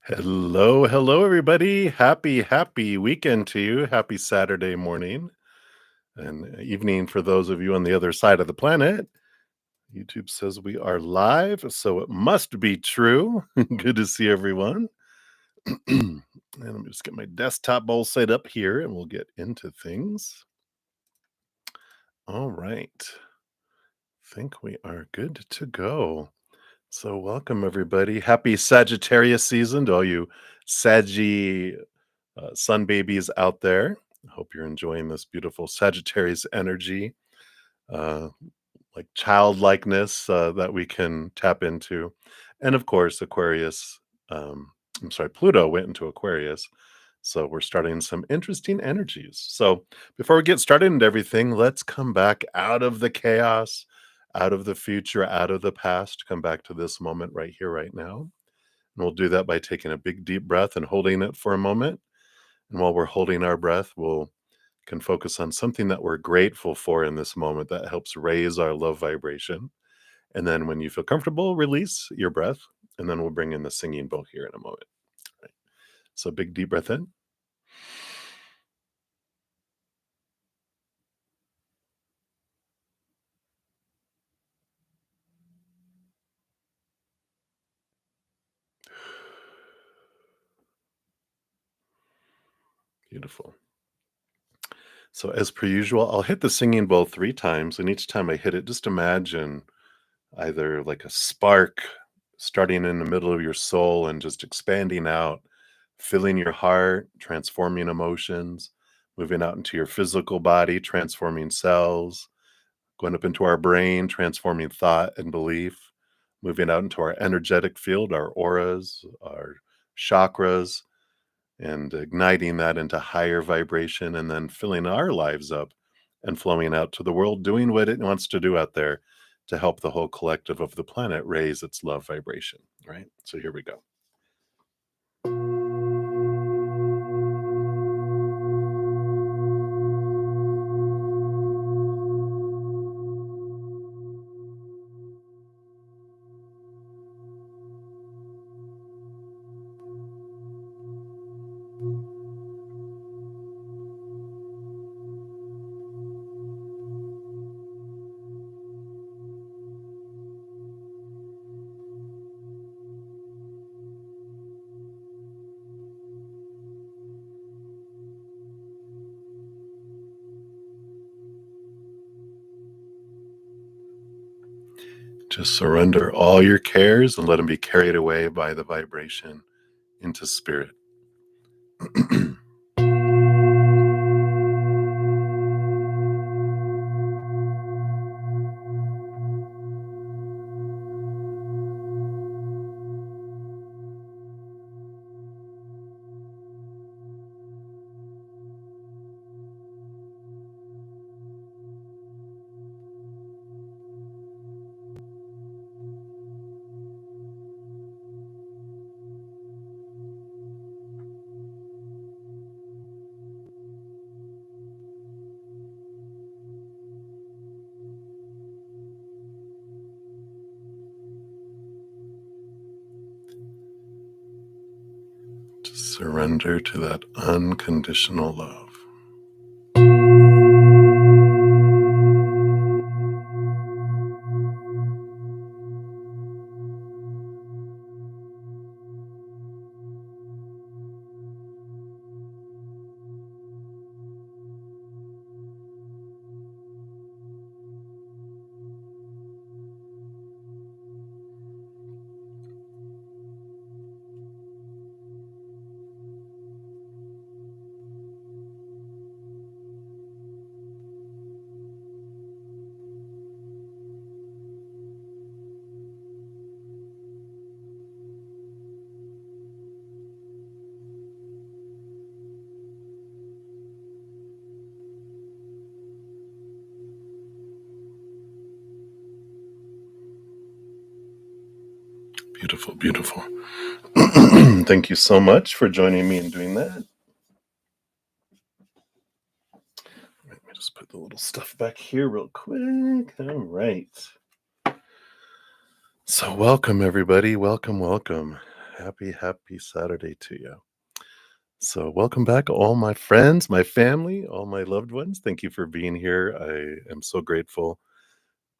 Hello, hello, everybody. Happy weekend to you. Happy Saturday morning and evening for those of you on the other side of the planet. YouTube says we are live, so it must be true. Good to see everyone. And let me just get my desktop bowl set up here and we'll get into things. All right. Think we are good to go. So, welcome everybody. Happy Sagittarius season to all you Saggy sun babies out there. I hope you're enjoying this beautiful Sagittarius energy, uh, like childlikeness that we can tap into. And of course, Pluto went into Aquarius. So we're starting some interesting energies. So before we get started into everything, let's come back out of the chaos, out of the future, out of the past, come back to this moment right here, right now. And we'll do that by taking a big deep breath and holding it for a moment. And while we're holding our breath, we'll can focus on something that we're grateful for in this moment that helps raise our love vibration. And then when you feel comfortable, release your breath. And then we'll bring in the singing bowl here in a moment. Right. So big deep breath in. Beautiful. So as per usual, I'll hit the singing bowl 3 times. And each time I hit it, just imagine either like a spark starting in the middle of your soul and just expanding out, filling your heart, transforming emotions, moving out into your physical body, transforming cells, going up into our brain, transforming thought and belief, moving out into our energetic field, our auras, our chakras, and igniting that into higher vibration, and then filling our lives up and flowing out to the world, doing what it wants to do out there to help the whole collective of the planet raise its love vibration, right? So here we go. Just surrender all your cares and let them be carried away by the vibration into spirit. Just surrender to that unconditional love. Beautiful, beautiful. Thank you so much for joining me in doing that. Let me just put the little stuff back here real quick. All right. So welcome everybody. Welcome. Happy Saturday to you. So, welcome back, all my friends, my family, all my loved ones. Thank you for being here. I am so grateful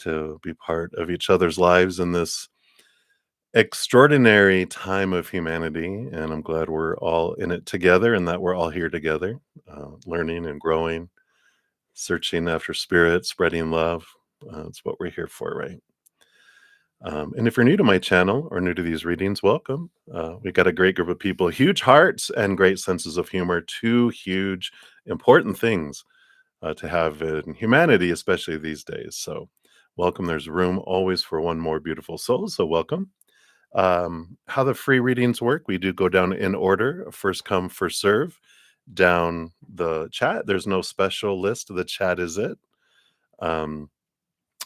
to be part of each other's lives in this extraordinary time of humanity. And I'm glad we're all in it together and that we're all here together, learning and growing, searching after spirit, spreading love. That's what we're here for, right? And if you're new to my channel or new to these readings, welcome. We got a great group of people, huge hearts and great senses of humor, two huge, important things to have in humanity, especially these days. So, welcome. There's room always for one more beautiful soul. So, welcome. How the free readings work, we do go down in order, first come, first serve. Down the chat, there's no special list. The chat is it.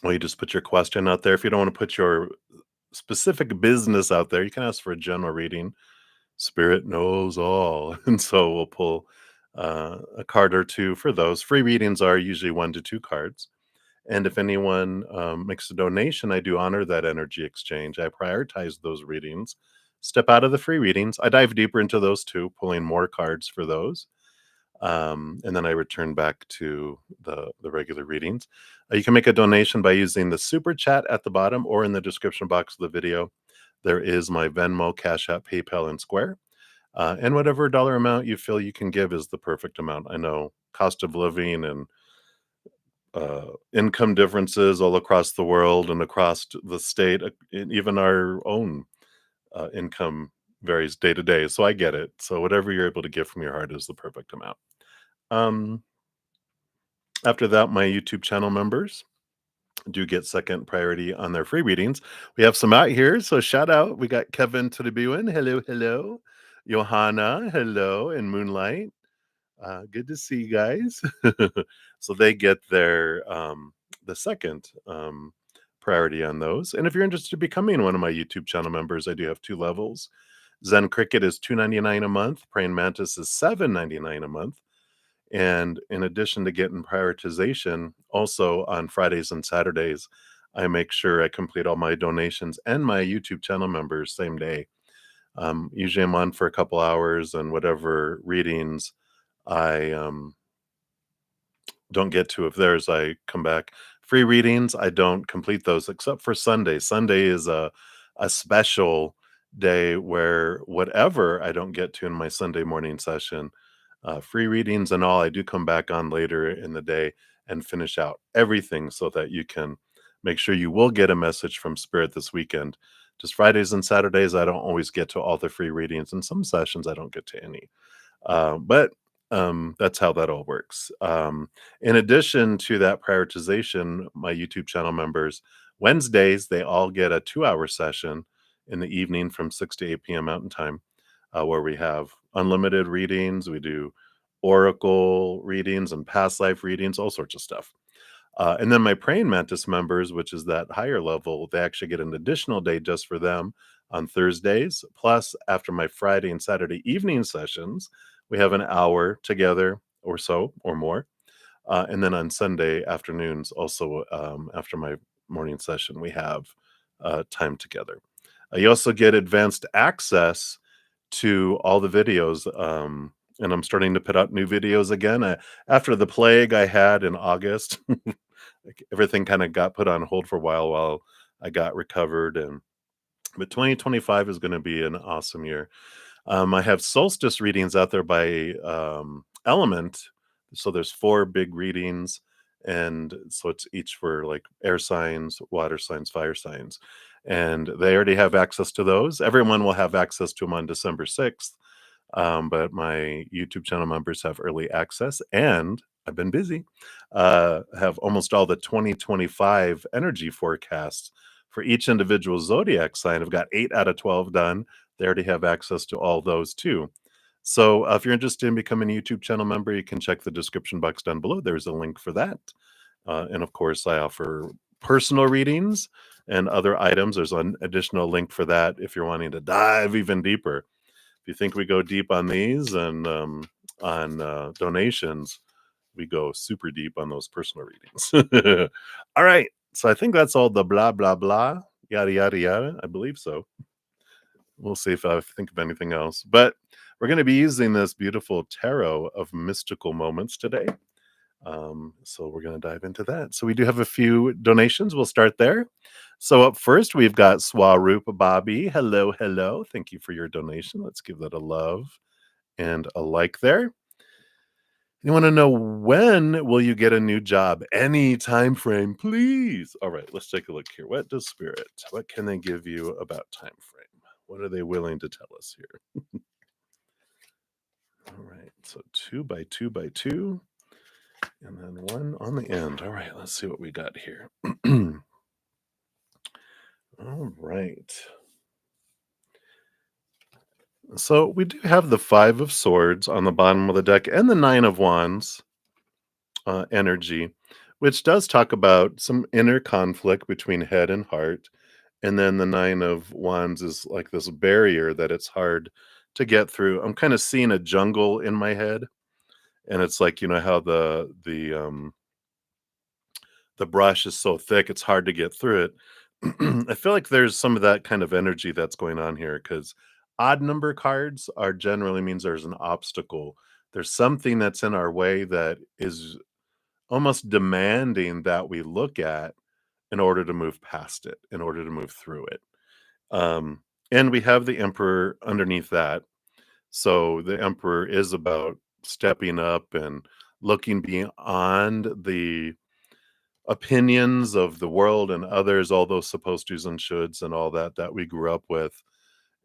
Well, you just put your question out there. If you don't want to put your specific business out there, you can ask for a general reading. Spirit knows all. And so we'll pull a card or two for those. Free readings are usually 1 to 2 cards. And if anyone makes a donation, I do honor that energy exchange. I prioritize those readings. Step out of the free readings. I dive deeper into those too, pulling more cards for those. And then I return back to the regular readings. You can make a donation by using the super chat at the bottom or in the description box of the video. There is my Venmo, CashApp, PayPal, and Square. And whatever dollar amount you feel you can give is the perfect amount. I know cost of living and income differences all across the world and across the state, and even our own income varies day to day. So I get it. So whatever you're able to give from your heart is the perfect amount. Um, After that, my YouTube channel members do get second priority on their free readings. We have some out here, so shout out. We got Kevin Tudibuin. Hello, hello. Johanna, hello, and Moonlight. Good to see you guys. So they get their the second priority on those. And if you're interested in becoming one of my YouTube channel members, I do have 2 levels. Zen Cricket is $2.99 a month. Praying Mantis is $7.99 a month. And in addition to getting prioritization, also on Fridays and Saturdays, I make sure I complete all my donations and my YouTube channel members same day. Usually I'm on for a couple hours, and whatever readings I don't get to, if there's, I come back. Free readings, I don't complete those except for Sunday. Sunday is a special day where whatever I don't get to in my Sunday morning session, free readings and all, I do come back on later in the day and finish out everything so that you can make sure you will get a message from Spirit this weekend. Just Fridays and Saturdays, I don't always get to all the free readings, and some sessions I don't get to any. But that's how that all works. In addition to that prioritization, my YouTube channel members, Wednesdays, they all get a 2-hour session in the evening from 6 to 8 p.m. Mountain Time, where we have unlimited readings. We do oracle readings and past life readings, all sorts of stuff. And then my Praying Mantis members, which is that higher level, they actually get an additional day just for them on Thursdays. Plus, after my Friday and Saturday evening sessions, we have an hour together or so or more. And then on Sunday afternoons, also after my morning session, we have time together. You also get advanced access to all the videos. And I'm starting to put out new videos again. After the plague I had in August, like everything kind of got put on hold for a while I got recovered. But 2025 is going to be an awesome year. I have solstice readings out there by element. So there's 4 big readings. And so it's each for like air signs, water signs, fire signs. And they already have access to those. Everyone will have access to them on December 6th. But my YouTube channel members have early access, and I've been busy. Have almost all the 2025 energy forecasts for each individual zodiac sign. I've got 8 out of 12 done. They already have access to all those too. So if you're interested in becoming a YouTube channel member, you can check the description box down below. There's a link for that. And of course, I offer personal readings and other items. There's an additional link for that if you're wanting to dive even deeper. If you think we go deep on these and on donations, we go super deep on those personal readings. All right. So I think that's all the blah, blah, blah, yada, yada, yada. I believe so. We'll see if I think of anything else. But we're going to be using this beautiful tarot of mystical moments today. So we're going to dive into that. So we do have a few donations. We'll start there. So up first, we've got Swaroop Bobby. Hello, hello. Thank you for your donation. Let's give that a love and a like there. You want to know, when will you get a new job? Any time frame, please. All right, let's take a look here. What does Spirit? What can they give you about time frame? What are they willing to tell us here? All right, so 2 by 2 by 2, and then 1 on the end. All right, let's see what we got here. All right. So we do have the 5 of Swords on the bottom of the deck and the 9 of Wands energy, which does talk about some inner conflict between head and heart. And then the 9 of Wands is like this barrier that it's hard to get through. I'm kind of seeing a jungle in my head, and it's like, you know how the brush is so thick it's hard to get through it. I feel like there's some of that kind of energy that's going on here, because odd number cards are generally means there's an obstacle. There's something that's in our way that is almost demanding that we look at in order to move past it, in order to move through it. Um, and we have the Emperor underneath that. So the Emperor is about stepping up and looking beyond the opinions of the world and others, all those supposed to's and shoulds and all that that we grew up with.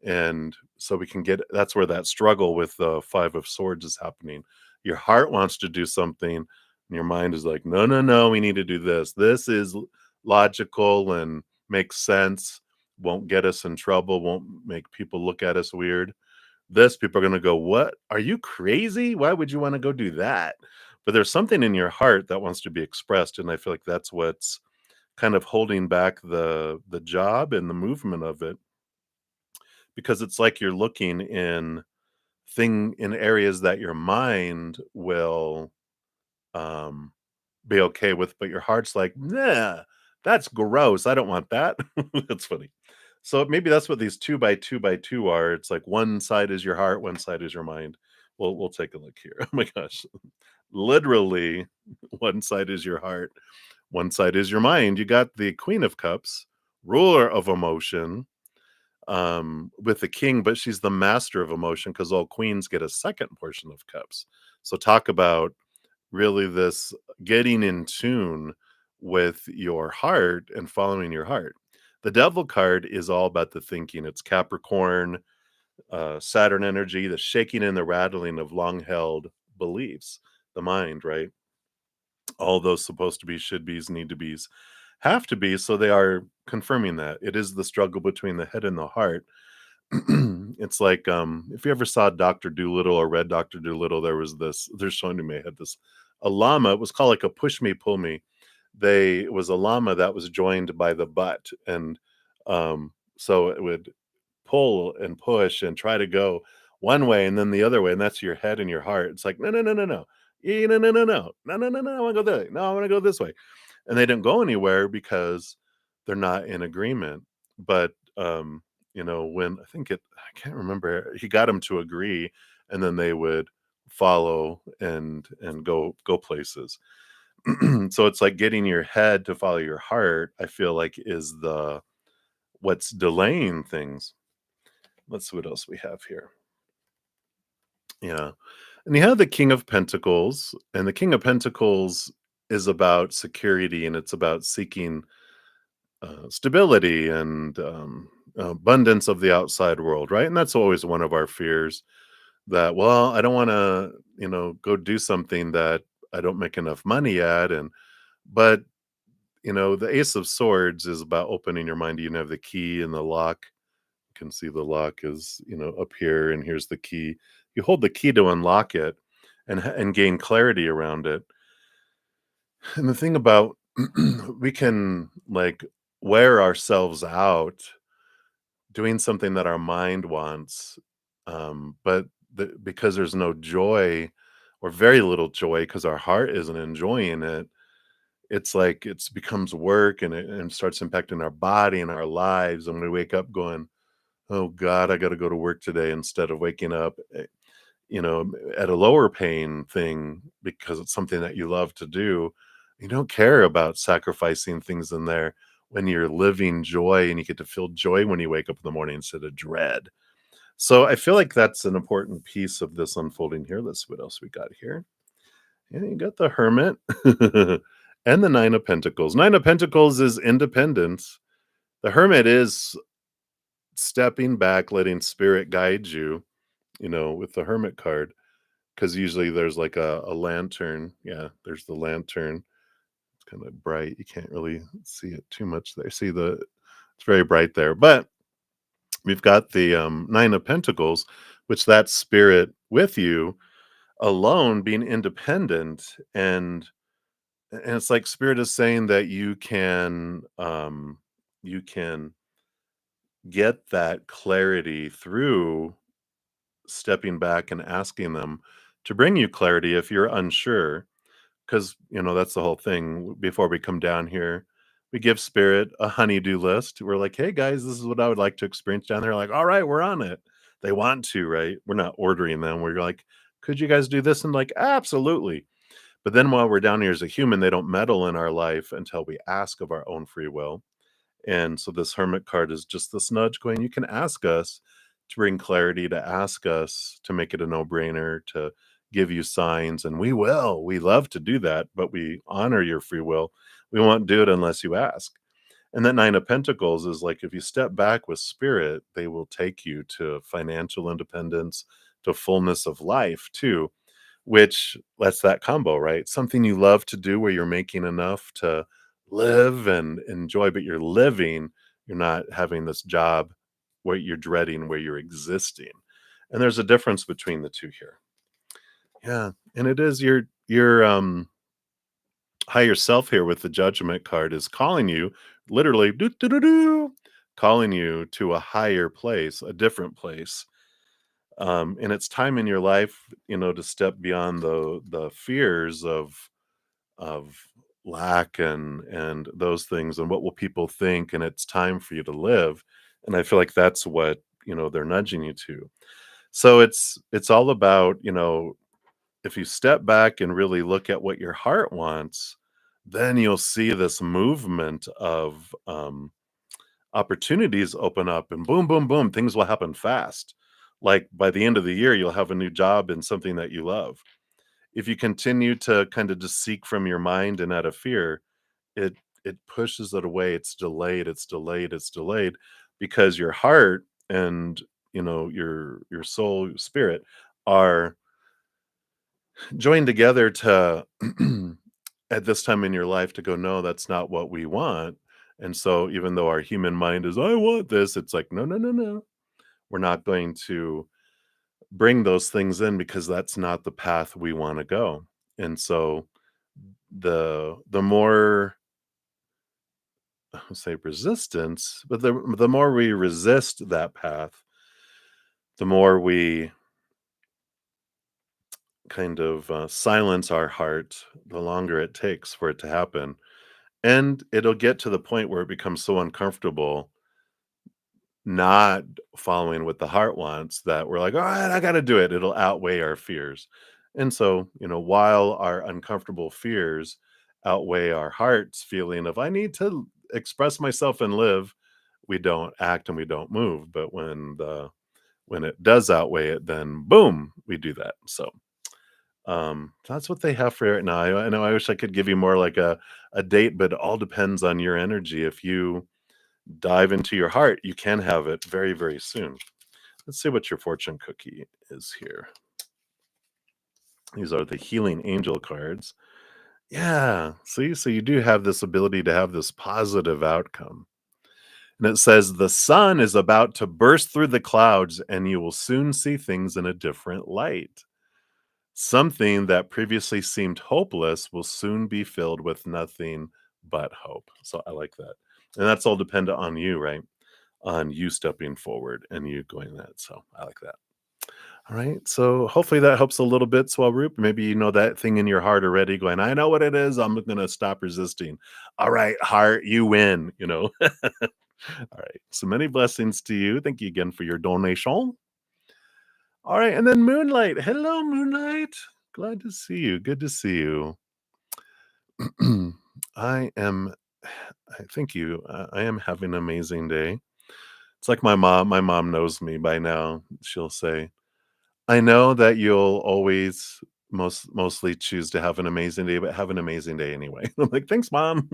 And so we can get, that's where that struggle with the 5 of Swords is happening. Your heart wants to do something, and your mind is like, no, no, no, we need to do this. This is logical and makes sense, won't get us in trouble, won't make people look at us weird. This, people are going to go, what? Are you crazy? Why would you want to go do that? But there's something in your heart that wants to be expressed. And I feel like that's what's kind of holding back the job and the movement of it, because it's like you're looking in areas that your mind will um be okay with, but your heart's like, nah, that's gross, I don't want that. That's funny. So maybe that's what these 2 by 2 by 2 are. It's like one side is your heart, one side is your mind. We'll take a look here. Oh my gosh. Literally, one side is your heart, one side is your mind. You got the Queen of Cups, ruler of emotion, with the king, but she's the master of emotion, because all queens get a second portion of cups. So talk about really this getting in tune with your heart and following your heart. The Devil card is all about the thinking. It's Capricorn, Saturn energy, the shaking and the rattling of long held beliefs, the mind, right? All those supposed to be, should be's, need to be's, have to be. So they are confirming that it is the struggle between the head and the heart. It's like, if you ever saw Dr. Doolittle or read Dr. Doolittle, they're showing to me, I had this, a llama. It was called like a push me, pull me. It was a llama that was joined by the butt. And so it would pull and push and try to go one way and then the other way. And that's your head and your heart. It's like, no, no, no, no, no. No, no, no, no, no, no, no, no. I want to go that way. No, I want to go this way. And they didn't go anywhere because they're not in agreement. But when I can't remember, he got them to agree, and then they would follow and go places. So it's like getting your head to follow your heart, I feel like, is the what's delaying things. Let's see what else we have here. Yeah. And you have the King of Pentacles, and the King of Pentacles is about security, and it's about seeking stability and abundance of the outside world, right? And that's always one of our fears, that, well, I don't want to, go do something that I don't make enough money at. But, the Ace of Swords is about opening your mind. You have the key and the lock. You can see the lock is, up here, and here's the key. You hold the key to unlock it and gain clarity around it. And the thing about we can like wear ourselves out doing something that our mind wants, but because there's no joy, or very little joy, because our heart isn't enjoying it, it's like it becomes work, and it starts impacting our body and our lives, and we wake up going, oh God, I got to go to work today instead of waking up, at a lower paying thing because it's something that you love to do. You don't care about sacrificing things in there when you're living joy and you get to feel joy when you wake up in the morning instead of dread. So I feel like that's an important piece of this unfolding here. Let's see what else we got here. Yeah, you got the Hermit and the Nine of Pentacles. Nine of Pentacles is independence. The Hermit is stepping back, letting spirit guide you, with the Hermit card, because usually there's like a lantern. Yeah, there's the lantern. It's kind of bright. You can't really see it too much there. It's very bright there. But we've got the Nine of Pentacles, which that spirit with you alone being independent, and it's like spirit is saying that you can get that clarity through stepping back and asking them to bring you clarity if you're unsure. Because that's the whole thing. Before we come down here, we give spirit a honeydew list. We're like, hey guys, this is what I would like to experience down there. Like, all right, we're on it. They want to, right? We're not ordering them. We're like, could you guys do this? And like, absolutely. But then while we're down here as a human, they don't meddle in our life until we ask of our own free will. And so this Hermit card is just this nudge going, you can ask us to bring clarity, to ask us to make it a no-brainer, to give you signs, and we will. We love to do that, but we honor your free will. We won't do it unless you ask. And that Nine of Pentacles is like, if you step back with spirit, they will take you to financial independence, to fullness of life too, which that's that combo, right? Something you love to do where you're making enough to live and enjoy, but you're living, you're not having this job where you're dreading, where you're existing. And there's a difference between the two here. Yeah. And it is your higher self here with the Judgment card is calling you, literally doo, doo, doo, doo, calling you to a higher place, a different place. And it's time in your life, to step beyond the fears of lack and those things and what will people think, and it's time for you to live. And I feel like that's what they're nudging you to. So it's all about, if you step back and really look at what your heart wants, then you'll see this movement of opportunities open up, and boom, boom, boom, things will happen fast. Like by the end of the year, you'll have a new job in something that you love. If you continue to kind of just seek from your mind and out of fear, it it pushes it away. It's delayed, it's delayed, it's delayed, because your heart and your soul, your spirit are joined together to at this time in your life to go, no, that's not what we want. And so even though our human mind is, I want this, it's like, no, no, no, no. We're not going to bring those things in because that's not the path we want to go. And so the more I would say resistance, but the more we resist that path, the more we kind of silence our heart, the longer it takes for it to happen. And it'll get to the point where it becomes so uncomfortable not following what the heart wants that we're like, all right, I got to do it. It'll outweigh our fears. And so, while our uncomfortable fears outweigh our heart's feeling of, I need to express myself and live, we don't act and we don't move. But when it does outweigh it, then boom, we do that. So, that's what they have for right now. I know I wish I could give you more like a date, but it all depends on your energy. If you dive into your heart, you can have it very, very soon. Let's see what your fortune cookie is here. These are the healing angel cards. Yeah, see, so you do have this ability to have this positive outcome. And it says, the sun is about to burst through the clouds, and you will soon see things in a different light. Something that previously seemed hopeless will soon be filled with nothing but hope. So I like that. And that's all dependent on you, right? On you stepping forward and you going that. So I like that. All right. So hopefully that helps a little bit, Swaroop. Maybe you know that thing in your heart already going, I know what it is. I'm going to stop resisting. All right, heart, you win, All right. So many blessings to you. Thank you again for your donation. All right. And then Moonlight. Hello, Moonlight. Glad to see you. Good to see you. I am, thank you. I am having an amazing day. It's like my mom. My mom knows me by now. She'll say, I know that you'll always mostly choose to have an amazing day, but have an amazing day anyway. I'm like, thanks, mom.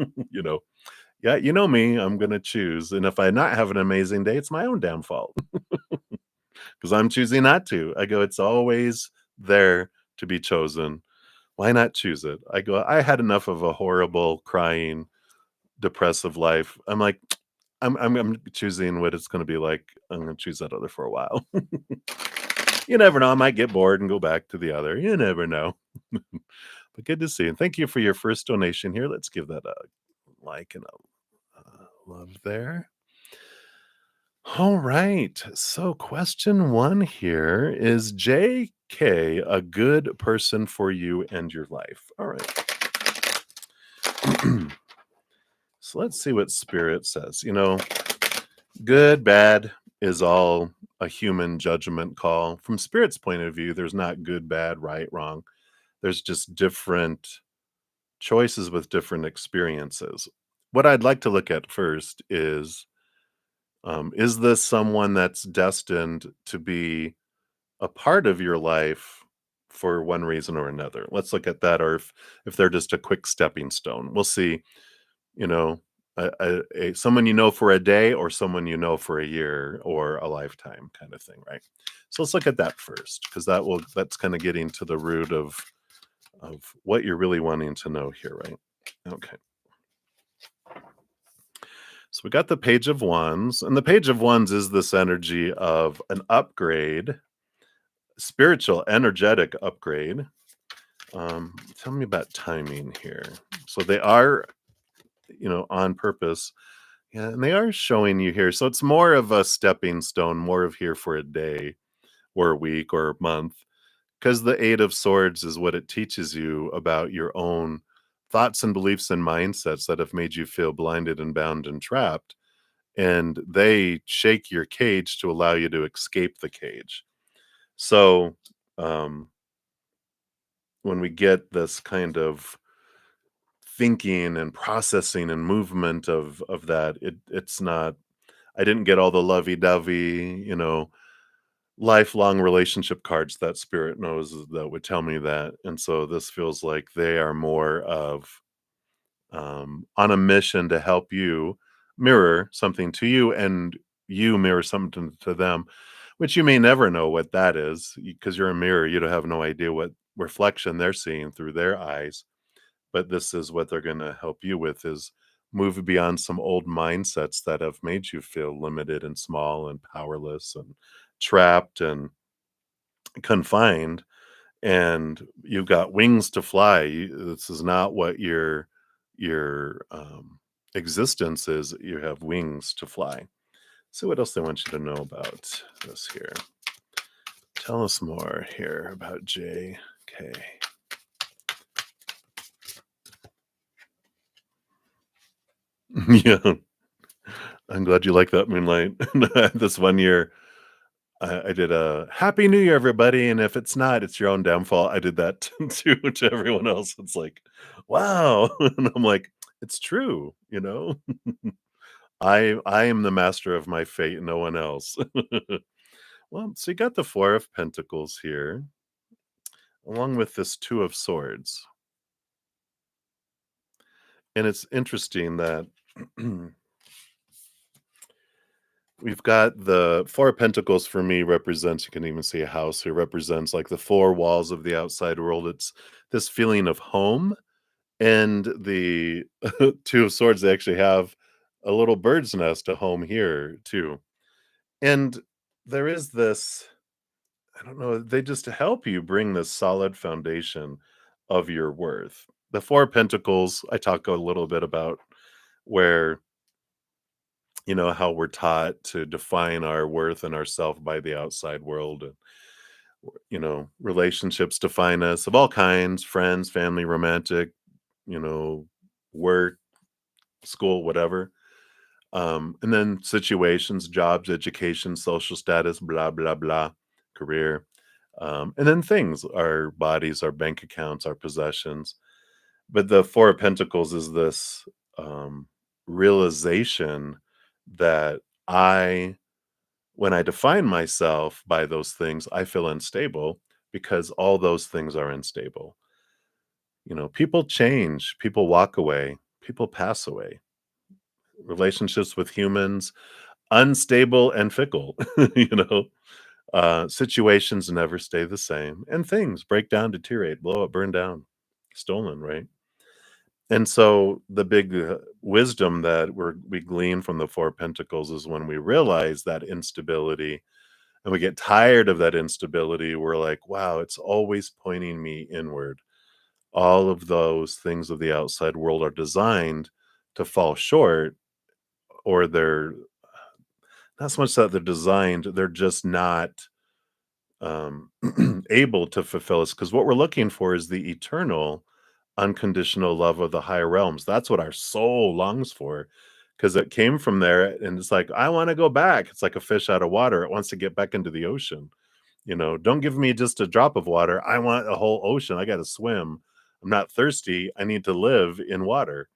Yeah, you know me. I'm gonna choose, and if I not have an amazing day, it's my own damn fault because I'm choosing not to. I go, it's always there to be chosen. Why not choose it? I go, I had enough of a horrible, crying, depressive life. I'm like, I'm choosing what it's gonna be like. I'm gonna choose that other for a while. You never know. I might get bored and go back to the other. You never know. But good to see you. And thank you for your first donation here. Let's give that a like and a love there. All right. So, question one here is JK a good person for you and your life? All right. So, let's see what Spirit says. Good, bad is all a human judgment call. From Spirit's point of view, there's not good, bad, right, wrong. There's just different choices with different experiences. What I'd like to look at first is this someone that's destined to be a part of your life for one reason or another? Let's look at that, or if they're just a quick stepping stone. We'll see, you know, someone you know for a day or someone you know for a year or a lifetime kind of thing, right? So let's look at that first, because that's kind of getting to the root of what you're really wanting to know here, right? Okay. So we got the Page of Wands, and the Page of Wands is this energy of an upgrade, spiritual, energetic upgrade. Tell me about timing here. So they are, on purpose. Yeah, and they are showing you here. So it's more of a stepping stone, more of here for a day or a week or a month, because the Eight of Swords is what it teaches you about your own thoughts and beliefs and mindsets that have made you feel blinded and bound and trapped. And they shake your cage to allow you to escape the cage. So, when we get this kind of thinking and processing and movement of that, it's not, I didn't get all the lovey-dovey, lifelong relationship cards that Spirit knows that would tell me that. And so this feels like they are more of, on a mission to help you mirror something to you, and you mirror something to them, which you may never know what that is, because you're a mirror. You don't have no idea what reflection they're seeing through their eyes. But this is what they're going to help you with, is move beyond some old mindsets that have made you feel limited and small and powerless and trapped and confined. And you've got wings to fly. This is not what your existence is. You have wings to fly. So what else they want you to know about this here? Tell us more here about JK. Yeah, I'm glad you like that, Moonlight. This one year, I did a Happy New Year, everybody, and if it's not, it's your own damn fault. I did that to everyone else. It's like, wow, and I'm like, it's true. I am the master of my fate, no one else. Well, so you got the Four of Pentacles here, along with this Two of Swords, and it's interesting that we've got the Four of Pentacles. For me, represents, you can even see a house here, represents like the four walls of the outside world. It's this feeling of home. And the Two of Swords, they actually have a little bird's nest, a home here too. And there is this, I don't know, they just help you bring this solid foundation of your worth. The Four of Pentacles, I talk a little bit about where, how we're taught to define our worth and ourself by the outside world. And, relationships define us of all kinds: friends, family, romantic, you know, work, school, whatever. And then situations, jobs, education, social status, blah, blah, blah, career. And then things, our bodies, our bank accounts, our possessions. But the Four of Pentacles is this um, realization that when I define myself by those things, I feel unstable because all those things are unstable. People change, people walk away, people pass away. Relationships with humans, unstable and fickle, you know. Situations never stay the same, and things break down, deteriorate, blow up, burn down, stolen, right? And so the big wisdom that we glean from the Four of Pentacles is when we realize that instability and we get tired of that instability, we're like, wow, it's always pointing me inward. All of those things of the outside world are designed to fall short, or they're not so much that they're designed, they're just not um, able to fulfill us. Because what we're looking for is the eternal, unconditional love of the higher realms. That's what our soul longs for, because it came from there. And it's like, I want to go back. It's like a fish out of water. It wants to get back into the ocean. Don't give me just a drop of water. I want a whole ocean. I got to swim. I'm not thirsty. I need to live in water.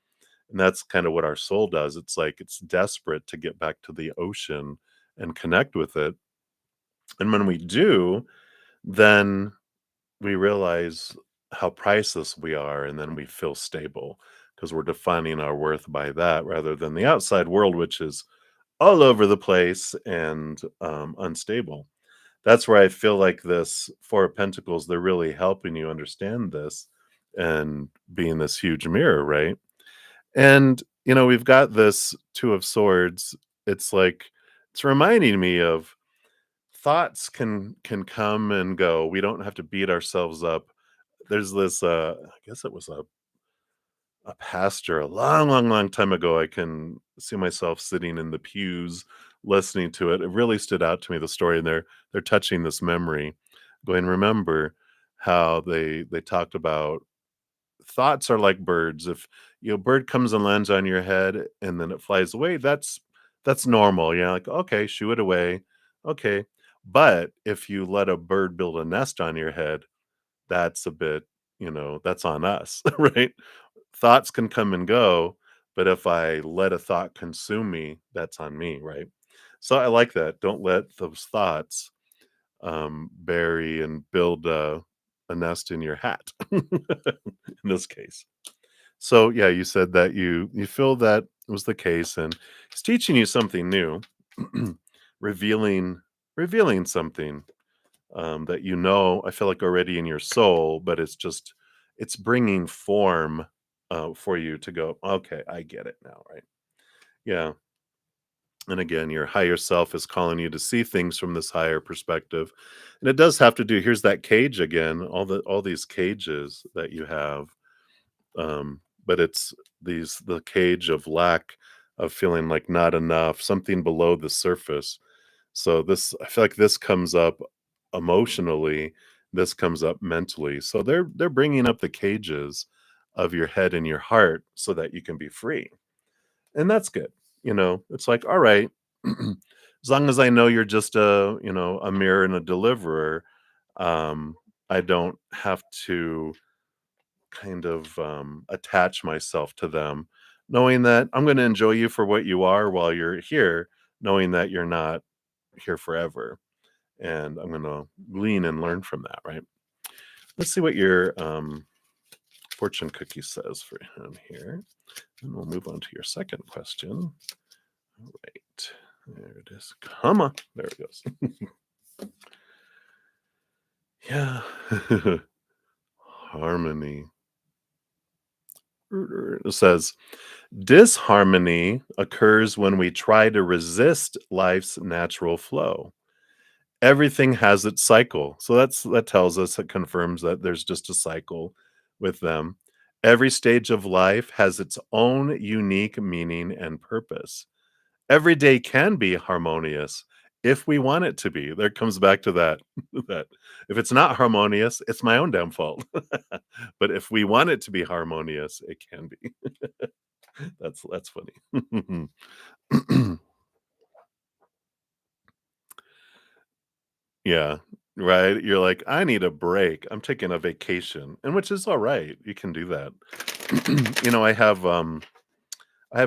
And that's kind of what our soul does. It's like it's desperate to get back to the ocean and connect with it. And when we do, then we realize how priceless we are, and then we feel stable because we're defining our worth by that rather than the outside world, which is all over the place and unstable. That's where I feel like this Four of Pentacles, they're really helping you understand this and being this huge mirror, right? And, we've got this Two of Swords. It's like, it's reminding me of thoughts can come and go. We don't have to beat ourselves up. There's this, I guess it was a pastor a long, long, long time ago. I can see myself sitting in the pews listening to it. It really stood out to me, the story, and they're touching this memory, going, remember how they talked about thoughts are like birds. If bird comes and lands on your head and then it flies away, that's normal. Like, okay, shoo it away. Okay. But if you let a bird build a nest on your head, that's a bit, that's on us, right? Thoughts can come and go, but if I let a thought consume me, that's on me, right? So I like that. Don't let those thoughts bury and build a nest in your hat. In this case. So yeah, you said that you feel that was the case, and it's teaching you something new, revealing revealing something that I feel like already in your soul, but it's bringing form for you to go. Okay, I get it now, right? Yeah. And again, your higher self is calling you to see things from this higher perspective, and it does have to do. Here's that cage again. All these cages that you have, but it's the cage of lack, of feeling like not enough, something below the surface. So I feel like this comes up emotionally, this comes up mentally. So they're bringing up the cages of your head and your heart so that you can be free. And that's good. It's like, all right, as long as I know you're just a mirror and a deliverer, um, I don't have to kind of attach myself to them, knowing that I'm going to enjoy you for what you are while you're here, knowing that you're not here forever. And I'm going to glean and learn from that, right? Let's see what your fortune cookie says for him here. And we'll move on to your second question. All right. There it is. Come on. There it goes. Yeah. Harmony. It says, disharmony occurs when we try to resist life's natural flow. Everything has its cycle. So that tells us, it confirms that there's just a cycle with them. Every stage of life has its own unique meaning and purpose. Every day can be harmonious if we want it to be. There comes back to that that if it's not harmonious, it's my own damn fault. But if we want it to be harmonious, it can be. That's funny. Yeah, right? You're like, "I need a break. I'm taking a vacation," and which is alright. You can do that. You know, I have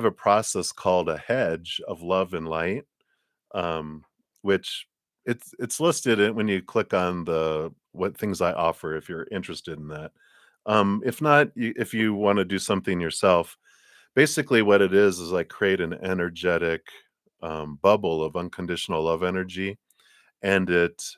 a process called a hedge of love and light, um, which it's listed in when you click on the what things I offer if you're interested in that. If not, if you wanna do something yourself, basically what it is I create an energetic, bubble of unconditional love energy, and it's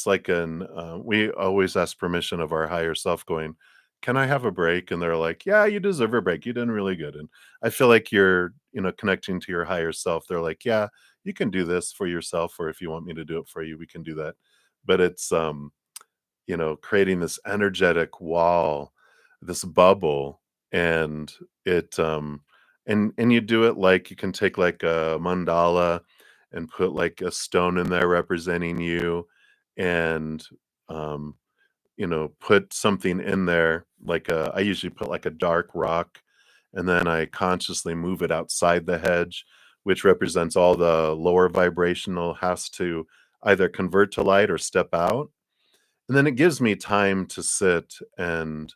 like an we always ask permission of our higher self going, "Can I have a break?" And they're like, "Yeah, you deserve a break. You did really good." And I feel like you're, connecting to your higher self. They're like, "Yeah, you can do this for yourself, or if you want me to do it for you, we can do that." But it's creating this energetic wall, this bubble, and it and you do it like you can take like a mandala and put like a stone in there representing you and um put something in there like I usually put like a dark rock and then I consciously move it outside the hedge, which represents all the lower vibrational has to either convert to light or step out, and then it gives me time to sit and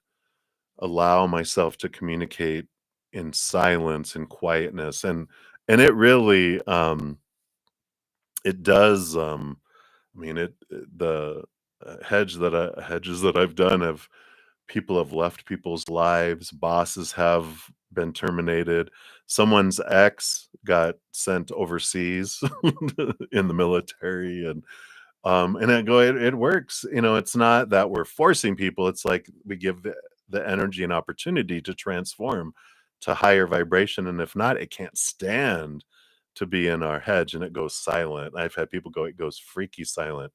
allow myself to communicate in silence and quietness, and it really, it does, I mean, the, hedges that I've done have people have left people's lives, bosses have been terminated, someone's ex got sent overseas in the military, and I go, it works. It's not that we're forcing people. It's like we give the energy and opportunity to transform to higher vibration. And if not, it can't stand to be in our hedge and it goes silent. I've had people go, it goes freaky silent.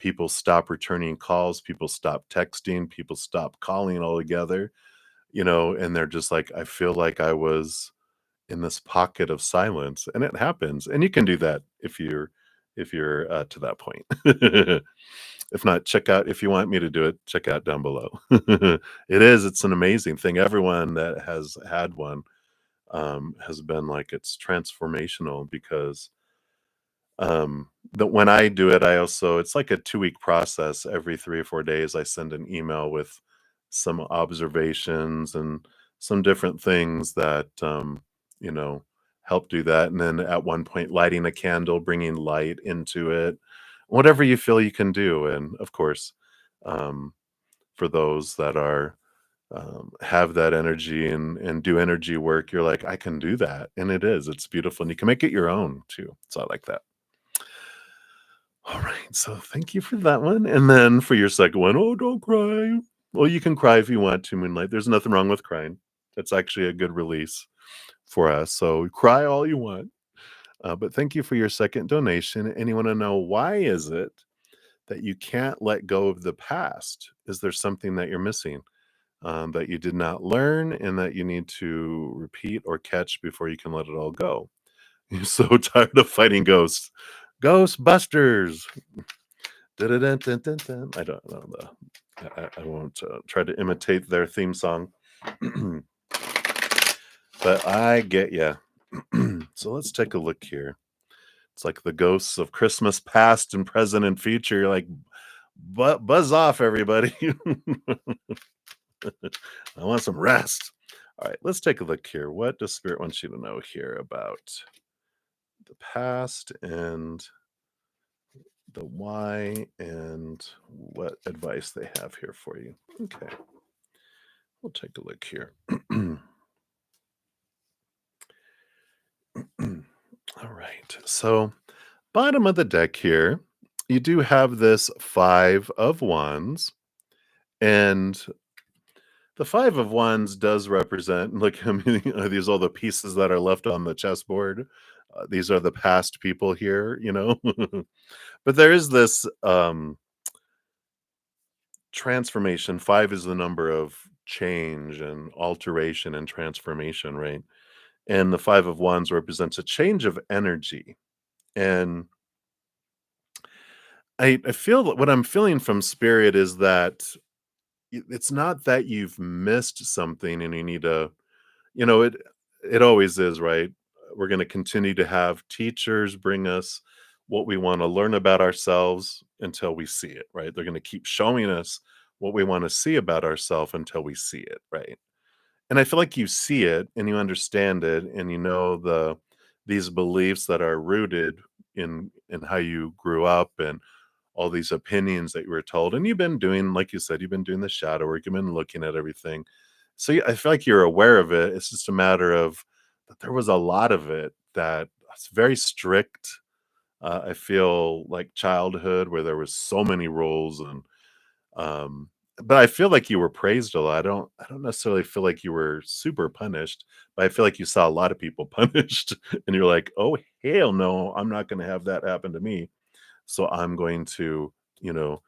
People stop returning calls, people stop texting, people stop calling altogether, and they're just like, I feel like I was in this pocket of silence, and it happens, and you can do that if you're to that point. If not, check out if you want me to do it, check out down below. It's an amazing thing. Everyone that has had one, has been like, it's transformational because, that when I do it, I also it's like a 2-week process. Every 3 or 4 days, I send an email with some observations and some different things that, you know, help do that, and then at one point, lighting a candle, bringing light into it, whatever you feel you can do, and, of course, um, for those that have that energy and do energy work, you're like, "I can do that," and it's beautiful, and you can make it your own too, so I like that. All right, so thank you for that one, and then for your second one, "Oh, don't cry." Well, you can cry if you want to, Moonlight, there's nothing wrong with crying. It's actually a good release for us, so cry all you want. But thank you for your second donation, and you wanna know why is it that you can't let go of the past? Is there something that you're missing, that you did not learn and that you need to repeat or catch before you can let it all go? You're so tired of fighting ghosts. Ghostbusters! Dun-dun-dun-dun-dun-dun. I don't know I won't, try to imitate their theme song, but I get ya. So let's take a look here. It's like the ghosts of Christmas past and present and future. You're like, Buzz off, everybody. I want some rest." Alright, let's take a look here. What does Spirit want you to know here about the past and the why and what advice they have here for you? Okay, we'll take a look here. Alright, so bottom of the deck here, you do have this 5 of Wands, and the 5 of Wands does represent, look, I mean, are these all the pieces that are left on the chessboard? These are the past people here, you know? But there is this, transformation. 5 is the number of change and alteration and transformation, right? And the 5 of Wands represents a change of energy. And I feel that what I'm feeling from Spirit is that it's not that you've missed something and you need to, you know, it. it always is, right? We're going to continue to have teachers bring us what we want to learn about ourselves until we see it, right? They're going to keep showing us what we want to see about ourselves until we see it, right? And I feel like you see it and you understand it and you know these beliefs that are rooted in how you grew up and all these opinions that you were told. And you've been doing, like you said, you've been doing the shadow work, you've been looking at everything. So I feel like you're aware of it. It's just a matter of that there was a lot of it that it's very strict. I feel like childhood where there was so many rules and um, but I feel like you were praised a lot. I don't necessarily feel like you were super punished, but I feel like you saw a lot of people punished and you're like, "Oh, hell no, I'm not gonna have that happen to me. So I'm going to, you know,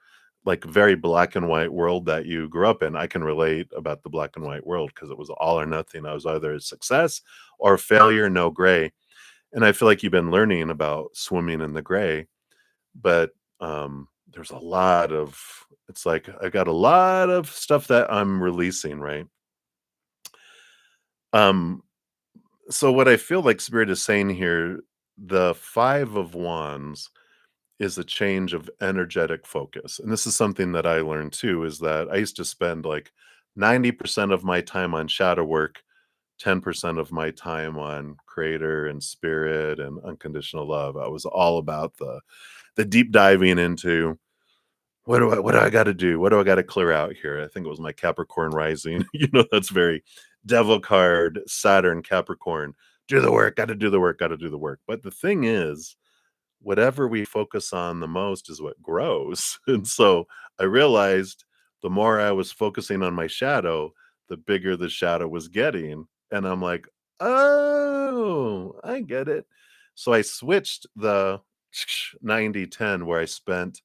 like very black and white world that you grew up in." I can relate about the black and white world because it was all or nothing. I was either a success or failure, no gray. And I feel like you've been learning about swimming in the gray, but there's a lot of it's like I got a lot of stuff that I'm releasing, right? Um, so what I feel like Spirit is saying here, the Five of Wands is a change of energetic focus. And this is something that I learned too, is that I used to spend like 90% of my time on shadow work, 10% of my time on creator and spirit and unconditional love. I was all about the deep diving into what do I got to do? What do I got to clear out here? I think it was my Capricorn rising. That's very devil card, Saturn, Capricorn. Do the work, got to do the work, got to do the work. But the thing is, whatever we focus on the most is what grows. And so I realized the more I was focusing on my shadow, the bigger the shadow was getting. And I'm like, oh, I get it. So I switched the 90-10, where I spent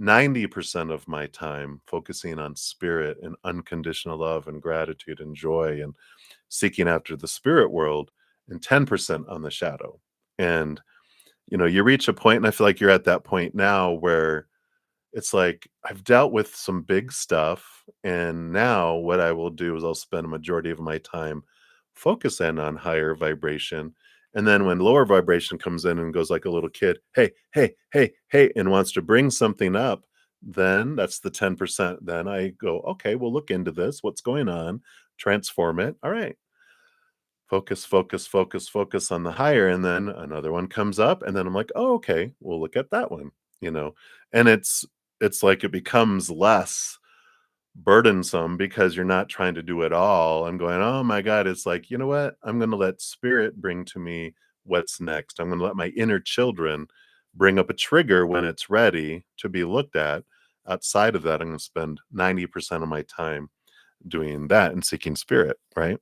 90% of my time focusing on spirit and unconditional love and gratitude and joy and seeking after the spirit world, and 10% on the shadow. And you reach a point, and I feel like you're at that point now where it's like I've dealt with some big stuff, and now what I will do is I'll spend a majority of my time focusing on higher vibration. And then when lower vibration comes in and goes like a little kid, hey, hey, hey, hey, and wants to bring something up, then that's the 10%. Then I go, okay, we'll look into this. What's going on? Transform it. All right, focus, focus, focus, focus on the higher, and then another one comes up, and then I'm like, "Oh, okay, we'll look at that one," you know? And it's like it becomes less burdensome because you're not trying to do it all. I'm going, "Oh my god," it's like, "You know what? I'm gonna let spirit bring to me what's next. I'm gonna let my inner children bring up a trigger when it's ready to be looked at." Outside of that, I'm gonna spend 90% of my time doing that and seeking spirit, right?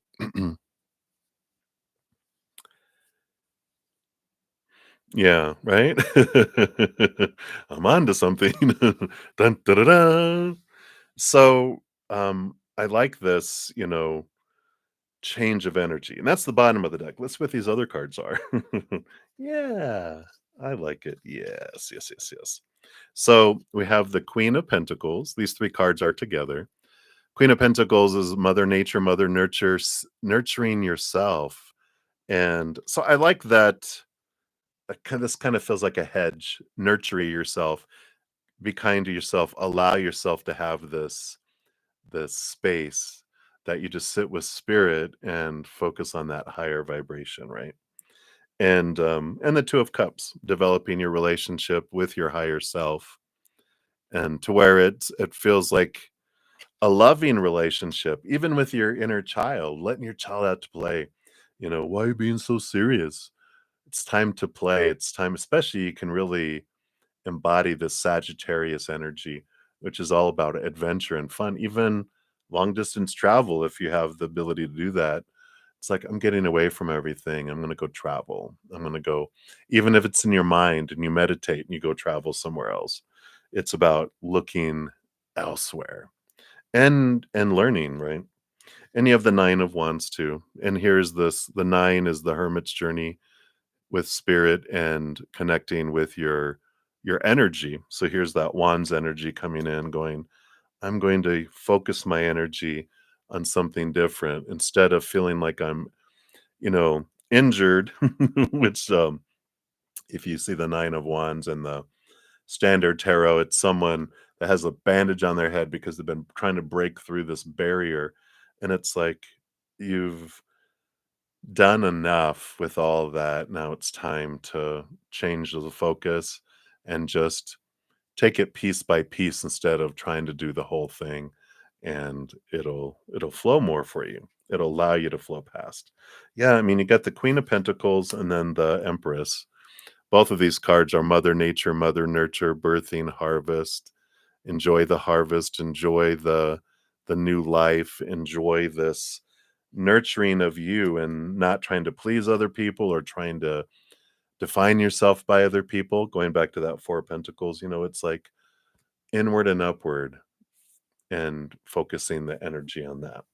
Yeah, right? I'm onto something. Dun, da, da, da. So, I like this, change of energy, and that's the bottom of the deck. Let's see what these other cards are. Yeah, I like it. Yes, yes, yes, yes. So we have the Queen of Pentacles. These three cards are together. Queen of Pentacles is Mother Nature, Mother Nurture, nurturing yourself. And so I like that. This kind of feels like a hedge. Nurture yourself, be kind to yourself, allow yourself to have this space that you just sit with spirit and focus on that higher vibration, right? And the Two of Cups, developing your relationship with your higher self, and to where it feels like a loving relationship, even with your inner child, letting your child out to play. Why are you being so serious? It's time to play. It's time, especially you can really embody this Sagittarius energy, which is all about adventure and fun, even long distance travel. If you have the ability to do that, it's like, I'm getting away from everything. I'm going to go travel. I'm going to go, even if it's in your mind and you meditate and you go travel somewhere else. It's about looking elsewhere and learning, right? And you have the Nine of Wands too. And here's this, the nine is the hermit's journey with spirit and connecting with your energy. So here's that wands energy coming in going, I'm going to focus my energy on something different instead of feeling like I'm injured, which if you see the 9 of Wands and the standard tarot, it's someone that has a bandage on their head because they've been trying to break through this barrier. And it's like, you've done enough with all of that. Now it's time to change the focus and just take it piece by piece instead of trying to do the whole thing, and it'll flow more for you. It'll allow you to flow past. Yeah, I mean, you got the Queen of Pentacles and then the Empress. Both of these cards are Mother Nature, Mother Nurture, birthing, harvest. Enjoy the harvest, enjoy the new life, enjoy this nurturing of you and not trying to please other people or trying to define yourself by other people. Going back to that Four of Pentacles, it's like inward and upward and focusing the energy on that.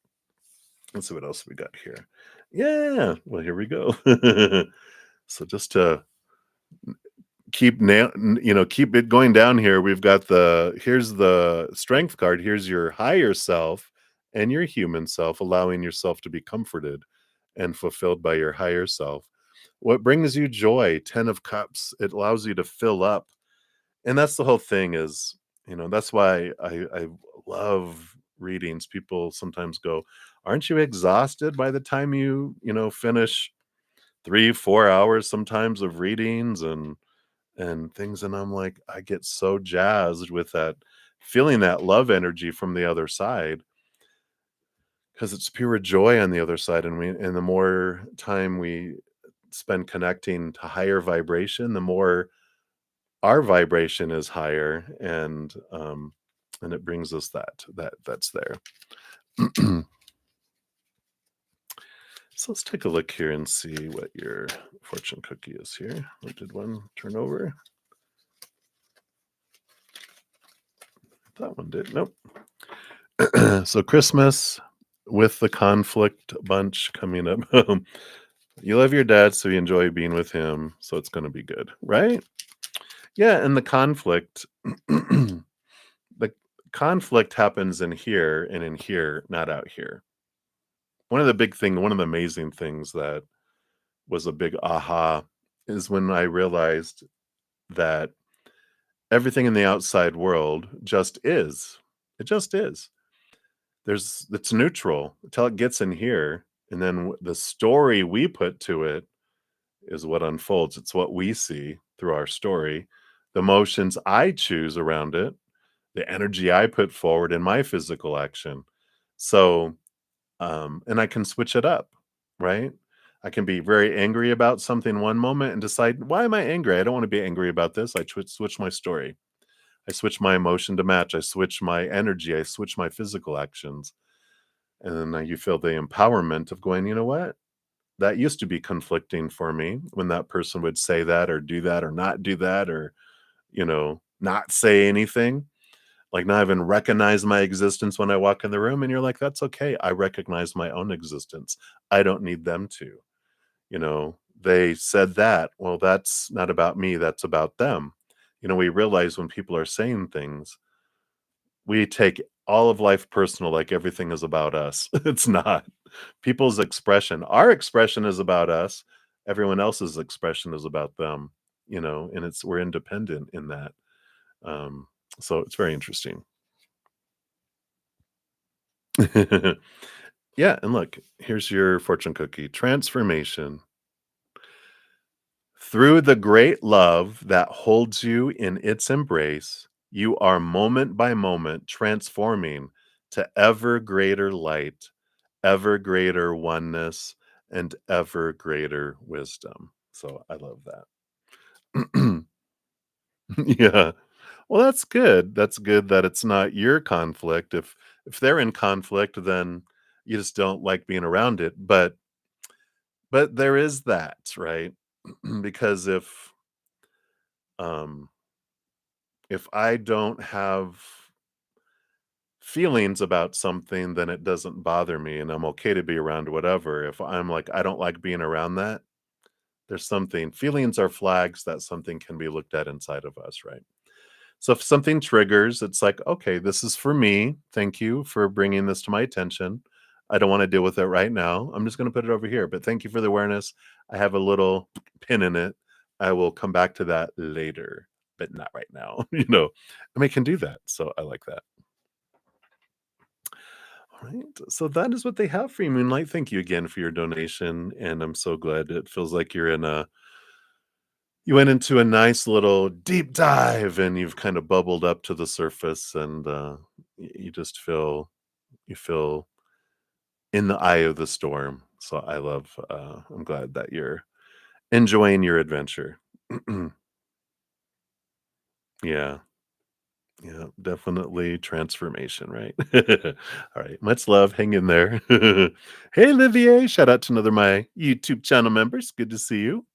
Let's see what else we got here. Yeah, well, here we go. So just to keep it going down here, we've got here's the Strength card. Here's your higher self and your human self, allowing yourself to be comforted and fulfilled by your higher self. What brings you joy? 10 of Cups. It allows you to fill up. And that's the whole thing is, that's why I love readings. People sometimes go, aren't you exhausted by the time finish 3-4 hours sometimes of readings and things? And I'm like, I get so jazzed with that, feeling that love energy from the other side, because it's pure joy on the other side. And the more time we spend connecting to higher vibration, the more our vibration is higher, and it brings us that's there. So let's take a look here and see what your fortune cookie is here. What did one turn over? That one did. Nope. So Christmas with the conflict bunch coming up. You love your dad, so you enjoy being with him, so it's going to be good, right? Yeah, and the conflict, the conflict happens in here and in here, not out here. One of the amazing things that was a big aha is when I realized that everything in the outside world just is. It just is. It's neutral until it gets in here, and then the story we put to it is what unfolds. It's what we see through our story, the emotions I choose around it, the energy I put forward in my physical action. So, and I can switch it up, right? I can be very angry about something one moment and decide, why am I angry? I don't want to be angry about this. I switch my story. I switch my emotion to match. I switch my energy. I switch my physical actions. And then you feel the empowerment of going, you know what? That used to be conflicting for me when that person would say that or do that or not do that or, not say anything. Like, now I even recognize my existence when I walk in the room, and you're like, that's okay. I recognize my own existence. I don't need them to. They said that. Well, that's not about me. That's about them. We realize when people are saying things, we take all of life personal, like everything is about us. It's not. People's expression, our expression is about us. Everyone else's expression is about them, and we're independent in that. So it's very interesting. Yeah, and look, here's your fortune cookie. Transformation. Through the great love that holds you in its embrace, you are moment by moment transforming to ever greater light, ever greater oneness, and ever greater wisdom. So I love that. Yeah. Well, that's good. That's good that it's not your conflict. If they're in conflict, then you just don't like being around it. But there is that, right? Because um if I don't have feelings about something, then it doesn't bother me and I'm okay to be around whatever. If I'm like, I don't like being around that, there's something, feelings are flags that something can be looked at inside of us, right? So if something triggers, it's like, okay, this is for me. Thank you for bringing this to my attention. I don't want to deal with it right now. I'm just going to put it over here. But thank you for the awareness. I have a little pin in it. I will come back to that later, but not right now. I can do that. So I like that. All right. So that is what they have for you, Moonlight. Thank you again for your donation. And I'm so glad it feels like you went into a nice little deep dive and you've kind of bubbled up to the surface and you just feel in the eye of the storm. So I'm glad that you're enjoying your adventure. Yeah. Yeah, definitely transformation, right? All right, much love. Hang in there. Hey, Olivier, shout out to another of my YouTube channel members. Good to see you.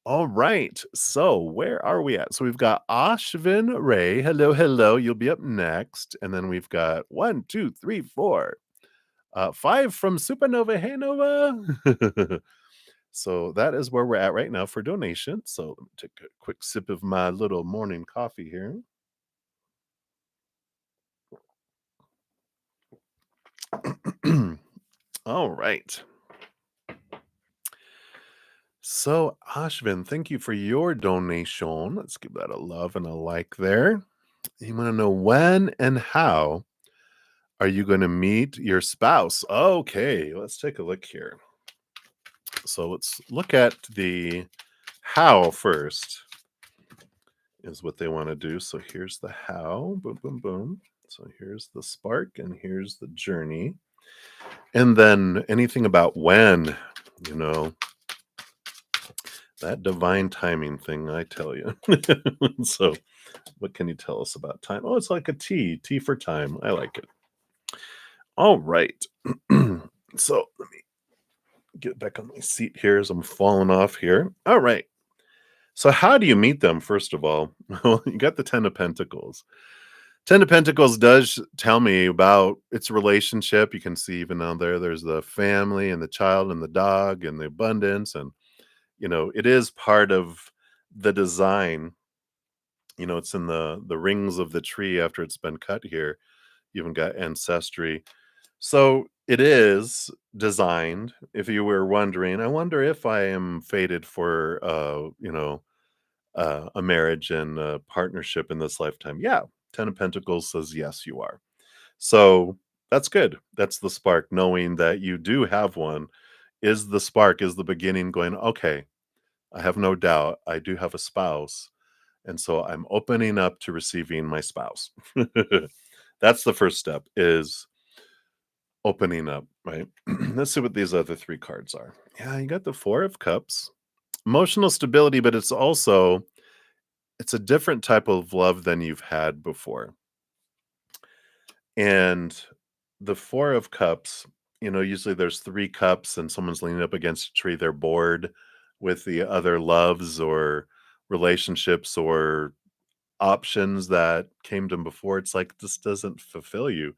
All right, so where are we at? So we've got Ashvin Ray. Hello, hello. You'll be up next, and then we've got one, two, three, four, five from Supernova. Hey, Nova. So that is where we're at right now for donation. So let me take a quick sip of my little morning coffee here. All right. So, Ashvin, thank you for your donation. Let's give that a love and a like there. You want to know when and how are you going to meet your spouse? Okay, let's take a look here. So, let's look at the how first, is what they want to do. So, here's the how. Boom, boom, boom. So, here's the spark and here's the journey. And then anything about when, you know, that divine timing thing, I tell you. So, what can you tell us about time? Oh, it's like a T for time. I like it. All right. So, let me get back on my seat here as I'm falling off here. All right. So, how do you meet them, first of all? Well, you got the 10 of Pentacles. 10 of Pentacles does tell me about its relationship. You can see even down there's the family and the child and the dog and the abundance. And, it is part of the design. It's in the rings of the tree after it's been cut here. You even got ancestry. So it is designed. If you were wondering, I wonder if I am fated for, a marriage and a partnership in this lifetime. Yeah, 10 of Pentacles says yes, you are. So that's good. That's the spark. Knowing that you do have one is the spark, is the beginning. Going, okay, I have no doubt. I do have a spouse. And so I'm opening up to receiving my spouse. That's the first step, is opening up, right? Let's see what these other three cards are. Yeah, you got the Four of Cups. Emotional stability, but it's a different type of love than you've had before. And the Four of Cups, usually there's three cups and someone's leaning up against a tree. They're bored with the other loves or relationships or options that came to them before. It's like, this doesn't fulfill you.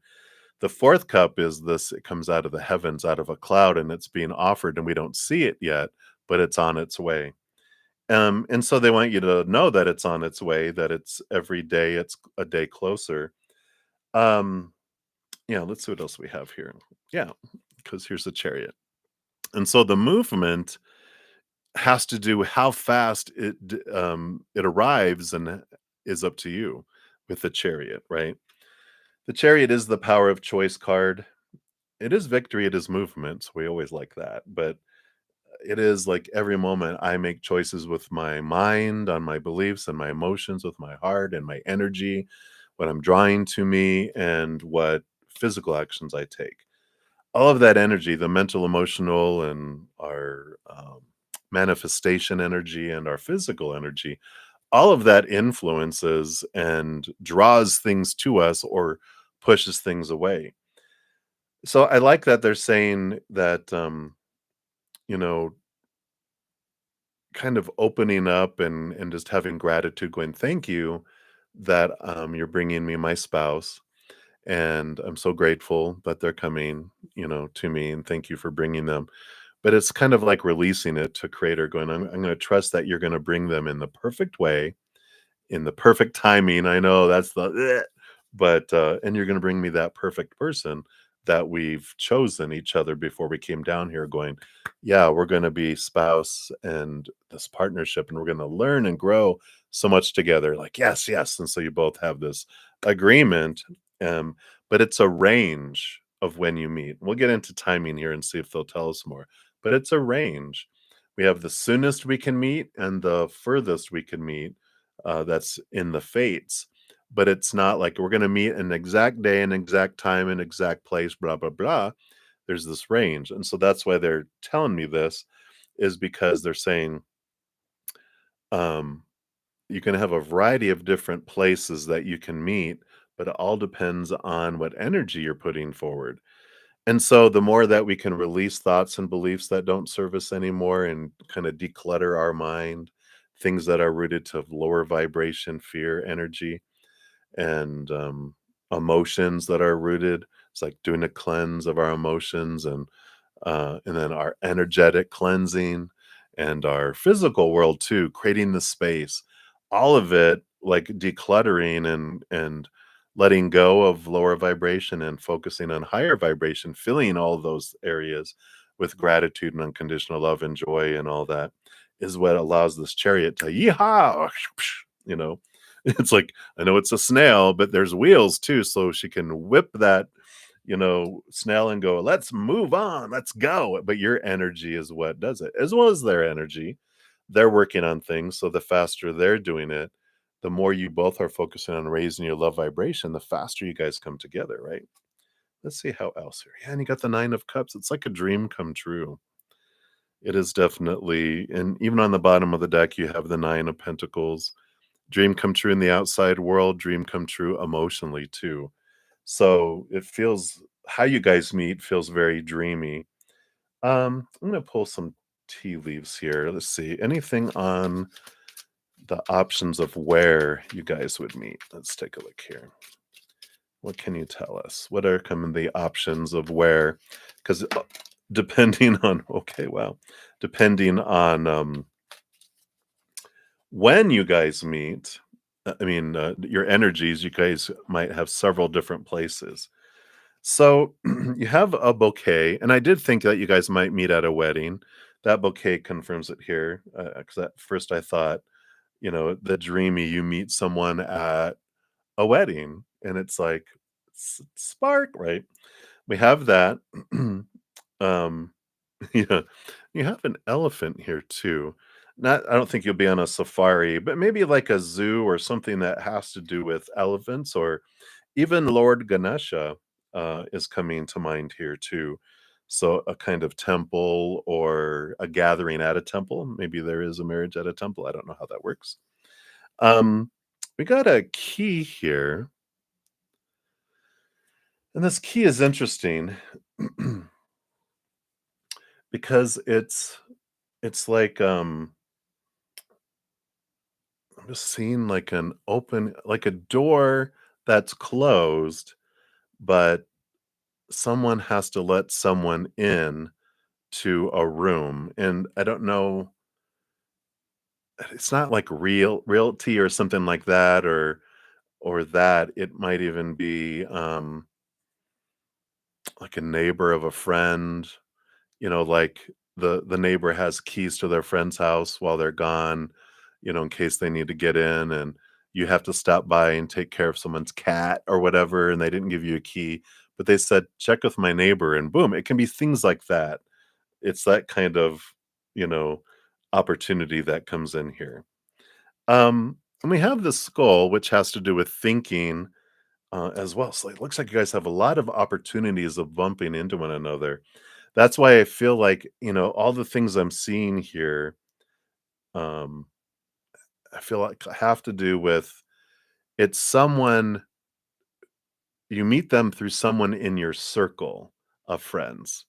The fourth cup is this, it comes out of the heavens, out of a cloud, and it's being offered, and we don't see it yet, but it's on its way. And so they want you to know that it's on its way, that it's every day, it's a day closer. Yeah, let's see what else we have here. Yeah, because here's the Chariot. And so the movement has to do with how fast it arrives, and is up to you with the Chariot, right? The Chariot is the power of choice card. It is victory, it is movement. So we always like that. But it is like every moment I make choices with my mind, on my beliefs and my emotions, with my heart and my energy, what I'm drawing to me, and what physical actions I take. All of that energy, the mental, emotional, and our manifestation energy and our physical energy, all of that influences and draws things to us or pushes things away. So I like that they're saying that, you know, kind of opening up and just having gratitude, going, thank you that you're bringing me my spouse. And I'm so grateful that they're coming, to me, and thank you for bringing them. But it's kind of like releasing it to Creator, going, I'm going to trust that you're going to bring them in the perfect way, in the perfect timing. I know that's the, but, and you're going to bring me that perfect person that we've chosen each other before we came down here going, yeah, we're going to be spouse and this partnership and we're going to learn and grow so much together. Like, yes, yes. And so you both have this agreement. Um, but it's a range of when you meet. We'll get into timing here and see if they'll tell us more. But it's a range. We have the soonest we can meet and the furthest we can meet. That's in the fates, but it's not like we're going to meet an exact day, an exact time, an exact place, blah, blah, blah. There's this range. And so that's why they're telling me this, is because they're saying um, you can have a variety of different places that you can meet, but it all depends on what energy you're putting forward. And so the more that we can release thoughts and beliefs that don't serve us anymore and kind of declutter our mind, things that are rooted to lower vibration, fear, energy, and emotions that are rooted. It's like doing a cleanse of our emotions and then our energetic cleansing and our physical world too, creating the space. All of it like decluttering and letting go of lower vibration and focusing on higher vibration, filling all of those areas with gratitude and unconditional love and joy and all that is what allows this chariot to yeehaw, you know. It's like, I know it's a snail, but there's wheels too, so she can whip that, snail and go, let's move on, let's go. But your energy is what does it, as well as their energy. They're working on things. So the faster they're doing it, the more you both are focusing on raising your love vibration, the faster you guys come together, right? Let's see how else here. Yeah, and you got the Nine of Cups. It's like a dream come true. It is definitely, and even on the bottom of the deck, you have the Nine of Pentacles. Dream come true in the outside world, dream come true emotionally too. So it feels, how you guys meet feels very dreamy. I'm gonna pull some tea leaves here. Let's see. Anything on the options of where you guys would meet? Let's take a look here. What can you tell us? What are coming the options of where? Because depending on okay, wow, depending on when you guys meet, your energies, you guys might have several different places. So you have a bouquet, and I did think that you guys might meet at a wedding. That bouquet confirms it here. Because at first I thought, the dreamy, you meet someone at a wedding, and it's like spark, right? We have that. um, yeah, you have an elephant here too. Not, I don't think you'll be on a safari, but maybe like a zoo or something that has to do with elephants, or even Lord Ganesha is coming to mind here too. So a kind of temple or a gathering at a temple. Maybe there is a marriage at a temple. I don't know how that works. Um, we got a key here, and this key is interesting because it's like I'm just seeing like an open, like a door that's closed, but someone has to let someone in to a room. And I don't know, it's not like realty or something like that, or that it might even be like a neighbor of a friend, like the neighbor has keys to their friend's house while they're gone, in case they need to get in, and you have to stop by and take care of someone's cat or whatever, and they didn't give you a key, but they said, check with my neighbor, and boom, it can be things like that. It's that kind of, you know, opportunity that comes in here. And we have the skull, which has to do with thinking as well. So it looks like you guys have a lot of opportunities of bumping into one another. That's why I feel like, all the things I'm seeing here, um, I feel like have to do with, it's someone, you meet them through someone in your circle of friends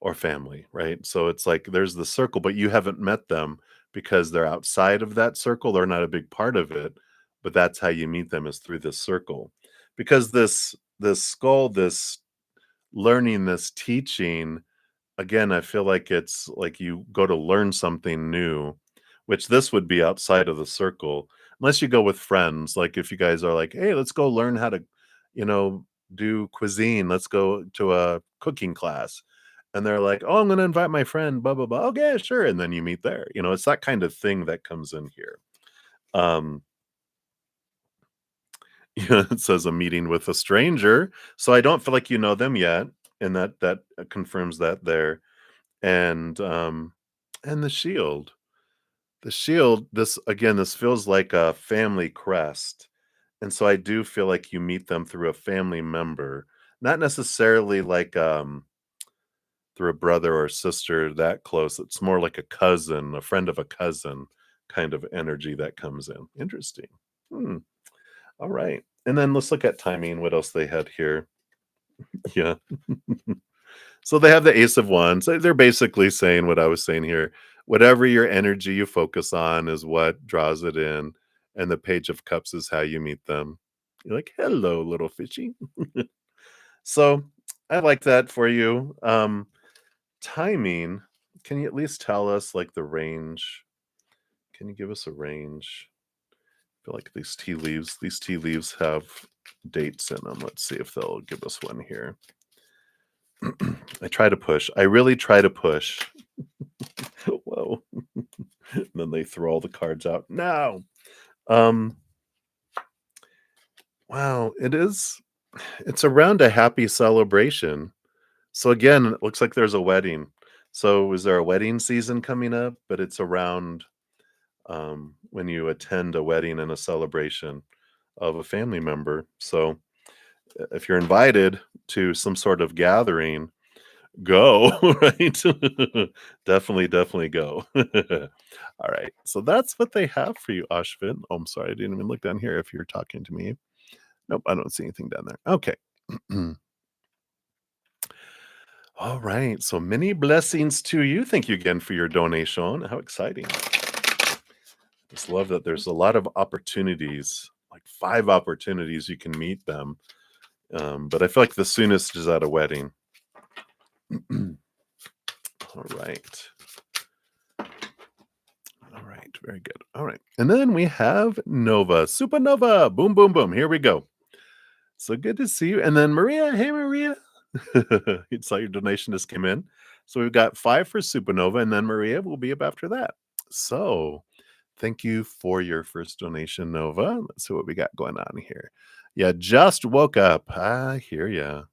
or family, right? So it's like there's the circle, but you haven't met them because they're outside of that circle. They're not a big part of it, but that's how you meet them, is through this circle. Because this skull, this learning, this teaching, again, I feel like it's like you go to learn something new, which this would be outside of the circle, unless you go with friends. Like if you guys are like, hey, let's go learn how to, do cuisine. Let's go to a cooking class." And they're like, "Oh, I'm gonna invite my friend, blah, blah, blah." "Okay, sure." And then you meet there. It's that kind of thing that comes in here. Um, it says a meeting with a stranger. So I don't feel like you know them yet. And that confirms that there. And the shield. The shield, this again, this feels like a family crest. And so I do feel like you meet them through a family member, not necessarily like through a brother or sister that close. It's more like a cousin, a friend of a cousin kind of energy that comes in. Interesting. Hmm. All right. And then let's look at timing. What else they had here? Yeah. So they have the Ace of Wands. They're basically saying what I was saying here. Whatever your energy you focus on is what draws it in. And the Page of Cups is how you meet them. You're like, hello, little fishy. So I like that for you. Timing, can you at least tell us like the range? Can you give us a range? I feel like these tea leaves have dates in them. Let's see if they'll give us one here. I try to push. I really try to push. Whoa. And then they throw all the cards out. No. Um, wow, it's around a happy celebration. So again, it looks like there's a wedding. So is there a wedding season coming up? But it's around when you attend a wedding and a celebration of a family member. So if you're invited to some sort of gathering, go, right? Definitely go. All right. So that's what they have for you, Ashvin. Oh, I'm sorry. I didn't even look down here if you're talking to me. Nope, I don't see anything down there. Okay. All right. So many blessings to you. Thank you again for your donation. How exciting. Just love that there's a lot of opportunities, like 5 opportunities you can meet them. But I feel like the soonest is at a wedding. All right. All right. Very good. All right. And then we have Nova. Supernova. Boom, boom, boom. Here we go. So good to see you. And then Maria. Hey, Maria. You saw your donation just came in. So we've got 5 for Supernova, and then Maria will be up after that. So thank you for your first donation, Nova. Let's see what we got going on here. Yeah, just woke up. I hear ya.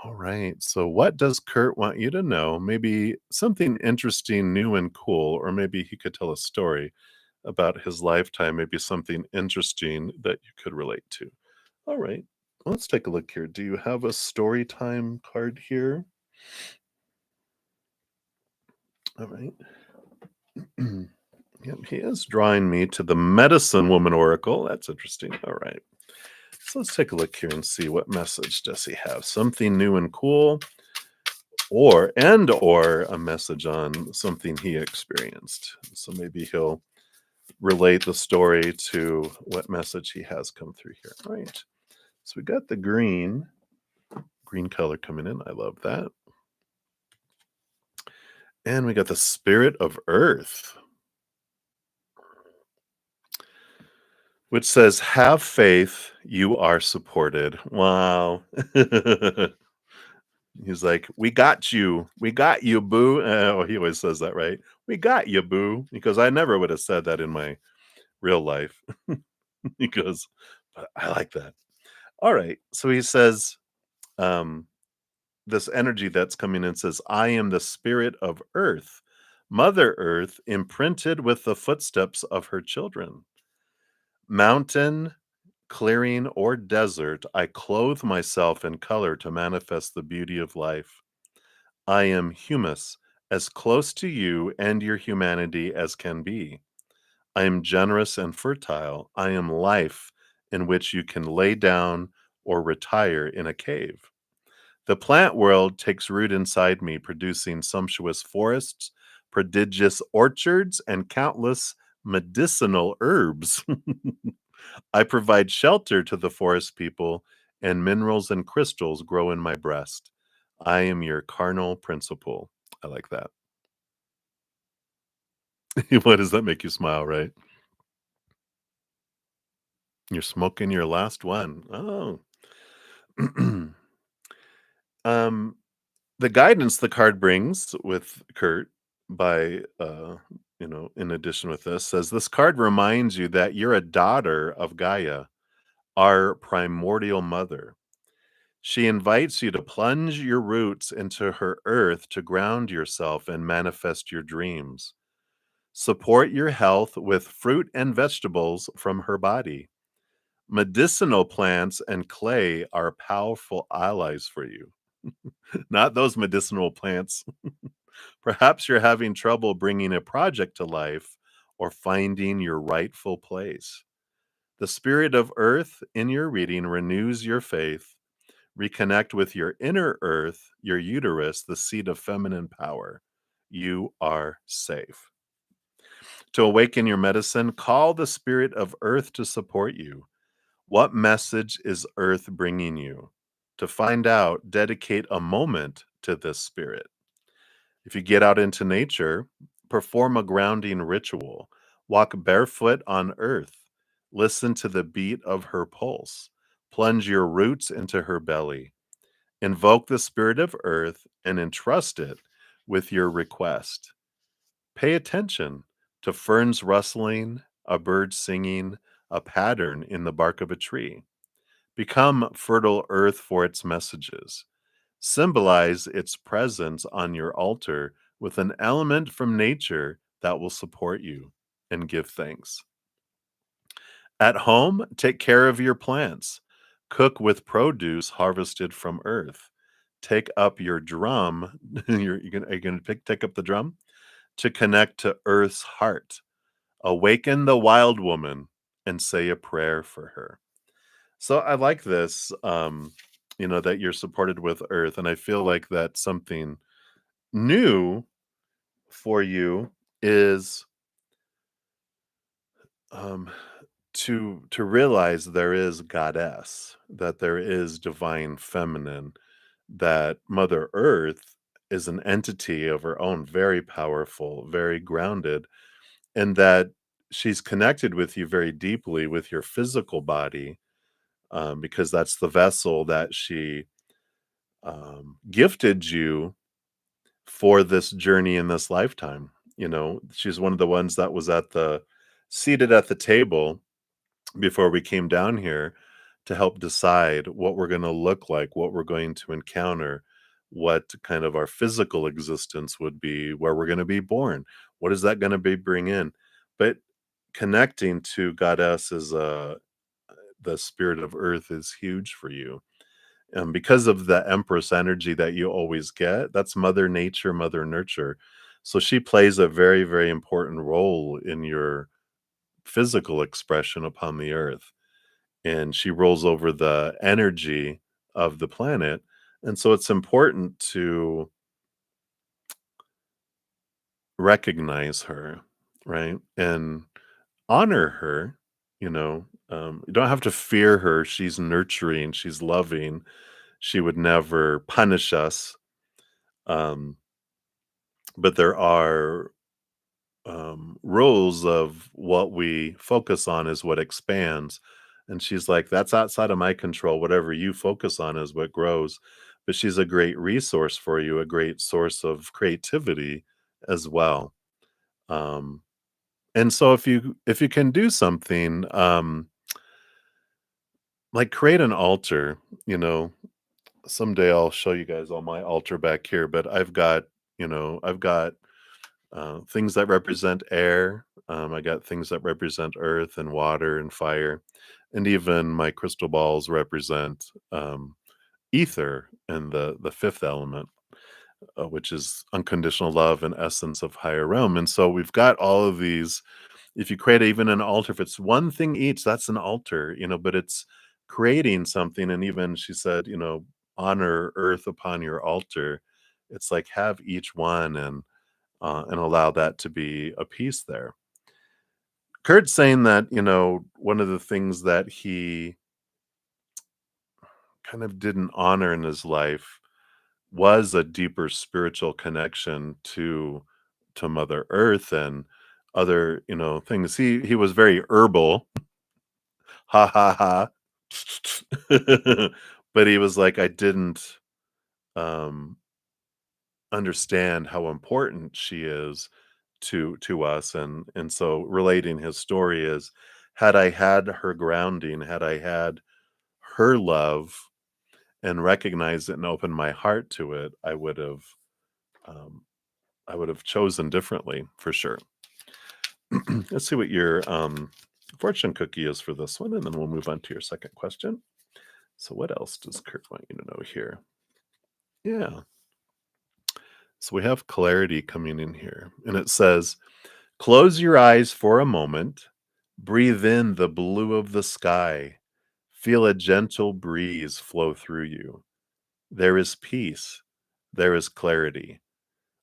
All right. So, what does Kurt want you to know? Maybe something interesting, new, and cool, or maybe he could tell a story about his lifetime, maybe something interesting that you could relate to. All right. Let's take a look here. Do you have a story time card here? All right. Yep, he is drawing me to the Medicine Woman Oracle. That's interesting. All right. So let's take a look here and see what message does he have. Something new and cool, or a message on something he experienced. So maybe he'll relate the story to what message he has come through here. All right. So we got the green color coming in. I love that. And we got the Spirit of Earth, which says, "Have faith, you are supported." Wow. He's like, "We got you. We got you, boo." Oh, he always says that, right? "We got you, boo." Because I never would have said that in my real life. He goes, "But I like that." All right. So he says, um, this energy that's coming in says, "I am the spirit of Earth, Mother Earth, imprinted with the footsteps of her children. Mountain, clearing, or desert, I clothe myself in color to manifest the beauty of life. I am humus, as close to you and your humanity as can be. I am generous and fertile. I am life in which you can lay down or retire in a cave. The plant world takes root inside me, producing sumptuous forests, prodigious orchards, and countless medicinal herbs. I provide shelter to the forest people, and minerals and crystals grow in my breast. I am your carnal principle." I like that. Why does that make you smile, right? You're smoking your last one. Oh. um, the guidance the card brings with Kurt by, in addition with this, says this card reminds you that you're a daughter of Gaia, our primordial mother. She invites you to plunge your roots into her earth to ground yourself and manifest your dreams. Support your health with fruit and vegetables from her body. Medicinal plants and clay are powerful allies for you. Not those medicinal plants. Perhaps you're having trouble bringing a project to life or finding your rightful place. The spirit of earth in your reading renews your faith. Reconnect with your inner earth, your uterus, the seat of feminine power. You are safe. To awaken your medicine, call the spirit of earth to support you. What message is earth bringing you? To find out, dedicate a moment to this spirit. If you get out into nature, perform a grounding ritual. Walk barefoot on earth. Listen to the beat of her pulse. Plunge your roots into her belly. Invoke the spirit of earth and entrust it with your request. Pay attention to ferns rustling, a bird singing, a pattern in the bark of a tree. Become fertile earth for its messages. Symbolize its presence on your altar with an element from nature that will support you and give thanks. At home, take care of your plants. Cook with produce harvested from earth. Take up your drum. Are you gonna take up the drum to connect to Earth's heart? Awaken the wild woman and say a prayer for her. So I like this, that you're supported with Earth, and I feel like that's something new for you is um, to realize there is goddess, that there is divine feminine, that Mother Earth is an entity of her own, very powerful, very grounded, and that she's connected with you very deeply with your physical body, because that's the vessel that she gifted you for this journey in this lifetime. She's one of the ones that was seated at the table before we came down here to help decide what we're going to look like, what we're going to encounter, what kind of our physical existence would be, where we're going to be born, what is that going to be bring in. But connecting to goddess is the spirit of earth is huge for you. And because of the empress energy that you always get, that's mother nature, mother nurture. So she plays a very, very important role in your physical expression upon the earth, and she rolls over the energy of the planet. And so it's important to recognize her, right? And honor her. You don't have to fear her. She's nurturing, she's loving. She would never punish us. Um, but there are rules of what we focus on is what expands. And she's like, that's outside of my control. Whatever you focus on is what grows. But she's a great resource for you, a great source of creativity as well. Um, and so if you can do something, like create an altar, someday I'll show you guys all my altar back here, but I've got things that represent air. I got things that represent earth and water and fire. And even my crystal balls represent ether and the fifth element, which is unconditional love and essence of higher realm. And so we've got all of these. If you create even an altar, if it's one thing each, that's an altar, but it's creating something. And even she said, honor earth upon your altar. It's like have each one and allow that to be a piece there. Kurt's saying that, one of the things that he kind of didn't honor in his life was a deeper spiritual connection to Mother Earth and other, things. He was very herbal. Ha ha ha. but he was like, I didn't um understand how important she is to us, and so relating his story is, had I had her grounding, had I had her love and recognized it and opened my heart to it, um I would have chosen differently for sure. Let's see what your fortune cookie is for this one, and then we'll move on to your second question. So what else does Kurt want you to know here? Yeah. So we have clarity coming in here, and it says, close your eyes for a moment, breathe in the blue of the sky, feel a gentle breeze flow through you. There is peace, there is clarity.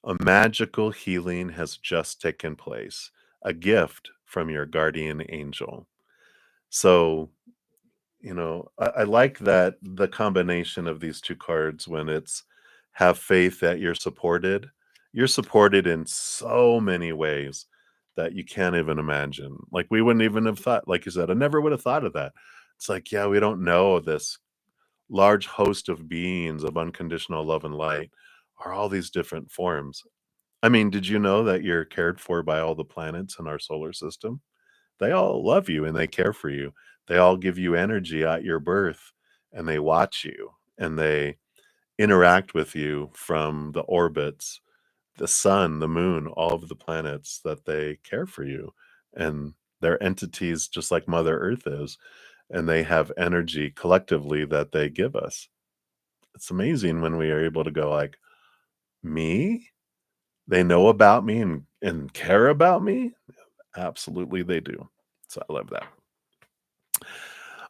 A magical healing has just taken place, a gift from your guardian angel. So, I like that the combination of these two cards when it's have faith that you're supported. You're supported in so many ways that you can't even imagine. Like we wouldn't even have thought, like you said, I never would have thought of that. It's like, yeah, we don't know this large host of beings of unconditional love and light are all these different forms. I mean, did you know that you're cared for by all the planets in our solar system? They all love you and they care for you. They all give you energy at your birth and they watch you and they interact with you from the orbits, the sun, the moon, all of the planets that they care for you. And they're entities just like Mother Earth is, and they have energy collectively that they give us. It's amazing when we are able to go like, me? They know about me and care about me? Absolutely they do. So I love that.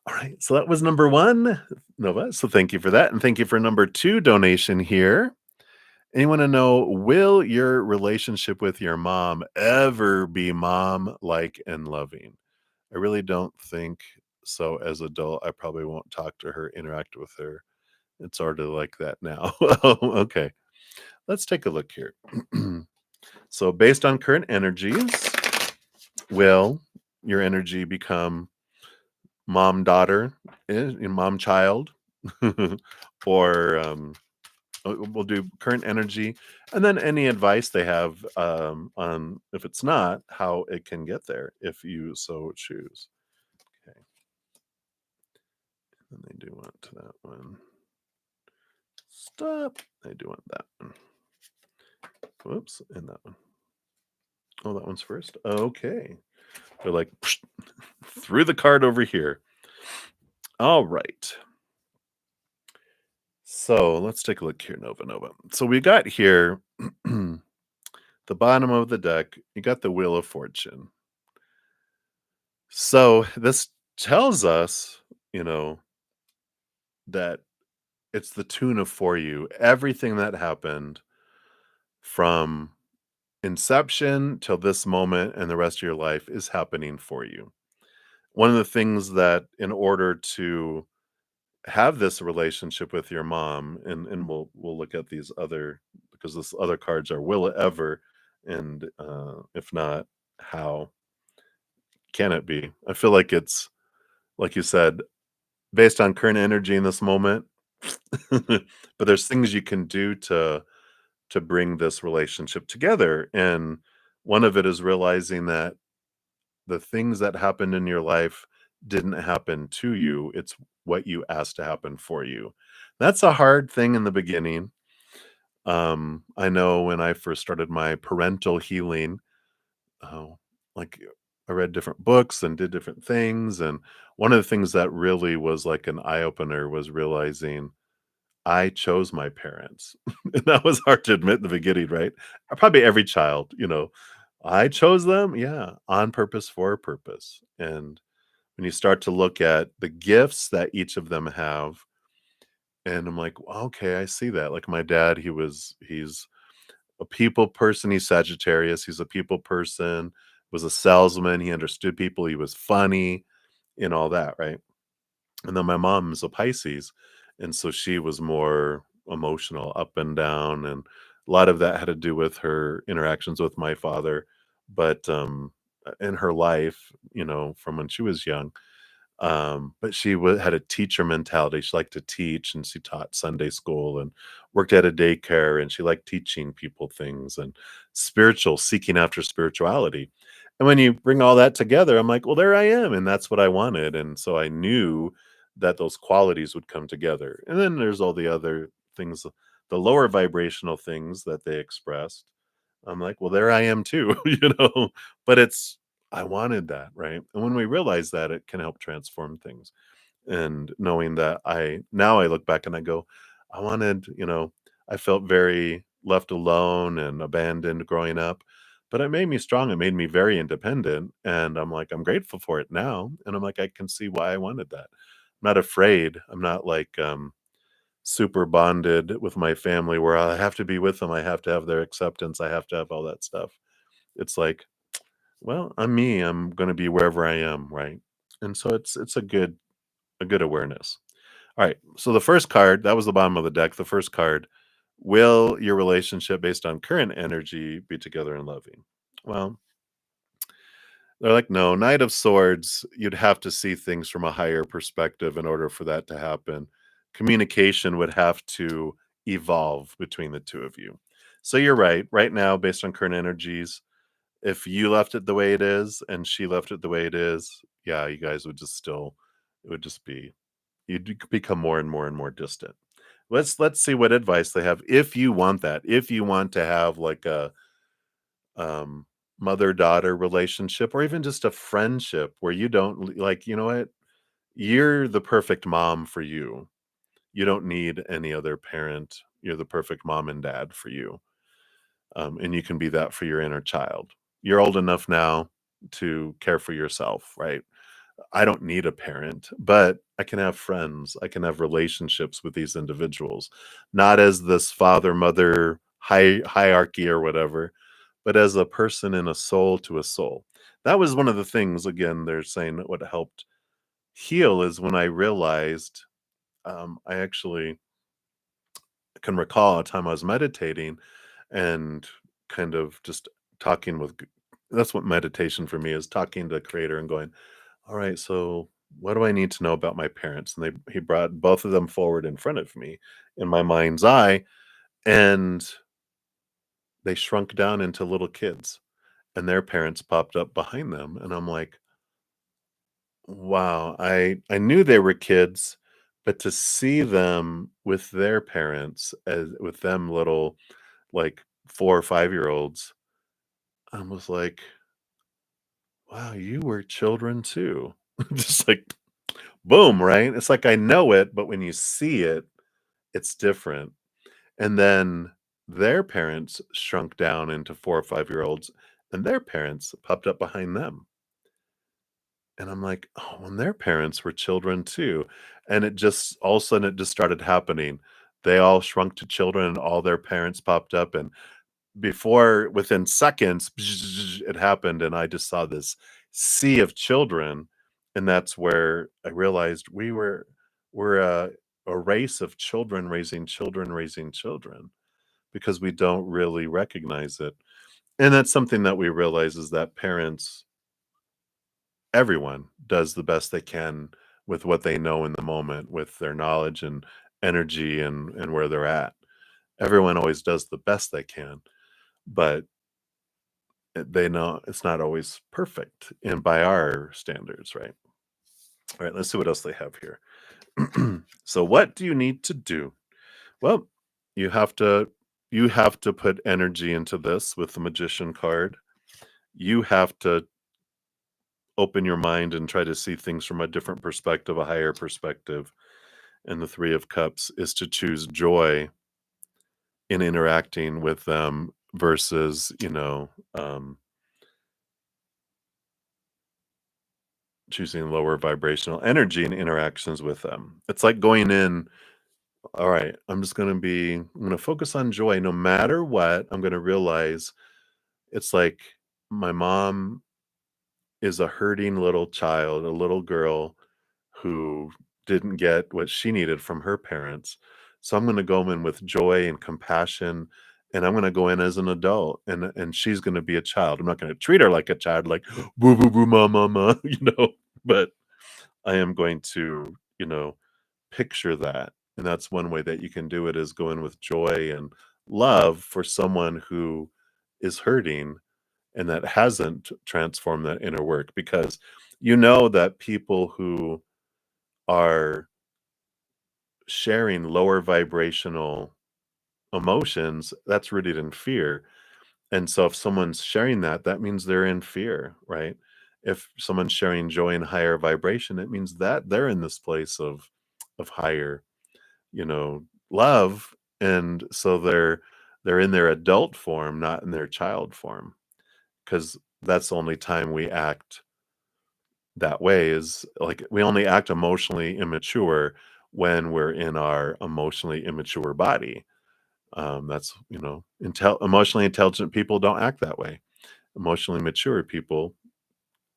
All right, so that was number 1, Nova, so thank you for that, and thank you for number 2 donation here. And you wanna know, will your relationship with your mom ever be mom-like and loving? I really don't think so as adult. I probably won't talk to her, interact with her. It's already like that now. Okay, let's take a look here. So based on current energies, will your energy become mom-daughter, mom-child? Or, we'll do current energy, and then any advice they have, on if it's not, how it can get there if you so choose. Okay, and they do want that one. Stop. They do want that one. Whoops, and that one. Oh, that one's first? Okay. They're like, threw the card over here. All right. So let's take a look here, Nova Nova. So we got here the bottom of the deck, you got the Wheel of Fortune. So this tells us, you know, that it's the tuna for you. Everything that happened from inception till this moment and the rest of your life is happening for you. One of the things that in order to have this relationship with your mom, and we'll look at these other because this other cards are will it ever, and if not, how can it be? I feel like it's like you said, based on current energy in this moment. But there's things you can do to bring this relationship together, and one of it is realizing that the things that happened in your life didn't happen to you, it's what you asked to happen for you. That's a hard thing in the beginning. I know when I first started my parental healing, oh, like, I read different books and did different things, and one of the things that really was like an eye opener was realizing I chose my parents. And that was hard to admit in the beginning, right? Probably every child, I chose them, yeah, on purpose for a purpose. And when you start to look at the gifts that each of them have, and I'm like, okay, I see that. Like my dad, he's a people person, he's Sagittarius, he's a people person, was a salesman, he understood people, he was funny, and all that, right? And then my mom's a Pisces, and so she was more emotional, up and down, and a lot of that had to do with her interactions with my father, but, in her life, from when she was young. But she had a teacher mentality. She liked to teach, and she taught Sunday school and worked at a daycare, and she liked teaching people things and seeking after spirituality. And when you bring all that together, I'm like, well, there I am, and that's what I wanted. And so I knew that those qualities would come together. And then there's all the other things, the lower vibrational things that they expressed. I'm like, well, there I am too, But I wanted that, right? And when we realize that, it can help transform things. And knowing that now I look back and I go, I wanted, I felt very left alone and abandoned growing up, but it made me strong. It made me very independent. And I'm like, I'm grateful for it now. And I'm like, I can see why I wanted that. I'm not afraid. I'm not like, super bonded with my family where I have to be with them. I have to have their acceptance. I have to have all that stuff. It's like, well, I'm me. I'm going to be wherever I am, right? And so it's a good awareness. All right. So the first card, that was the bottom of the deck. The first card, will your relationship based on current energy be together and loving? Well, they're like, no, Knight of Swords, you'd have to see things from a higher perspective in order for that to happen. Communication would have to evolve between the two of you. So you're right. Right now, based on current energies, if you left it the way it is and she left it the way it is, yeah, you guys would just still, it would just be, you'd become more and more and more distant. Let's see what advice they have. If you want that, if you want to have like a um, mother-daughter relationship or even just a friendship where you don't like, you know what? You're the perfect mom for you. You don't need any other parent. You're the perfect mom and dad for you. And you can be that for your inner child. You're old enough now to care for yourself, right? I don't need a parent, but I can have friends. I can have relationships with these individuals, not as this father mother hierarchy or whatever, but as a person and a soul to a soul. That was one of the things, again, they're saying that what helped heal is when I realized I actually can recall a time I was meditating and kind of just talking with, that's what meditation for me is, talking to the creator and going, all right, so what do I need to know about my parents? And he brought both of them forward in front of me in my mind's eye, and they shrunk down into little kids, and their parents popped up behind them, and I'm like, wow, I knew they were kids, but to see them with their parents, as with them little like 4 or 5 year olds, I was like, wow, you were children too. Just like boom, right? It's like I know it, but when you see it, it's different. And then their parents shrunk down into 4 or 5 year olds, and their parents popped up behind them. And I'm like, oh, and their parents were children too. And it just all of a sudden it just started happening. They all shrunk to children, and all their parents popped up. And within seconds, it happened. And I just saw this sea of children. And that's where I realized we're a race of children raising children, because we don't really recognize it. And that's something that we realize is that parents, everyone does the best they can with what they know in the moment, with their knowledge and energy and where they're at. Everyone always does the best they can, but they know it's not always perfect and by our standards, right? All right, let's see what else they have here. So what do you need to do? Well, you have to you have to put energy into this with the magician card. You have to open your mind and try to see things from a different perspective, a higher perspective. And the 3 of Cups is to choose joy in interacting with them versus, choosing lower vibrational energy in interactions with them. It's like going in, all right, I'm gonna focus on joy no matter what. I'm gonna realize it's like my mom is a hurting little child, a little girl who didn't get what she needed from her parents. So I'm gonna go in with joy and compassion, and I'm gonna go in as an adult, and she's gonna be a child. I'm not gonna treat her like a child, like, "Boo, boo, boo, ma, ma, ma," but I am going to, picture that. And that's one way that you can do it is go in with joy and love for someone who is hurting and that hasn't transformed that inner work because you know that people who are sharing lower vibrational emotions, that's rooted in fear. And so if someone's sharing that, that means they're in fear, right? If someone's sharing joy and higher vibration, it means that they're in this place of higher, love. And so they're in their adult form, not in their child form. Because that's the only time we act that way is like we only act emotionally immature when we're in our emotionally immature body. That's emotionally intelligent people don't act that way. Emotionally mature people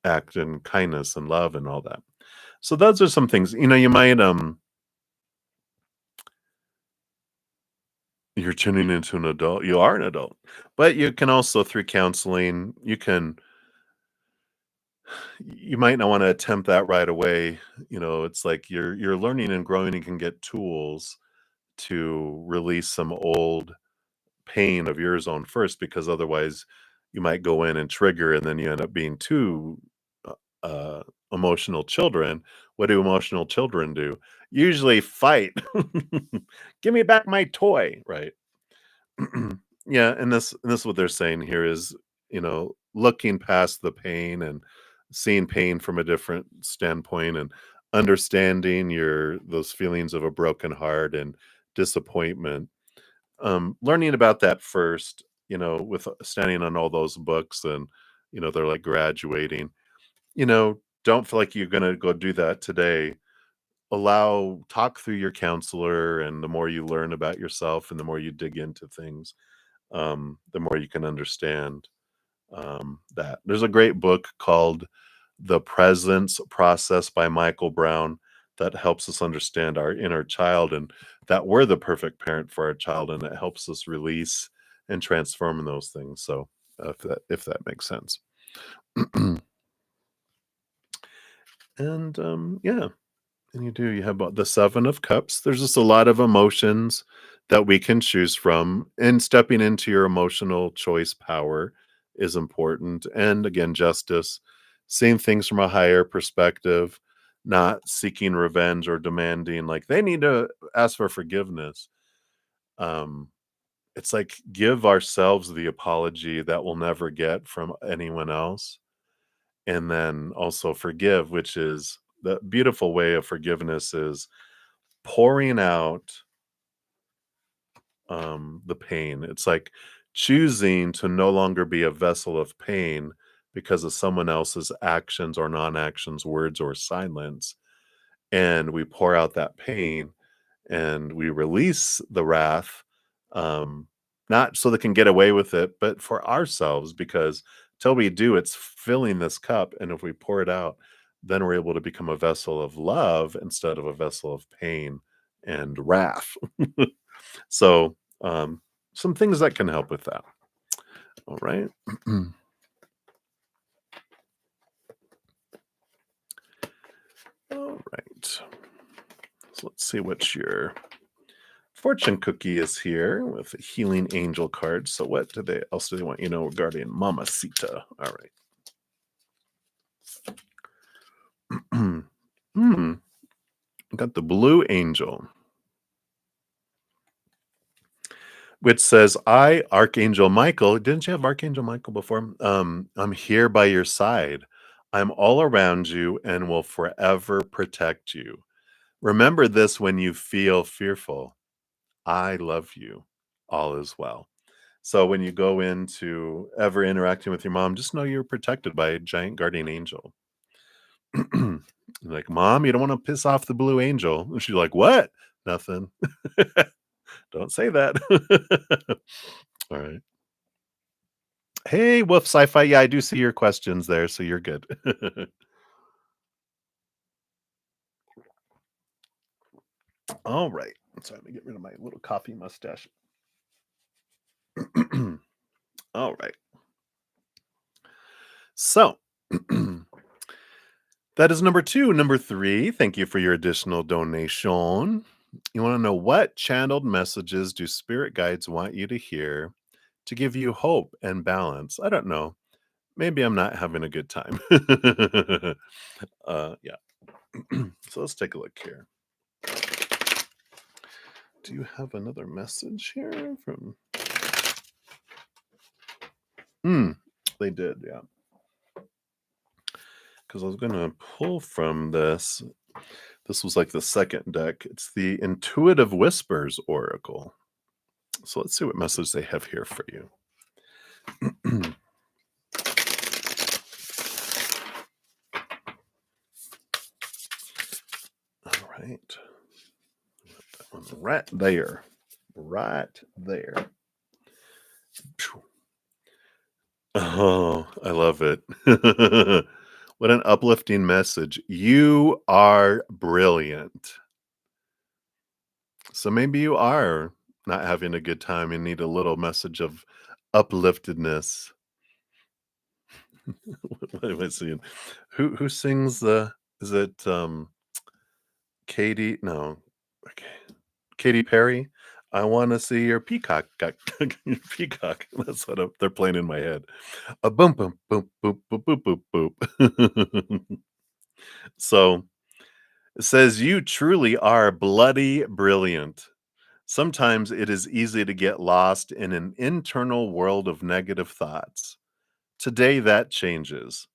act in kindness and love and all that. So those are some things. You might you're tuning into an adult. You are an adult. But you can also through counseling, you might not want to attempt that right away. It's like you're learning and growing and can get tools to release some old pain of yours own first because otherwise you might go in and trigger and then you end up being too uh, uh, emotional children. What do emotional children do? Usually fight. Give me back my toy, right? Yeah, and this is what they're saying here is, looking past the pain and seeing pain from a different standpoint and understanding your those feelings of a broken heart and disappointment. Learning about that first, with standing on all those books and, they're like graduating, don't feel like you're gonna go do that today. Talk through your counselor, and the more you learn about yourself and the more you dig into things, the more you can understand that. There's a great book called The Presence Process by Michael Brown that helps us understand our inner child and that we're the perfect parent for our child, and it helps us release and transform in those things. So, if that makes sense. And yeah, and you have about the 7 of cups. There's just a lot of emotions that we can choose from, and stepping into your emotional choice power is important. And again, justice, seeing things from a higher perspective, not seeking revenge or demanding like they need to ask for forgiveness. Um, it's like give ourselves the apology that we'll never get from anyone else, and then also forgive, which is the beautiful way of forgiveness is pouring out the pain. It's like choosing to no longer be a vessel of pain because of someone else's actions or non-actions, words or silence. And we pour out that pain and we release the wrath, um, not so they can get away with it, but for ourselves, because till we do, it's filling this cup. And if we pour it out, then we're able to become a vessel of love instead of a vessel of pain and wrath. So, some things that can help with that. All right. All right. So let's see what your fortune cookie is here with a healing angel card. So what else do they want regarding Mamacita? All right. Hmm. Got the blue angel, which says, I, Archangel Michael, didn't you have Archangel Michael before? I'm here by your side. I'm all around you and will forever protect you. Remember this when you feel fearful. I love you. All is well. So when you go into ever interacting with your mom, just know you're protected by a giant guardian angel. Like, Mom, you don't want to piss off the blue angel. And she's like, what? Nothing. Don't say that. All right. Hey, Wolf Sci-Fi. Yeah, I do see your questions there, so you're good. All right. So let me get rid of my little coffee mustache. All right. So That is number 2. Number 3, thank you for your additional donation. You wanna know what channeled messages do spirit guides want you to hear to give you hope and balance? I don't know. Maybe I'm not having a good time. Yeah. So let's take a look here. Do you have another message here from Hmm, they did, yeah. Because I was gonna pull from this. This was like the second deck. It's the Intuitive Whispers Oracle. So let's see what message they have here for you. All right. That one right there. Right there. Phew. Oh, I love it. What an uplifting message. You are brilliant. So maybe you are not having a good time and need a little message of upliftedness. What am I seeing? Who sings the is it Katie? No. Okay. Katy Perry? I wanna see your peacock your peacock. That's what they're playing in my head. A boom boom boom boop boop boop boop boop. So, it says, "You truly are bloody brilliant. Sometimes it is easy to get lost in an internal world of negative thoughts. Today that changes.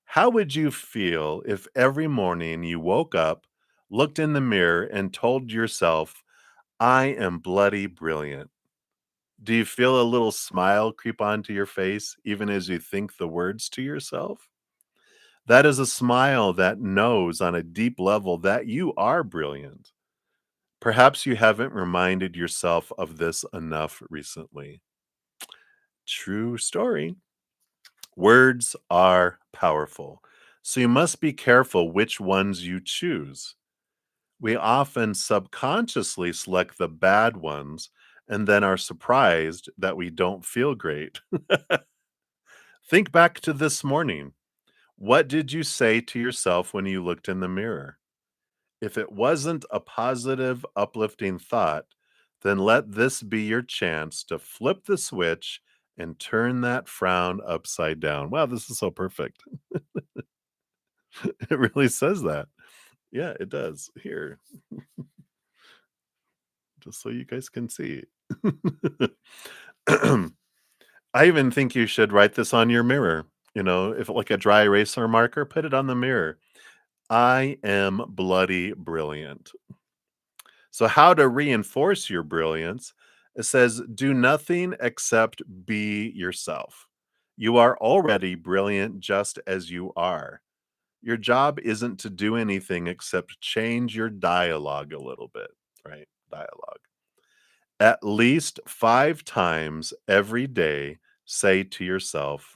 How would you feel if every morning you woke up, looked in the mirror, and told yourself, 'I am bloody brilliant'? Do you feel a little smile creep onto your face even as you think the words to yourself? That is a smile that knows on a deep level that you are brilliant. Perhaps you haven't reminded yourself of this enough recently." True story. Words are powerful, so you must be careful which ones you choose. We often subconsciously select the bad ones and then are surprised that we don't feel great. Think back to this morning. What did you say to yourself when you looked in the mirror? If it wasn't a positive, uplifting thought, then let this be your chance to flip the switch and turn that frown upside down. Wow, this is so perfect. It really says that. Yeah, it does. Here, just so you guys can see. I even think you should write this on your mirror. You know, if like a dry erase or marker, put it on the mirror. I am bloody brilliant. So, how to reinforce your brilliance? It says, do nothing except be yourself. You are already brilliant just as you are. Your job isn't to do anything except change your dialogue a little bit, right? Dialogue. At least 5 times every day, say to yourself,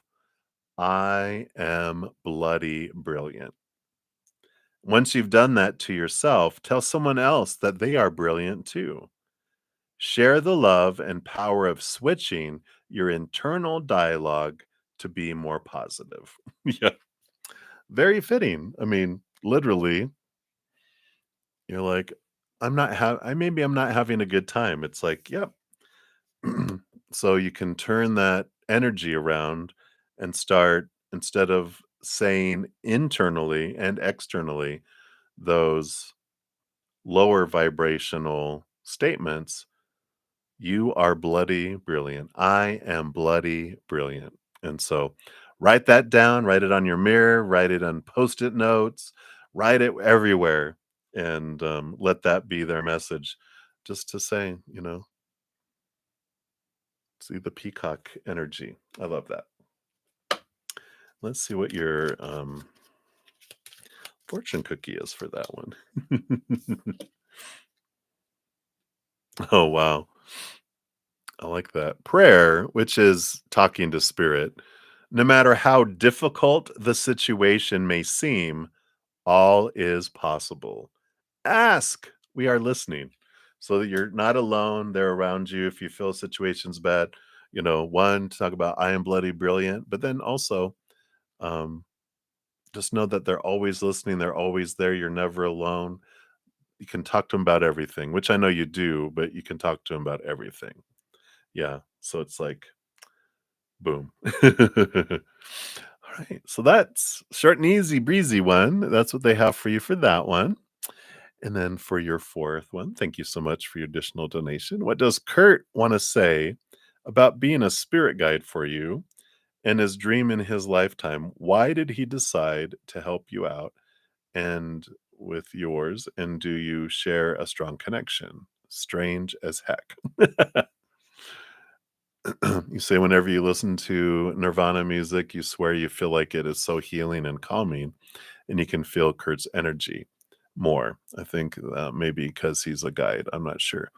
I am bloody brilliant. Once you've done that to yourself, tell someone else that they are brilliant too. Share the love and power of switching your internal dialogue to be more positive. Yeah, very fitting. I mean, literally, you're like, maybe I'm not having a good time. It's like, yep. So you can turn that energy around and start instead of saying internally and externally those lower vibrational statements. You are bloody brilliant. I am bloody brilliant. And so write that down, write it on your mirror, write it on post-it notes, write it everywhere, and let that be their message. Just to say, see the peacock energy. I love that. Let's see what your fortune cookie is for that one. Oh, wow. I like that. Prayer, which is talking to spirit, no matter how difficult the situation may seem, all is possible. Ask. We are listening so that you're not alone. They're around you. If you feel situation's bad, one, talk about I am bloody brilliant, but then also um, just know that they're always listening, they're always there, you're never alone. You can talk to them about everything, which I know you do, but you can talk to them about everything. Yeah, so it's like, boom. Alright, so that's short and easy breezy one. That's what they have for you for that one. And then for your fourth one, thank you so much for your additional donation. What does Kurt wanna say about being a spirit guide for you and his dream in his lifetime? Why did he decide to help you out and with yours, and do you share a strong connection? Strange as heck. You say whenever you listen to Nirvana music, you swear you feel like it is so healing and calming, and you can feel Kurt's energy more. I think maybe because he's a guide. I'm not sure.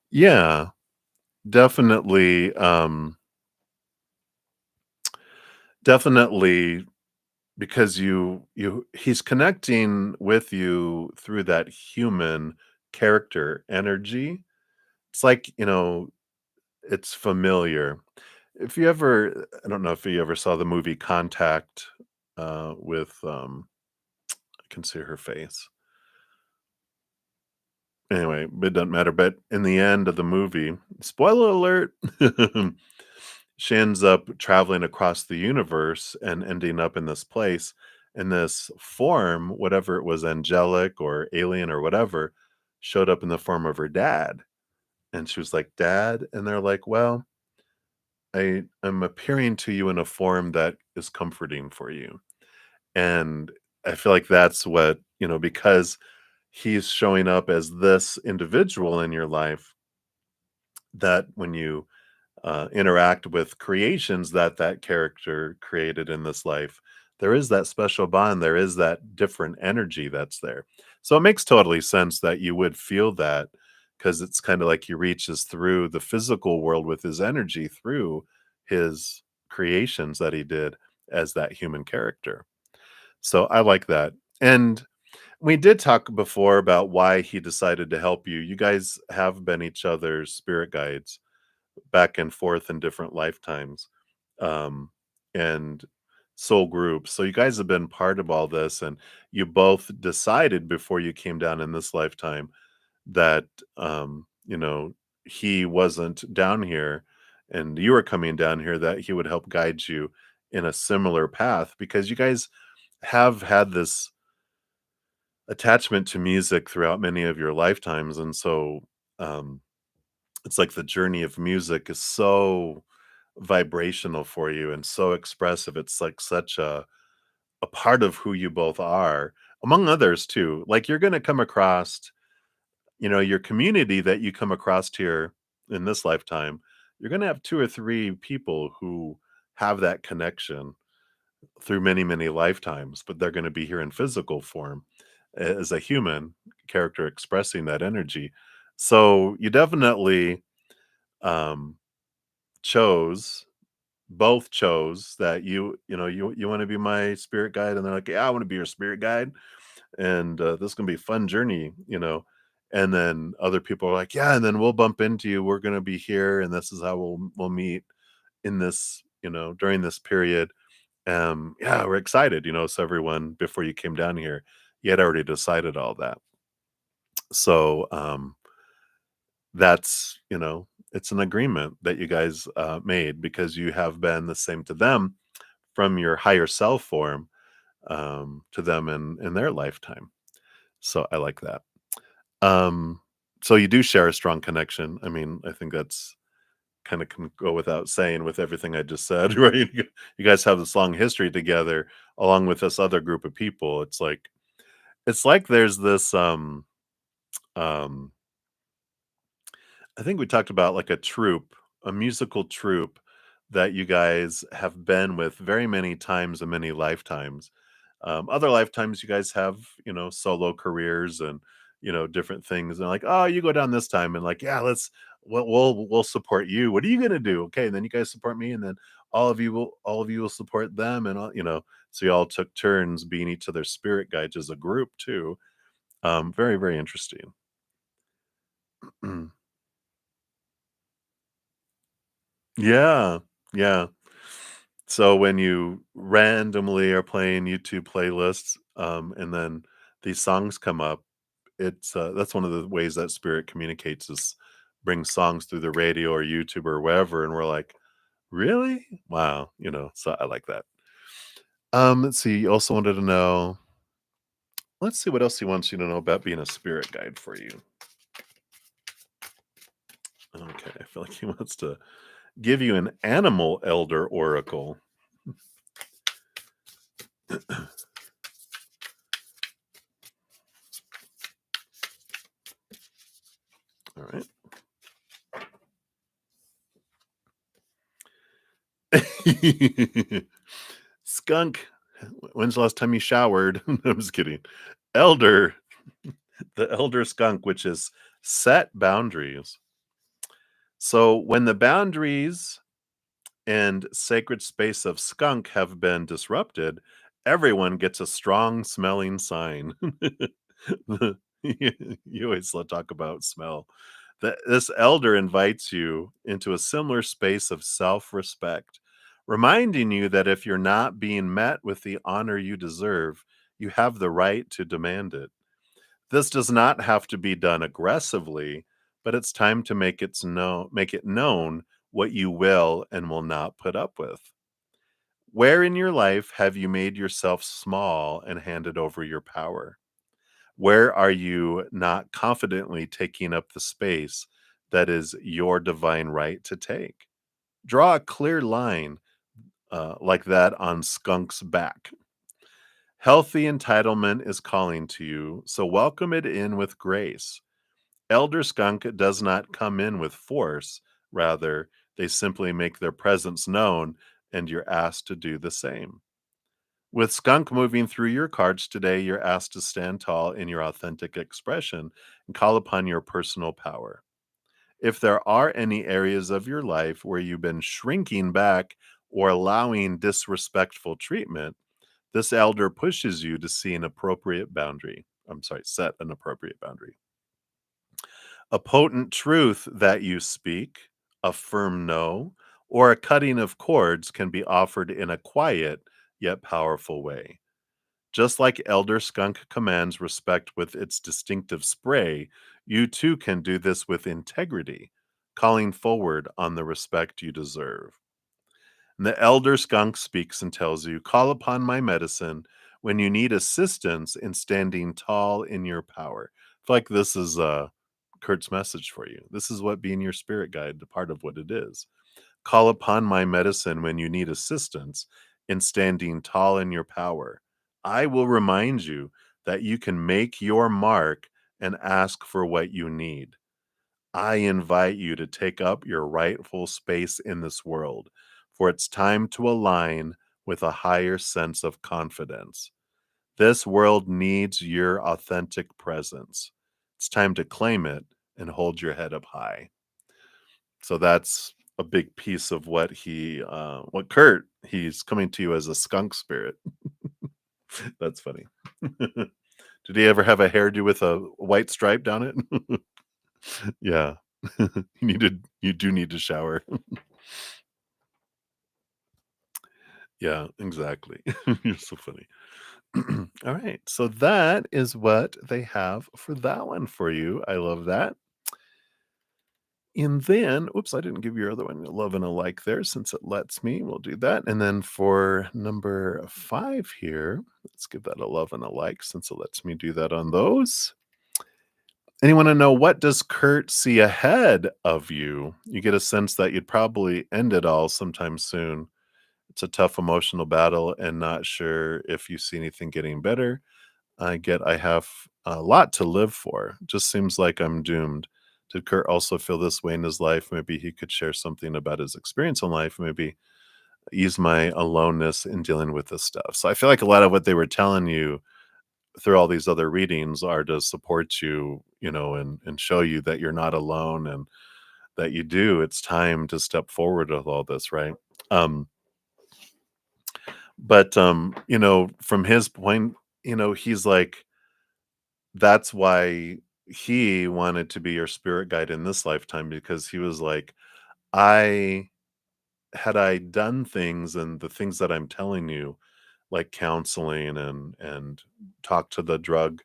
Yeah, definitely. Definitely because he's connecting with you through that human character energy. It's like, it's familiar. If you ever I don't know if you ever saw the movie Contact, with, I can see her face. Anyway, it doesn't matter, but in the end of the movie, spoiler alert, she ends up traveling across the universe and ending up in this place, and this form, whatever it was, angelic or alien or whatever, showed up in the form of her dad, and she was like, "Dad?" And they're like, "Well, I'm appearing to you in a form that is comforting for you." And I feel like that's what, because he's showing up as this individual in your life, that when you interact with creations that that character created in this life, there is that special bond. There is that different energy that's there. So it makes totally sense that you would feel that because it's kind of like he reaches through the physical world with his energy through his creations that he did as that human character. So I like that. And we did talk before about why he decided to help you. You guys have been each other's spirit guides back and forth in different lifetimes, um, and soul groups. So you guys have been part of all this, and you both decided before you came down in this lifetime that he wasn't down here and you were coming down here, that he would help guide you in a similar path because you guys have had this attachment to music throughout many of your lifetimes. And so um it's like the journey of music is so vibrational for you and so expressive. It's like such a part of who you both are, among others too. Like you're going to come across, your community that you come across here in this lifetime. You're going to have two or three people who have that connection through many, many lifetimes, but they're going to be here in physical form as a human character expressing that energy. So you definitely um chose both chose that you want to be my spirit guide, and they're like, yeah, I want to be your spirit guide, and this is gonna be a fun journey, and then other people are like, yeah, and then we'll bump into you, we're gonna be here, and this is how we'll meet in this, during this period. Yeah, we're excited, so everyone, before you came down here, you had already decided all that. So that's, it's an agreement that you guys made because you have been the same to them from your higher self form, to them in their lifetime. So I like that. Um, so you do share a strong connection. I mean, I think that's kind of can go without saying with everything I just said, right? You guys have this long history together along with this other group of people. It's like there's this um I think we talked about like a troupe, a musical troupe that you guys have been with very many times and many lifetimes. Other lifetimes, you guys have, solo careers and, different things. And like, oh, you go down this time, and like, yeah, we'll support you. What are you gonna do? Okay, and then you guys support me, and then all of you will support them, and all. So you all took turns being each other's spirit guides as a group too. Very very interesting. Yeah, yeah. So when you randomly are playing YouTube playlists, and then these songs come up, it's that's one of the ways that spirit communicates is bring songs through the radio or YouTube or wherever, and we're like, really? Wow, so I like that. Let's see. You also wanted to know. Let's see what else he wants you to know about being a spirit guide for you. Okay, I feel like he wants to give you an animal elder oracle. All right. Skunk. When's the last time you showered? I'm just kidding. Elder, the elder skunk, which is set boundaries. So when the boundaries and sacred space of skunk have been disrupted, everyone gets a strong smelling sign. You always talk about smell. This elder invites you into a similar space of self respect, reminding you that if you're not being met with the honor you deserve, you have the right to demand it. This does not have to be done aggressively, but it's time to make it known what you will and will not put up with. Where in your life have you made yourself small and handed over your power? Where are you not confidently taking up the space that is your divine right to take? Draw a clear line like that on Skunk's back. Healthy entitlement is calling to you, so welcome it in with grace. Elder Skunk does not come in with force. Rather, they simply make their presence known, and you're asked to do the same. With Skunk moving through your cards today, you're asked to stand tall in your authentic expression and call upon your personal power. If there are any areas of your life where you've been shrinking back or allowing disrespectful treatment, this elder pushes you to see an appropriate boundary. I'm sorry, set an appropriate boundary. A potent truth that you speak, a firm no, or a cutting of cords can be offered in a quiet yet powerful way. Just like Elder Skunk commands respect with its distinctive spray, you too can do this with integrity, calling forward on the respect you deserve. And the Elder Skunk speaks and tells you, call upon my medicine when you need assistance in standing tall in your power. I feel like this is Kurt's message for you. This is what being your spirit guide, part of what it is. Call upon my medicine when you need assistance in standing tall in your power. I will remind you that you can make your mark and ask for what you need. I invite you to take up your rightful space in this world, for it's time to align with a higher sense of confidence. This world needs your authentic presence. It's time to claim it and hold your head up high. So that's a big piece of what Kurt, he's coming to you as a skunk spirit. That's funny. Did he ever have a hairdo with a white stripe down it? Yeah. You do need to shower. Yeah, exactly. You're so funny. All right. So that is what they have for that one for you. I love that. And then, oops, I didn't give your other one a love and a like there since it lets me. We'll do that. And then for number 5 here, let's give that a love and a like since it lets me do that on those. And you want to know, what does Kurt see ahead of you? You get a sense that you'd probably end it all sometime soon. It's a tough emotional battle and not sure if you see anything getting better. I have a lot to live for. Just seems like I'm doomed. Did Kurt also feel this way in his life? Maybe he could share something about his experience in life, maybe ease my aloneness in dealing with this stuff. So I feel like a lot of what they were telling you through all these other readings are to support you, and show you that you're not alone and that you do. It's time to step forward with all this, right? Um, but from his point, he's like, that's why he wanted to be your spirit guide in this lifetime because he was like, I had I done things and the things that I'm telling you, like counseling and talk to the drug,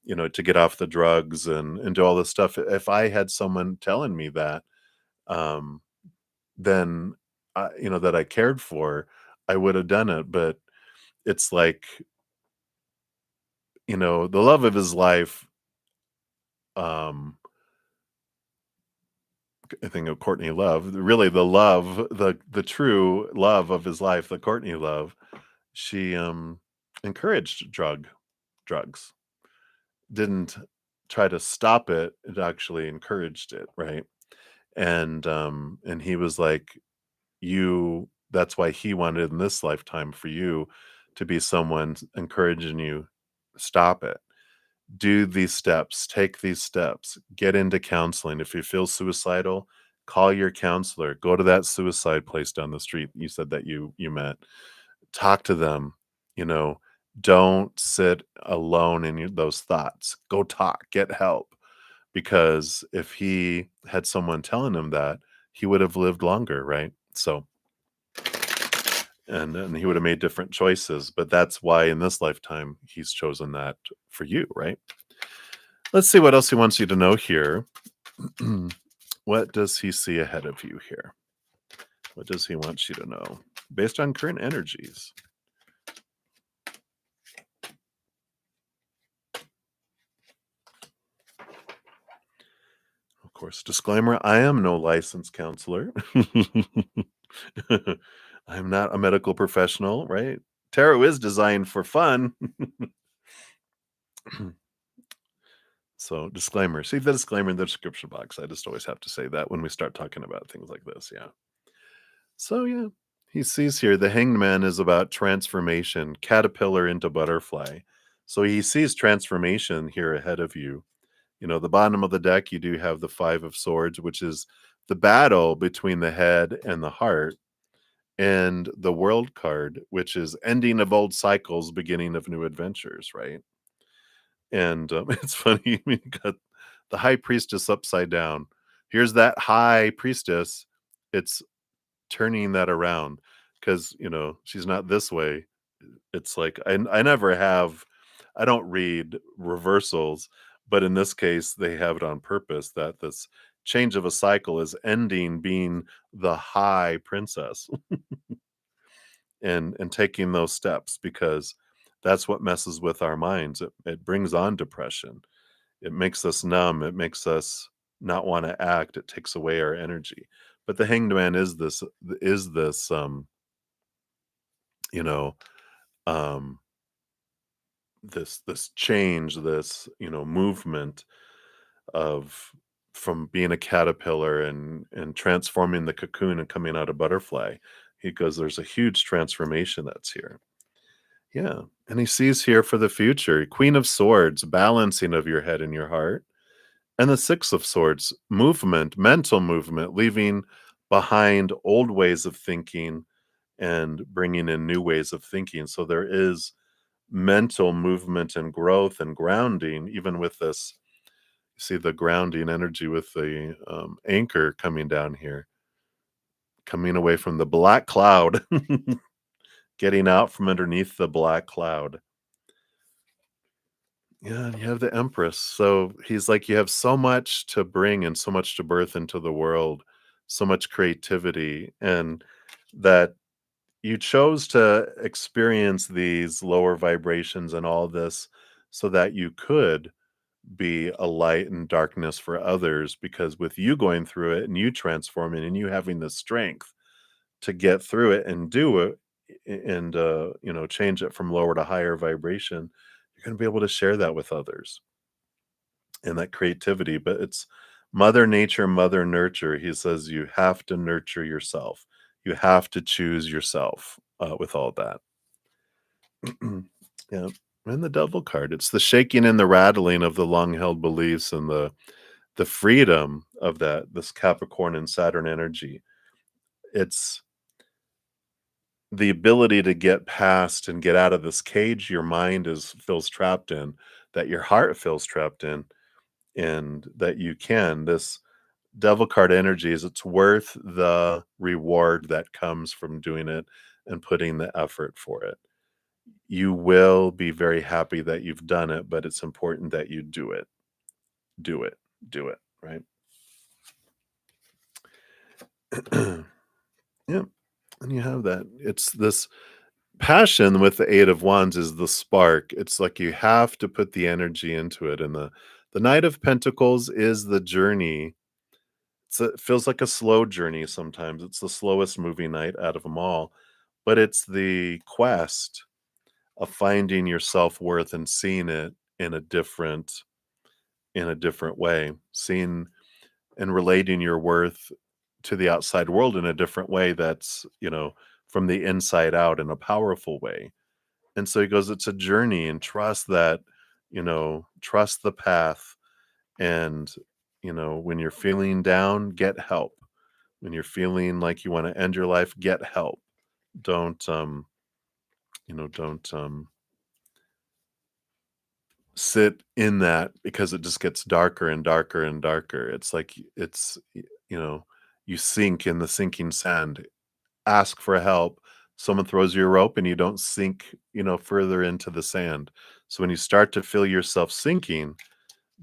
to get off the drugs and do all this stuff. If I had someone telling me that, um, then that I cared for, I would have done it. But it's like, the love of his life, um, I think of Courtney Love, really the true love of his life, the Courtney Love, she encouraged drugs. Didn't try to stop it, it actually encouraged it, right? And he was like, you that's why he wanted in this lifetime for you to be someone encouraging you, stop it. Do these steps, take these steps, get into counseling. If you feel suicidal, call your counselor, go to that suicide place down the street you said that you met. Talk to them, you know, don't sit alone in those thoughts. Go talk, get help. Because if he had someone telling him that, he would have lived longer, right? So, and he would have made different choices. But that's why in this lifetime he's chosen that for you, right? Let's see what else he wants you to know here. What does he see ahead of you here? What does he want you to know based on current energies? Of course, disclaimer, I am no licensed counselor. I'm not a medical professional, right? Tarot is designed for fun. So, disclaimer. See the disclaimer in the description box. I just always have to say that when we start talking about things like this. Yeah. So, yeah, he sees here the Hanged Man is about transformation, caterpillar into butterfly. So, he sees transformation here ahead of you. The bottom of the deck, you do have the Five of Swords, which is the battle between the head and the heart, and the World card, which is ending of old cycles, beginning of new adventures, right? And it's funny, you got the High Priestess upside down. Here's that High Priestess. It's turning that around because, she's not this way. It's like I never have, I don't read reversals, but in this case, they have it on purpose that this change of a cycle is ending being the High Princess. And taking those steps, because that's what messes with our minds. It brings on depression. It makes us numb. It makes us not want to act. It takes away our energy. But the Hanged Man is this you know um this change, this movement of from being a caterpillar and transforming the cocoon and coming out a butterfly. Because there's a huge transformation that's here. Yeah, and he sees here for the future, Queen of Swords, balancing of your head and your heart, and the Six of Swords, movement, mental movement, leaving behind old ways of thinking and bringing in new ways of thinking. So there is mental movement and growth and grounding, even with this. You see the grounding energy with the anchor coming down here, coming away from the black cloud, getting out from underneath the black cloud. Yeah, and you have the Empress. So he's like, you have so much to bring and so much to birth into the world, so much creativity, and that you chose to experience these lower vibrations and all this so that you could be a light and darkness for others. Because with you going through it and you transforming and you having the strength to get through it and do it and change it from lower to higher vibration, you're going to be able to share that with others and that creativity. But it's mother nature, mother nurture. He says you have to nurture yourself, you have to choose yourself with all that. Yeah. And the devil card, it's the shaking and the rattling of the long held beliefs and the freedom of this Capricorn and Saturn energy. It's the ability to get past and get out of this cage your mind feels trapped in, that your heart feels trapped in, and that you can. This devil card energy is it's worth the reward that comes from doing it and putting the effort for it. You will be very happy that you've done it, but it's important that you do it. Do it. Do it, right? Yeah. And you have that. It's this passion with the 8 of Wands is the spark. It's like you have to put the energy into it. And the Knight of Pentacles is the journey. It feels like a slow journey sometimes. It's the slowest moving knight out of them all, but it's the quest of finding your self-worth and seeing it in a different way, seeing and relating your worth to the outside world in a different way that's, from the inside out in a powerful way. And so he goes, it's a journey and trust that, trust the path. And, when you're feeling down, get help. When you're feeling like you want to end your life, get help. Don't, don't sit in that because it just gets darker and darker and darker. It's like you sink in the sinking sand. Ask for help. Someone throws you a rope and you don't sink, further into the sand. So when you start to feel yourself sinking,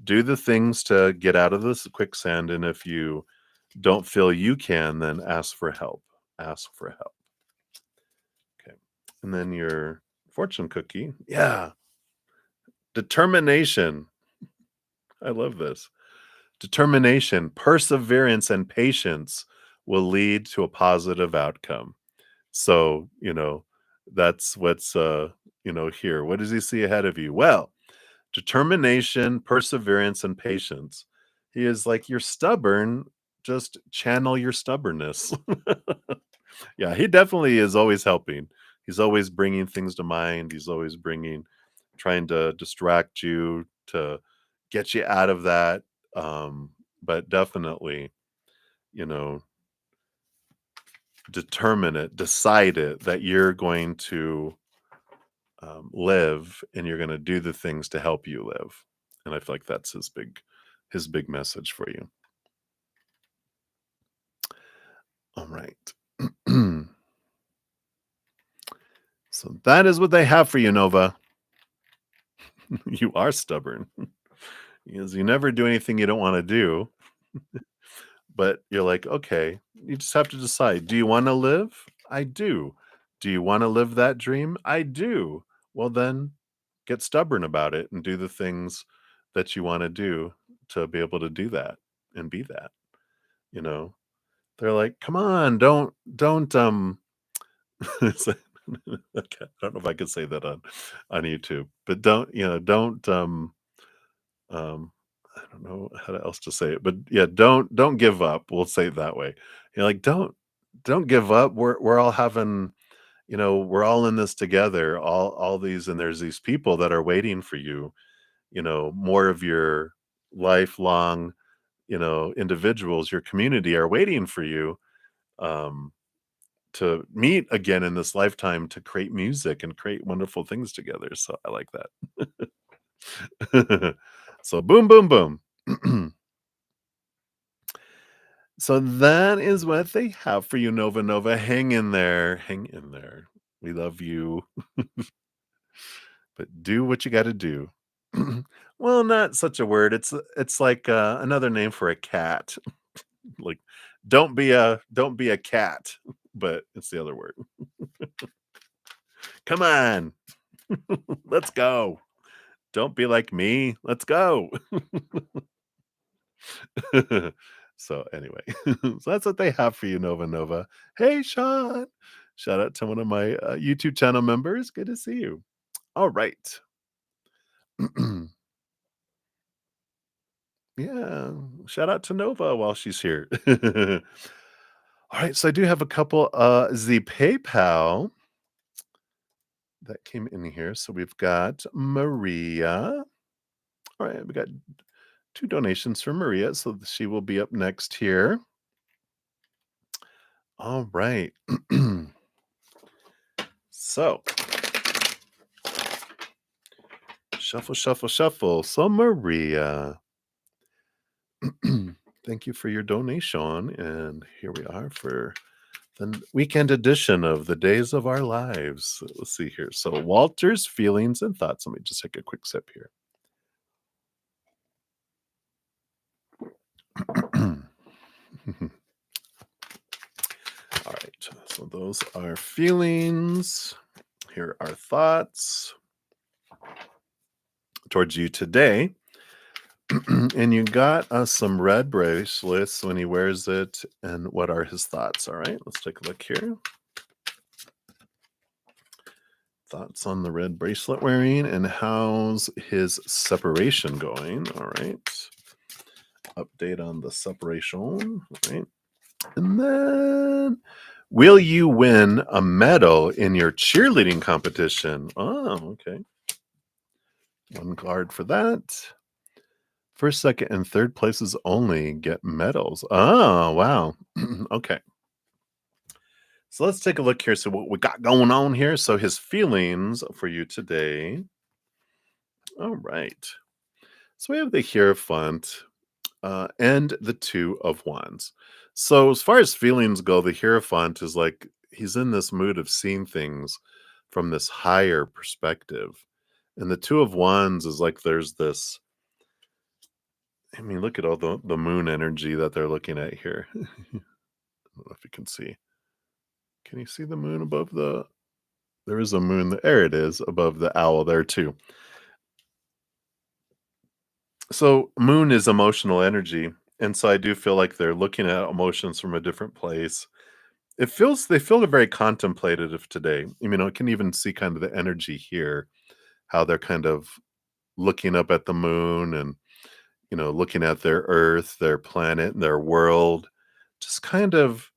do the things to get out of this quicksand. And if you don't feel you can, then ask for help. Ask for help. Okay. And then your fortune cookie. Yeah. Determination. I love this. Determination, perseverance, and patience will lead to a positive outcome. So, that's what's, here. What does he see ahead of you? Well, determination, perseverance, and patience. He is like, you're stubborn. Just channel your stubbornness. Yeah, he definitely is always helping. He's always bringing things to mind. He's always trying to distract you, to get you out of that. But definitely, you know, determine it, decide it that you're going to live and you're going to do the things to help you live. And I feel like that's his big message for you. All right. So that is what they have for you, Nova. You are stubborn because you never do anything you don't want to do. But you're like, okay, you just have to decide. Do you want to live? I do. Do you want to live that dream? I do. Well, then get stubborn about it and do the things that you want to do to be able to do that and be that. You know, they're like, come on, don't, okay, I don't know if I could say that on YouTube, but um, I don't know how else to say it, but yeah, don't give up. We'll say it that way. You're like, don't give up. We're all having, we're all in this together. All these, and there's these people that are waiting for you. More of your lifelong, individuals, your community are waiting for you. Um, to meet again in this lifetime to create music and create wonderful things together. So I like that. So boom, boom, boom. So that is what they have for you, Nova Nova. Hang in there. Hang in there. We love you, but do what you got to do. Well, not such a word. It's like another name for a cat. Like don't be a cat, but it's the other word. Come on. Let's go. Don't be like me. Let's go. So anyway, so that's what they have for you, Nova Nova. Hey, Sean. Shout out to one of my YouTube channel members. Good to see you. All right. Yeah. Shout out to Nova while she's here. All right. So I do have a couple the PayPal that came in here. So we've got Maria. All right. We got 2 donations from Maria. So she will be up next here. All right. So, shuffle, shuffle, shuffle. So, Maria, Thank you for your donation. And here we are for the weekend edition of the Days of Our Lives. Let's see here. So, Walter's feelings and thoughts. Let me just take a quick sip here. All right. So, those are feelings. Here are thoughts towards you today. And you got us some red bracelets when he wears it. And what are his thoughts? All right. Let's take a look here. Thoughts on the red bracelet wearing and how's his separation going? All right. Update on the separation. All right. And then, will you win a medal in your cheerleading competition? Oh, okay. One card for that. First, second, and third places only get medals. Oh, wow. Okay. So let's take a look here. So what we got going on here. So his feelings for you today. All right. So we have the Hierophant and the Two of Wands. So as far as feelings go, the Hierophant is like he's in this mood of seeing things from this higher perspective. And the Two of Wands is like there's this, I mean, look at all the moon energy that they're looking at here. I don't know if you can see. Can you see the moon above the, there is a moon, there it is, above the owl there too. So moon is emotional energy, and so I do feel like they're looking at emotions from a different place. They feel very contemplative today. I mean, I can even see kind of the energy here, how they're kind of looking up at the moon and, looking at their earth, their planet, their world, just kind of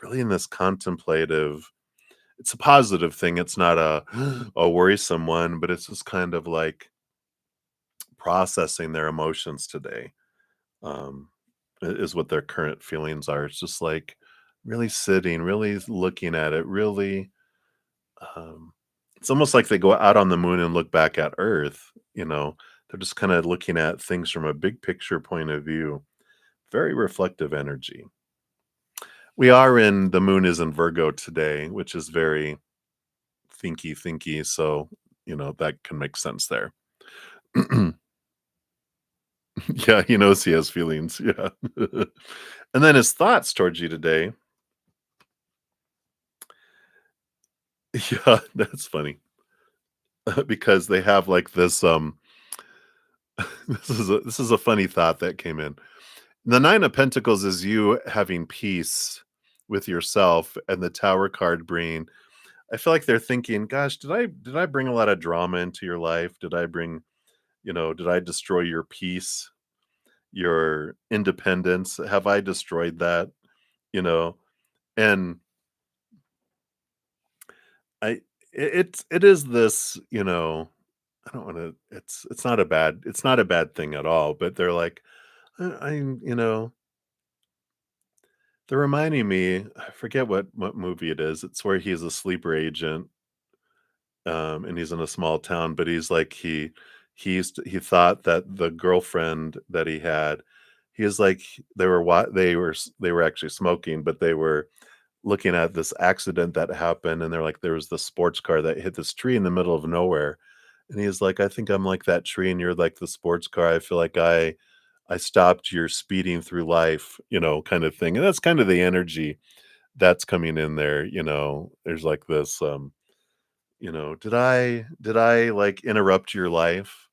really in this contemplative. It's a positive thing. It's not a worrisome one, but it's just kind of like processing their emotions today. Um, is what their current feelings are. It's just like really sitting, really looking at it, really. Um, it's almost like they go out on the moon and look back at Earth. They're just kind of looking at things from a big picture point of view. Very reflective energy. The moon is in Virgo today, which is very thinky. So, that can make sense there. Yeah, he knows he has feelings. Yeah. And then his thoughts towards you today. Yeah, that's funny. Because they have like this this is a funny thought that came in. The 9 of Pentacles is you having peace with yourself, and the Tower card bringing, I feel like they're thinking, gosh, did I bring a lot of drama into your life? Did I destroy your peace, your independence? Have I destroyed that? You know, and I it is this, I don't want to, it's not a bad thing at all, but they're like, I'm, they're reminding me, I forget what movie it is. It's where he's a sleeper agent, and he's in a small town, but he's like he thought that the girlfriend that he had, he was like they were actually smoking, but they were looking at this accident that happened, and they're like there was this sports car that hit this tree in the middle of nowhere, and he's like, I think I'm like that tree, and you're like the sports car. I feel like I stopped your speeding through life, kind of thing. And that's kind of the energy that's coming in there. There's like this, did I like interrupt your life?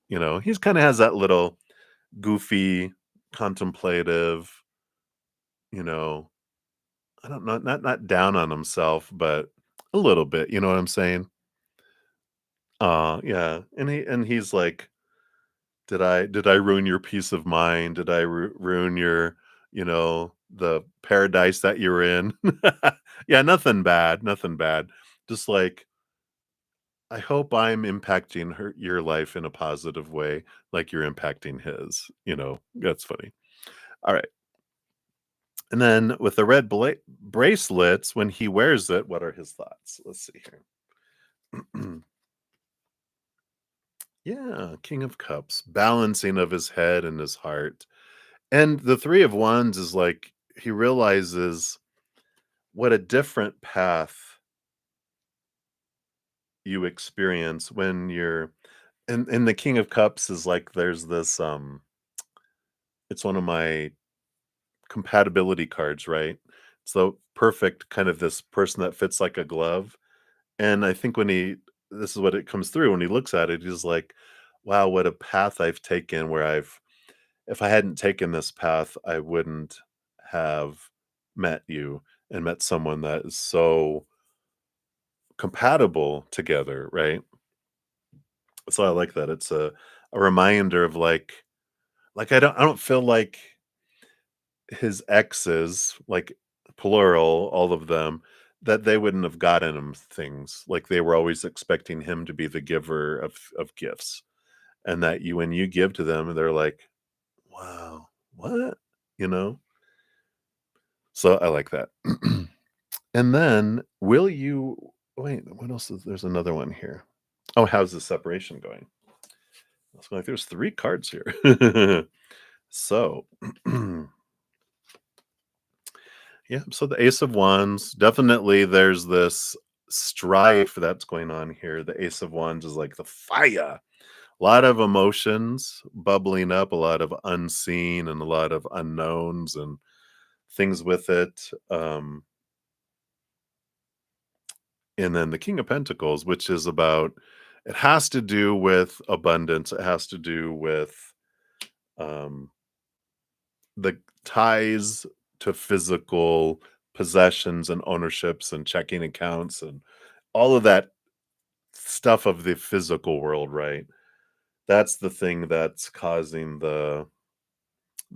He's kind of has that little goofy, contemplative, you know, I don't know, not down on himself, but a little bit, you know what I'm saying? Yeah. And he's like, did I ruin your peace of mind? Did I ruin the paradise that you're in? Yeah, nothing bad. Just like, I hope I'm impacting your life in a positive way, like you're impacting his. That's funny. All right. And then with the red bracelets, when he wears it, what are his thoughts? Let's see here. Yeah, King of Cups, balancing of his head and his heart. And the 3 of Wands is like he realizes what a different path you experience when you're and the King of Cups is like there's this, it's one of my compatibility cards, right? So perfect kind of this person that fits like a glove. And I think when he this is what it comes through when he looks at it, he's like, wow, what a path I've taken where I've if I hadn't taken this path, I wouldn't have met you and met someone that is so compatible together, right? So I like that. It's a reminder of like I don't feel like his exes, like plural, all of them, that they wouldn't have gotten him things. Like they were always expecting him to be the giver of gifts. And that you when you give to them, they're like, wow, what? You know? So I like that. And then will you wait, what else is there's another one here. Oh, how's the separation going? I was like, there's 3 cards here. So yeah, so the Ace of Wands, definitely there's this strife that's going on here. The Ace of Wands is like the fire. A lot of emotions bubbling up, a lot of unseen and a lot of unknowns and things with it. And then the King of Pentacles, which is about it has to do with abundance. It has to do with um, the ties to physical possessions and ownerships and checking accounts and all of that stuff of the physical world, right? That's the thing that's causing the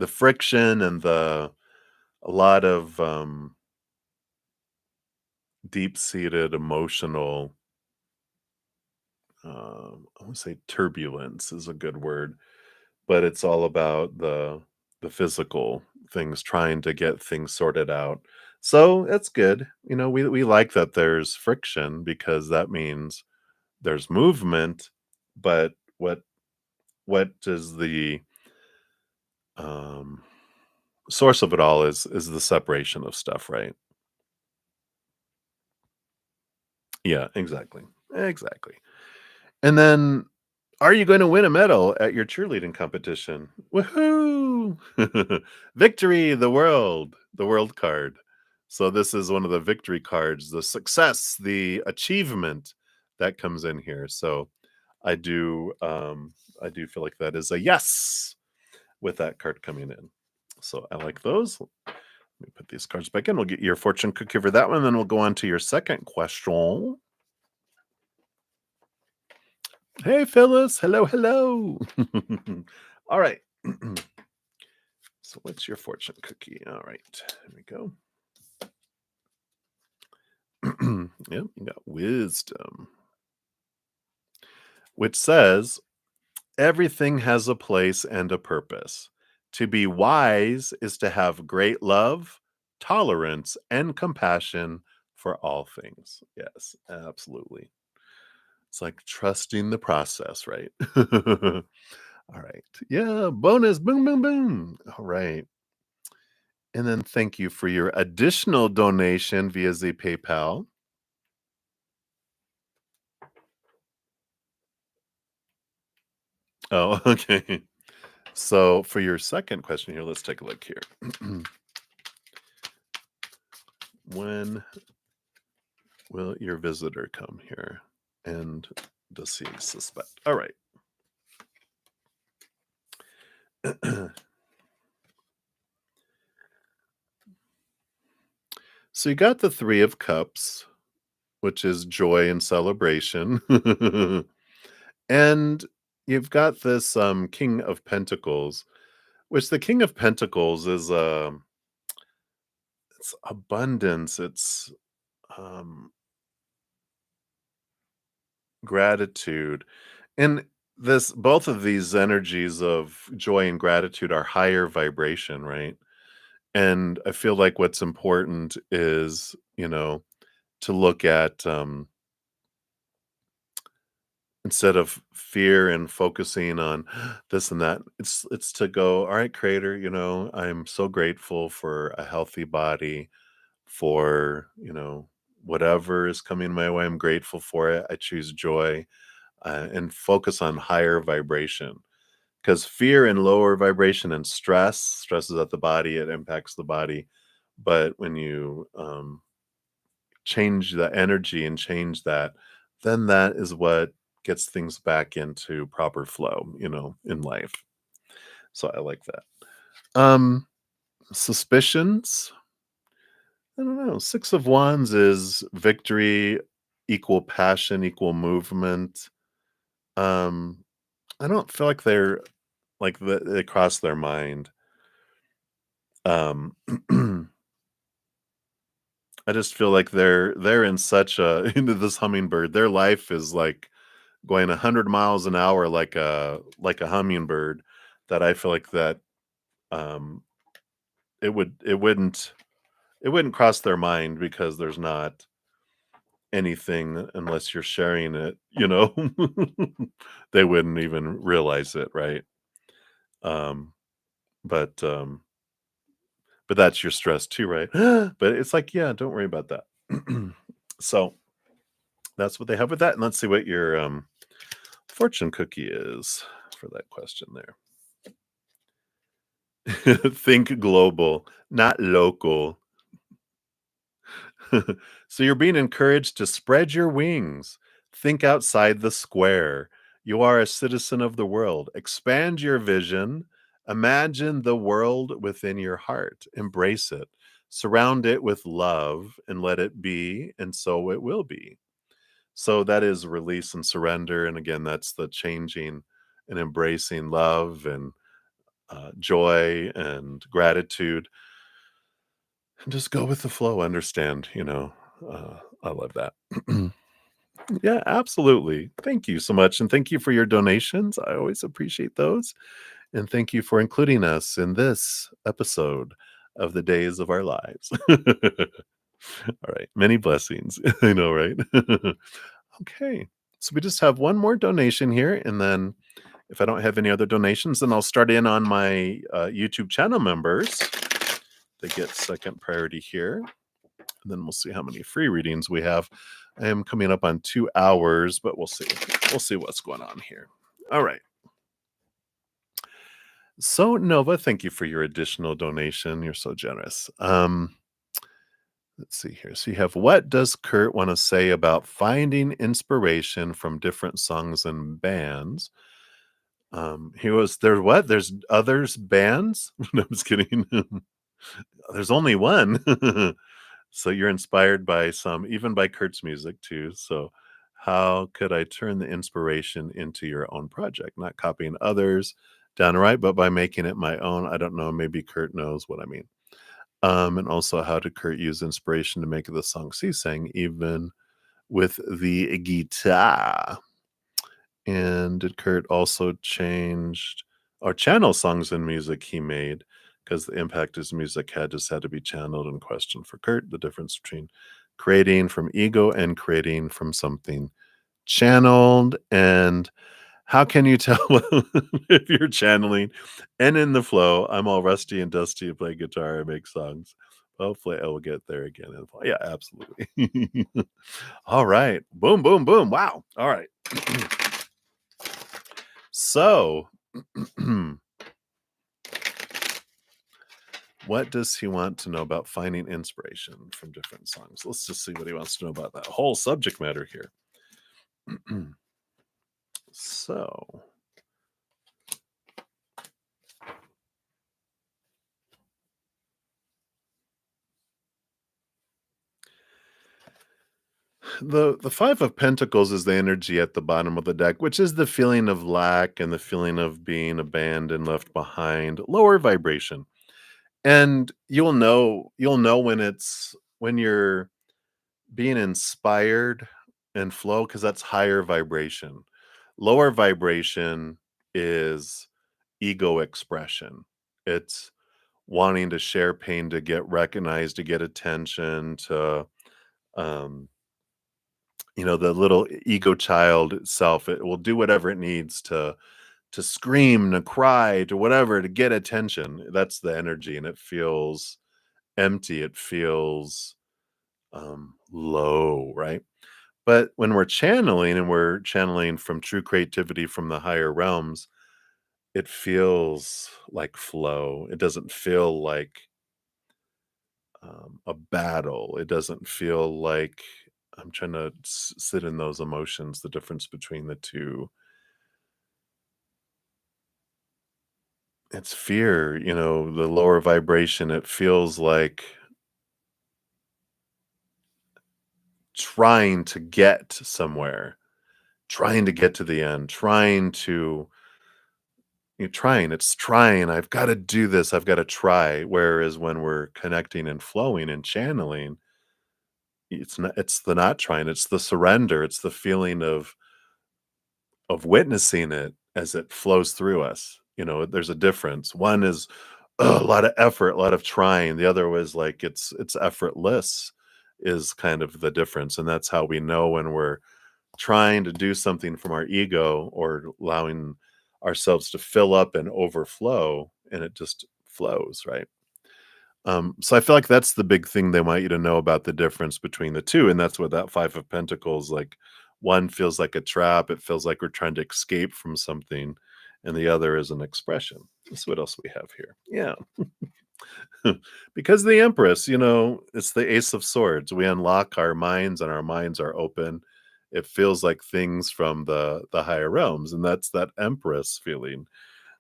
friction and the a lot of deep-seated emotional I want to say turbulence is a good word, but it's all about the physical things trying to get things sorted out. So that's good. You know, we like that there's friction because that means there's movement, but what is the um source of it all is the separation of stuff, right? Yeah, exactly. Exactly. And then are you going to win a medal at your cheerleading competition? Woohoo! Victory, the world card. So this is one of the victory cards, the success, the achievement that comes in here. So I do feel like that is a yes with that card coming in. So I like those. Let me put these cards back in. We'll get your fortune cookie for that one. Then we'll go on to your second question. Hey, Phyllis. Hello, hello. All right. So, what's your fortune cookie? All right. Here we go. Yep, you got wisdom, which says everything has a place and a purpose. To be wise is to have great love, tolerance, and compassion for all things. Yes, absolutely. It's like trusting the process, right? All right. Yeah, bonus. Boom, boom, boom. All right. And then thank you for your additional donation via the PayPal. Oh, okay. So for your second question here, let's take a look here. When will your visitor come here? And does he suspect? All right. So you got the Three of Cups, which is joy and celebration. And you've got this King of Pentacles, which the King of Pentacles is it's abundance, it's um gratitude. And this both of these energies of joy and gratitude are higher vibration, right? And I feel like what's important is, to look at instead of fear and focusing on this and that. It's to go, all right, creator, I'm so grateful for a healthy body, for, whatever is coming my way. I'm grateful for it. I choose joy, and focus on higher vibration, because fear and lower vibration and stress stresses at the body, it impacts the body. But when you change the energy and change that, then that is what gets things back into proper flow, in life. So I like that. Suspicions. I don't know. Six of Wands is victory, equal passion, equal movement. Um, I don't feel like they're like they cross their mind. Um, I just feel like they're in such a into this hummingbird. Their life is like going 100 miles an hour, like a hummingbird. That I feel like that um, it would it wouldn't cross their mind, because there's not anything unless you're sharing it. They wouldn't even realize it, right? Um, but that's your stress too, right? But it's like, yeah, don't worry about that. So that's what they have with that. And let's see what your fortune cookie is for that question there. Think global, not local. So you're being encouraged to spread your wings. Think outside the square. You are a citizen of the world. Expand your vision. Imagine the world within your heart. Embrace it. Surround it with love and let it be, and so it will be. So that is release and surrender. And again, that's the changing and embracing love and joy and gratitude. And just go with the flow. Understand, I love that. Yeah, absolutely. Thank you so much. And thank you for your donations. I always appreciate those. And thank you for including us in this episode of the Days of Our Lives. All right. Many blessings. I know, right? Okay. So we just have one more donation here. And then if I don't have any other donations, then I'll start in on my YouTube channel members. They get second priority here. And then we'll see how many free readings we have. I am coming up on 2 hours, but we'll see. We'll see what's going on here. All right. So Nova, thank you for your additional donation. You're so generous. Let's see here. So you have, what does Kurt want to say about finding inspiration from different songs and bands? He was there. What? There's others bands? No, I'm just kidding. There's only one. So you're inspired by some, even by Kurt's music too. So how could I turn the inspiration into your own project? Not copying others downright, but by making it my own. I don't know. Maybe Kurt knows what I mean. And also, how did Kurt use inspiration to make the songs he sang, even with the guitar? And did Kurt also change or channel songs and music he made? Because the impact his music had just had to be channeled. And question for Kurt, the difference between creating from ego and creating from something channeled. And how can you tell if you're channeling and in the flow? I'm all rusty and dusty to play guitar and make songs. Hopefully I will get there again. Yeah, absolutely. All right. Boom, boom, boom. Wow. All right. So, what does he want to know about finding inspiration from different songs? Let's just see what he wants to know about that whole subject matter here. So, the Five of Pentacles is the energy at the bottom of the deck, which is the feeling of lack and the feeling of being abandoned, left behind, lower vibration. And you'll know when you're being inspired and flow, because that's higher vibration. Lower vibration is ego expression. It's wanting to share pain, to get recognized, to get attention, to um The little ego child itself, it will do whatever it needs to scream, to cry, to whatever, to get attention. That's the energy, and it feels empty. It feels low, right? But when we're channeling and we're channeling from true creativity from the higher realms, it feels like flow. It doesn't feel like a battle. It doesn't feel like I'm trying to sit in those emotions, the difference between the two. It's fear, the lower vibration. It feels like trying to get somewhere, trying to get to the end, it's trying. I've got to do this. I've got to try. Whereas when we're connecting and flowing and channeling, it's the not trying, it's the surrender, it's the feeling of witnessing it as it flows through us. There's a difference. One is a lot of effort, a lot of trying. The other was like it's effortless is kind of the difference. And that's how we know when we're trying to do something from our ego or allowing ourselves to fill up and overflow, and it just flows, right? So I feel like that's the big thing they want you to know about the difference between the two, and that's what that Five of Pentacles, like, one feels like a trap, it feels like we're trying to escape from something, and the other is an expression. Let's what else we have here. Yeah. Because the Empress, it's the Ace of Swords. We unlock our minds and our minds are open. It feels like things from the higher realms, and that's that Empress feeling,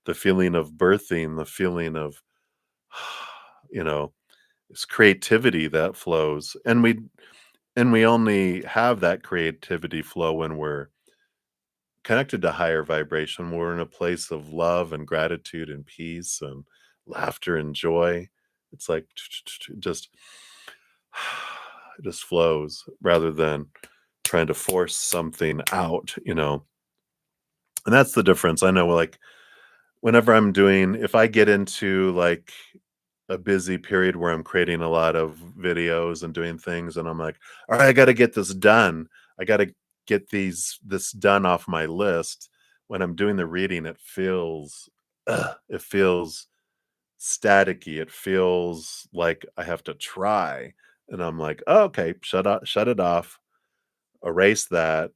the feeling of birthing, the feeling of you know it's creativity that flows, and we only have that creativity flow when we're connected to higher vibration. We're in a place of love and gratitude and peace and laughter and joy. It's like just it just flows rather than trying to force something out. And that's the difference. I know, like, whenever if I get into like a busy period where I'm creating a lot of videos and doing things, and I'm like, all right, I got to get this done. I got to get this done off my list. When I'm doing the reading, it feels staticky. It feels like I have to try, and I'm like, oh, okay, shut it off, erase that,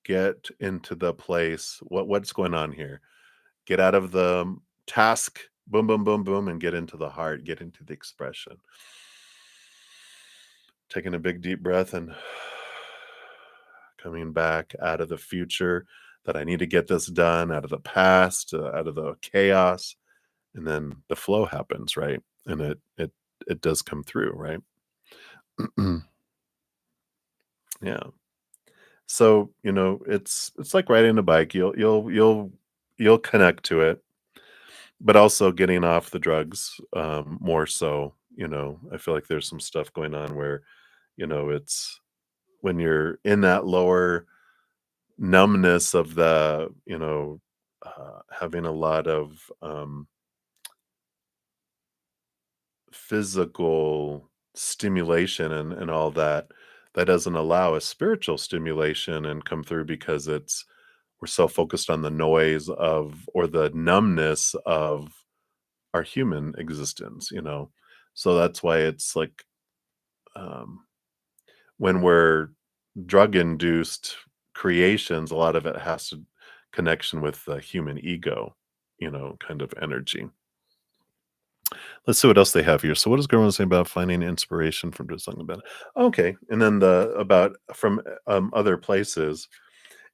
get into the place. What's going on here? Get out of the task, boom, boom, boom, boom, and get into the heart, get into the expression. Taking a big deep breath and coming back out of the future that I need to get this done, out of the past, out of the chaos, and then the flow happens, right? And it does come through, right? Yeah. So, it's like riding a bike. You'll connect to it, but also getting off the drugs, more so. I feel like there's some stuff going on where, it's when you're in that lower numbness of having a lot of physical stimulation and all that, that doesn't allow a spiritual stimulation and come through because we're so focused on the noise of or the numbness of our human existence. So that's why it's like, um, when we're drug induced creations, a lot of it has to connection with the human ego, kind of energy. Let's see what else they have here. So what does Gerwin say about finding inspiration from doing something about it? Okay. And then the about from other places.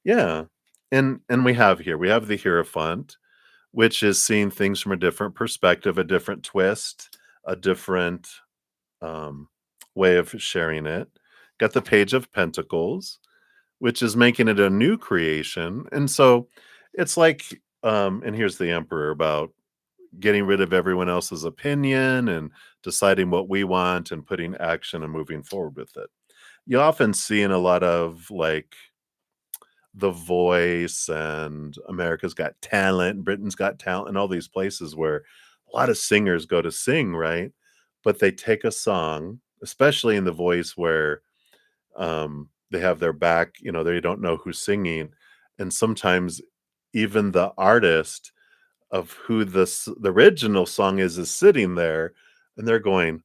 Yeah. And we have the Hierophant, which is seeing things from a different perspective, a different twist, a different um, way of sharing it. Got the Page of Pentacles, which is making it a new creation. And so it's like, and here's the Emperor about getting rid of everyone else's opinion and deciding what we want and putting action and moving forward with it. You often see in a lot of like The Voice and America's Got Talent, Britain's Got Talent, and all these places where a lot of singers go to sing, right? But they take a song, especially in The Voice, where they have their back, they don't know who's singing, and sometimes even the artist of who the original song is sitting there, and they're going,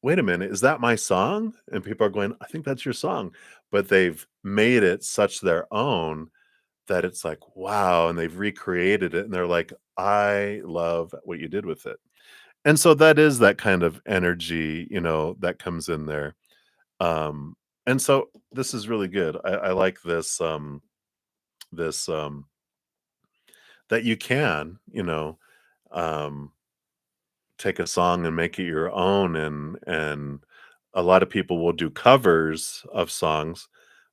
"Wait a minute, is that my song?" And people are going, "I think that's your song." But they've made it such their own that it's like, wow, and they've recreated it, and they're like, "I love what you did with it." And so that is that kind of energy, that comes in there. Um, and so this is really good. I like this that you can, um take a song and make it your own, and a lot of people will do covers of songs,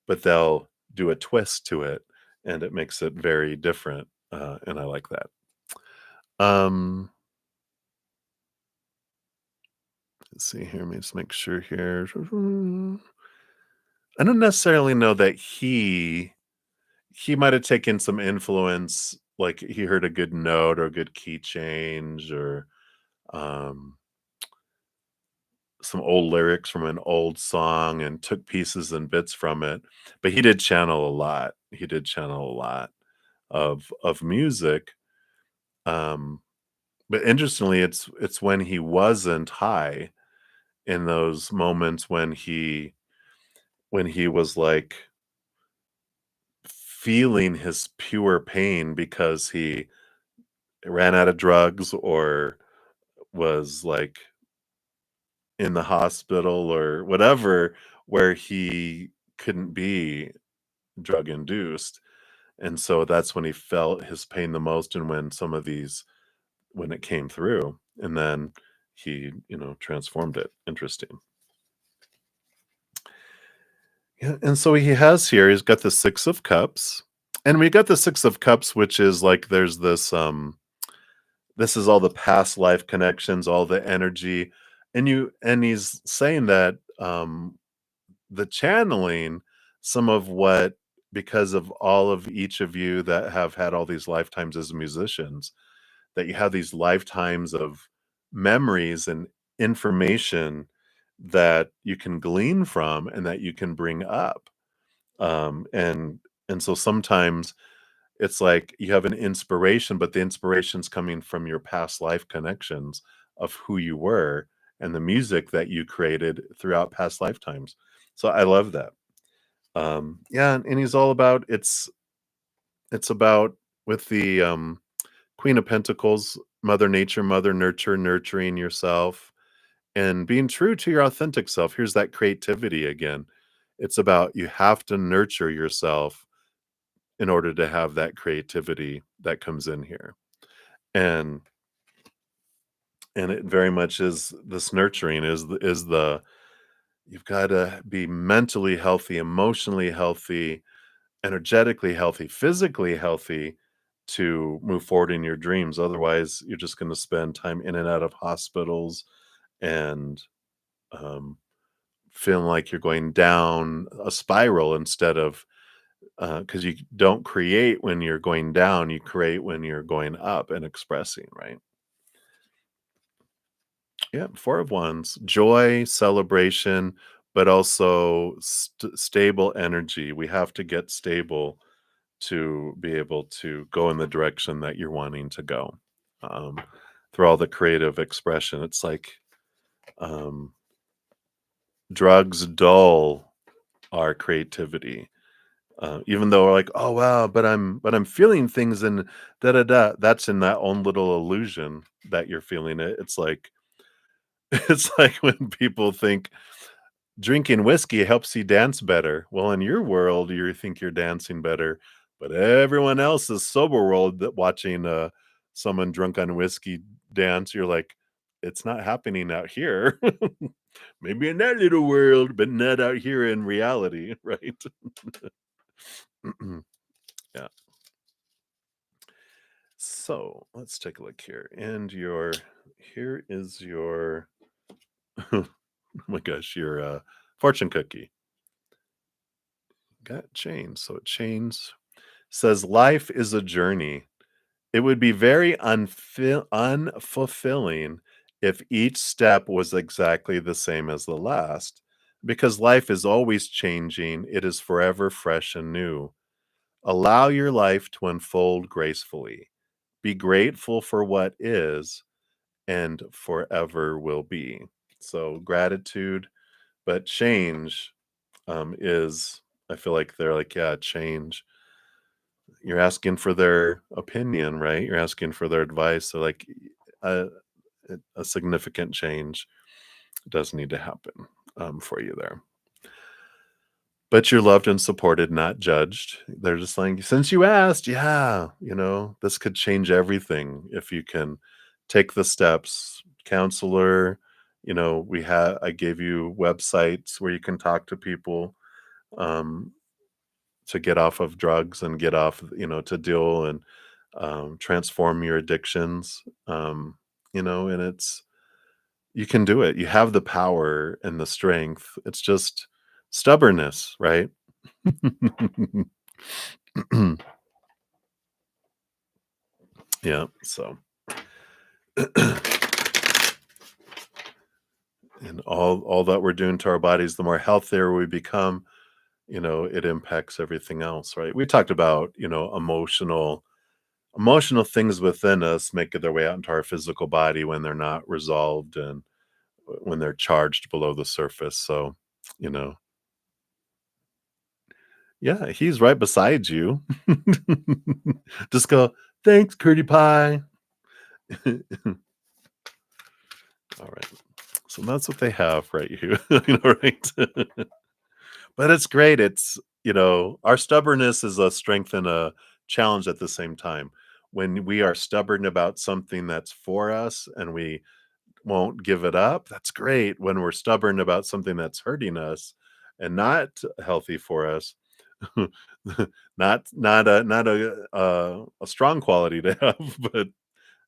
but they'll do a twist to it, and it makes it very different, and I like that. Um, let's see here, let me just make sure here. I don't necessarily know that he might have taken some influence, like he heard a good note or a good key change or, um some old lyrics from an old song and took pieces and bits from it, but he did channel a lot. He did channel a lot of music, um, but interestingly, it's when he wasn't high, in those moments when he was, like, feeling his pure pain because he ran out of drugs or was, like, in the hospital or whatever, where he couldn't be drug induced, and so that's when he felt his pain the most and when it came through, and then he, transformed it. Interesting. Yeah, and so he has here, he's got the 6 of Cups, and we got the 6 of Cups, which is like there's this is all the past life connections, all the energy, and he's saying that, the channeling, some of what because of all of each of you that have had all these lifetimes as musicians, that you have these lifetimes of memories and information that you can glean from and that you can bring up. And so sometimes it's like you have an inspiration, but the inspiration's coming from your past life connections of who you were and the music that you created throughout past lifetimes. So I love that. Yeah, and he's all about it's about with the Queen of Pentacles, Mother Nature, Mother Nurture, nurturing yourself and being true to your authentic self. Here's that creativity again. It's about you have to nurture yourself in order to have that creativity that comes in here. And it very much is this nurturing is the you've got to be mentally healthy, emotionally healthy, energetically healthy, physically healthy to move forward in your dreams. Otherwise, you're just going to spend time in and out of hospitals and um, feeling like you're going down a spiral instead of because you don't create when you're going down, you create when you're going up and expressing, right? Yeah, 4 of Wands, joy, celebration, but also stable energy. We have to get stable to be able to go in the direction that you're wanting to go. Um, through all the creative expression, it's like um, drugs dull our creativity. Even though we're like, oh wow, but I'm feeling things and da da da. That's in that own little illusion that you're feeling it. It's like it's like when people think drinking whiskey helps you dance better. Well, in your world, you think you're dancing better, but everyone else's sober world that watching someone drunk on whiskey dance, you're like, it's not happening out here. Maybe in that little world, but not out here in reality, right? Yeah. So let's take a look here. And here is your, oh my gosh, your fortune cookie. Got chains. So it chains says life is a journey. It would be very unfulfilling if each step was exactly the same as the last. Because life is always changing, it is forever fresh and new. Allow your life to unfold gracefully. Be grateful for what is and forever will be. So, gratitude, but change is, I feel like they're like, yeah, change. You're asking for their opinion, right? You're asking for their advice. So, like, a, a significant change does need to happen for you there. But you're loved and supported, not judged. They're just like, since you asked, yeah, this could change everything if you can take the steps. Counselor, I gave you websites where you can talk to people um, to get off of drugs and get off, to deal and transform your addictions. And you can do it. You have the power and the strength. It's just stubbornness, right? Yeah, so and all that we're doing to our bodies, the more healthier we become, it impacts everything else, right? We talked about, emotional things within us make their way out into our physical body when they're not resolved and when they're charged below the surface. So, you know, yeah, he's right beside you. Just go, thanks, Curdy Pie. All right. So that's what they have right here. Right? But it's great. It's, our stubbornness is a strength and a challenge at the same time. When we are stubborn about something that's for us and we won't give it up, that's great. When we're stubborn about something that's hurting us and not healthy for us, not a strong quality to have, but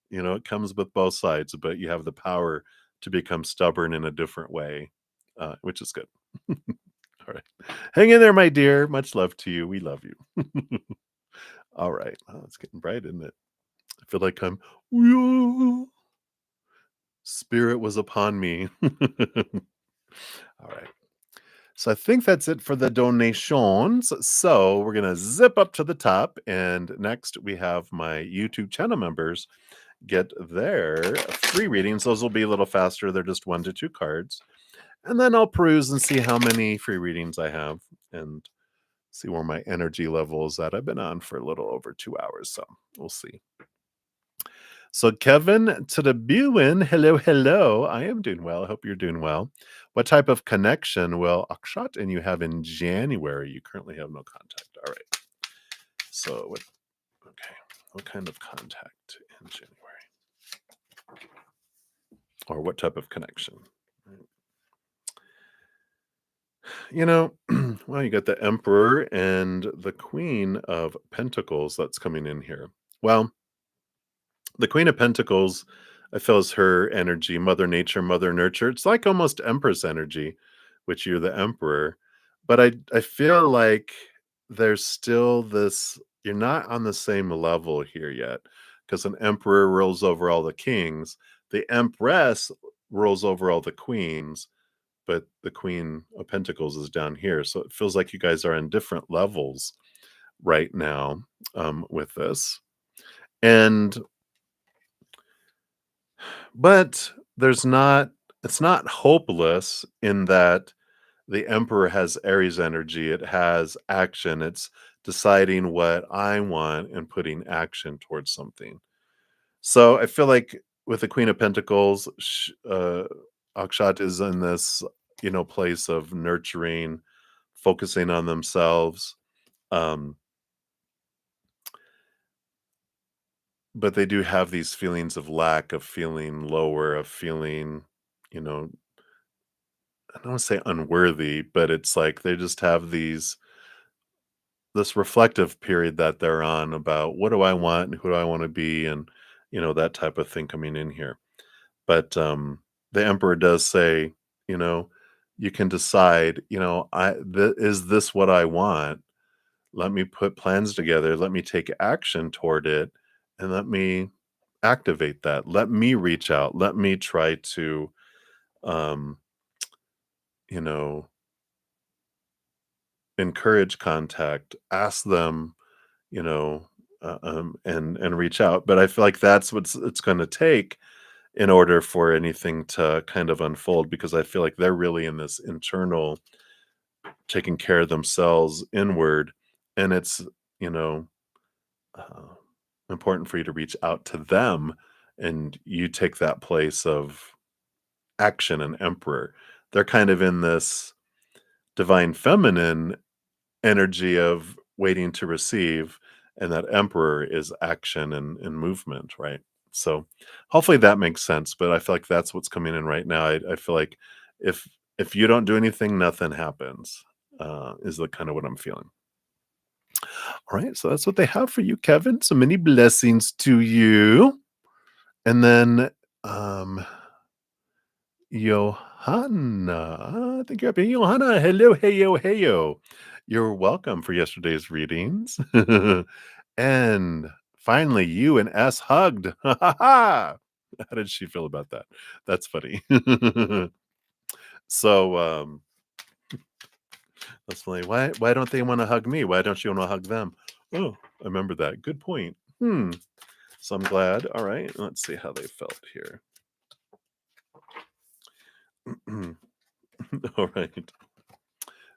it comes with both sides. But you have the power to become stubborn in a different way, which is good. All right. Hang in there, my dear. Much love to you. We love you. All right. Oh, it's getting bright, isn't it? I feel like spirit was upon me. All right. So I think that's it for the donations. So we're going to zip up to the top. And next we have my YouTube channel members get their free readings. Those will be a little faster. They're just 1 to 2 cards. And then I'll peruse and see how many free readings I have and see where my energy level is at. I've been on for a little over 2 hours, so we'll see. So Kevin to the Buin, hello, hello. I am doing well. I hope you're doing well. What type of connection will Akshat and you have in January? You currently have no contact. All right. So what kind of contact in January? Or what type of connection? Well, you got the Emperor and the Queen of Pentacles that's coming in here. Well, the Queen of Pentacles, I feel is her energy, Mother Nature, Mother Nurture. It's like almost Empress energy, which you're the Emperor. But I feel like there's still this, you're not on the same level here yet, because an emperor rules over all the kings. The Empress rules over all the queens, but the Queen of Pentacles is down here. So it feels like you guys are in different levels right now with this. But it's not hopeless in that the Emperor has Aries energy. It has action. It's deciding what I want and putting action towards something. So I feel like with the Queen of Pentacles, Akshat is in this, place of nurturing, focusing on themselves. Um, but they do have these feelings of lack, of feeling lower, of feeling, you know, I don't want to say unworthy, but it's like they just have this reflective period that they're on about what do I want and who do I want to be and that type of thing coming in here. But the Emperor does say, you know, you can decide, is this what I want? Let me put plans together, let me take action toward it, and let me activate that. Let me reach out. Let me try to um, you know, encourage contact, ask them, you know, and reach out. But I feel like that's what it's going to take in order for anything to kind of unfold, because I feel like they're really in this internal taking care of themselves inward, and it's, you know, uh, important for you to reach out to them, and you take that place of action and emperor. They're kind of in this divine feminine energy of waiting to receive, and that emperor is action and movement, right? So hopefully that makes sense, but I feel like that's what's coming in right now. I feel like if if you don't do anything, nothing happens, is the kind of what I'm feeling. All right, so that's what they have for you, Kevin. So many blessings to you. And then Johanna, I think you're up here. Johanna, hello, heyo, heyo. You're welcome for yesterday's readings. And finally, you and S hugged. Ha ha ha. How did she feel about that? That's funny. So that's funny. Why don't they want to hug me? Why don't you want to hug them? Oh, I remember that. Good point. So I'm glad. All right, let's see how they felt here. All right.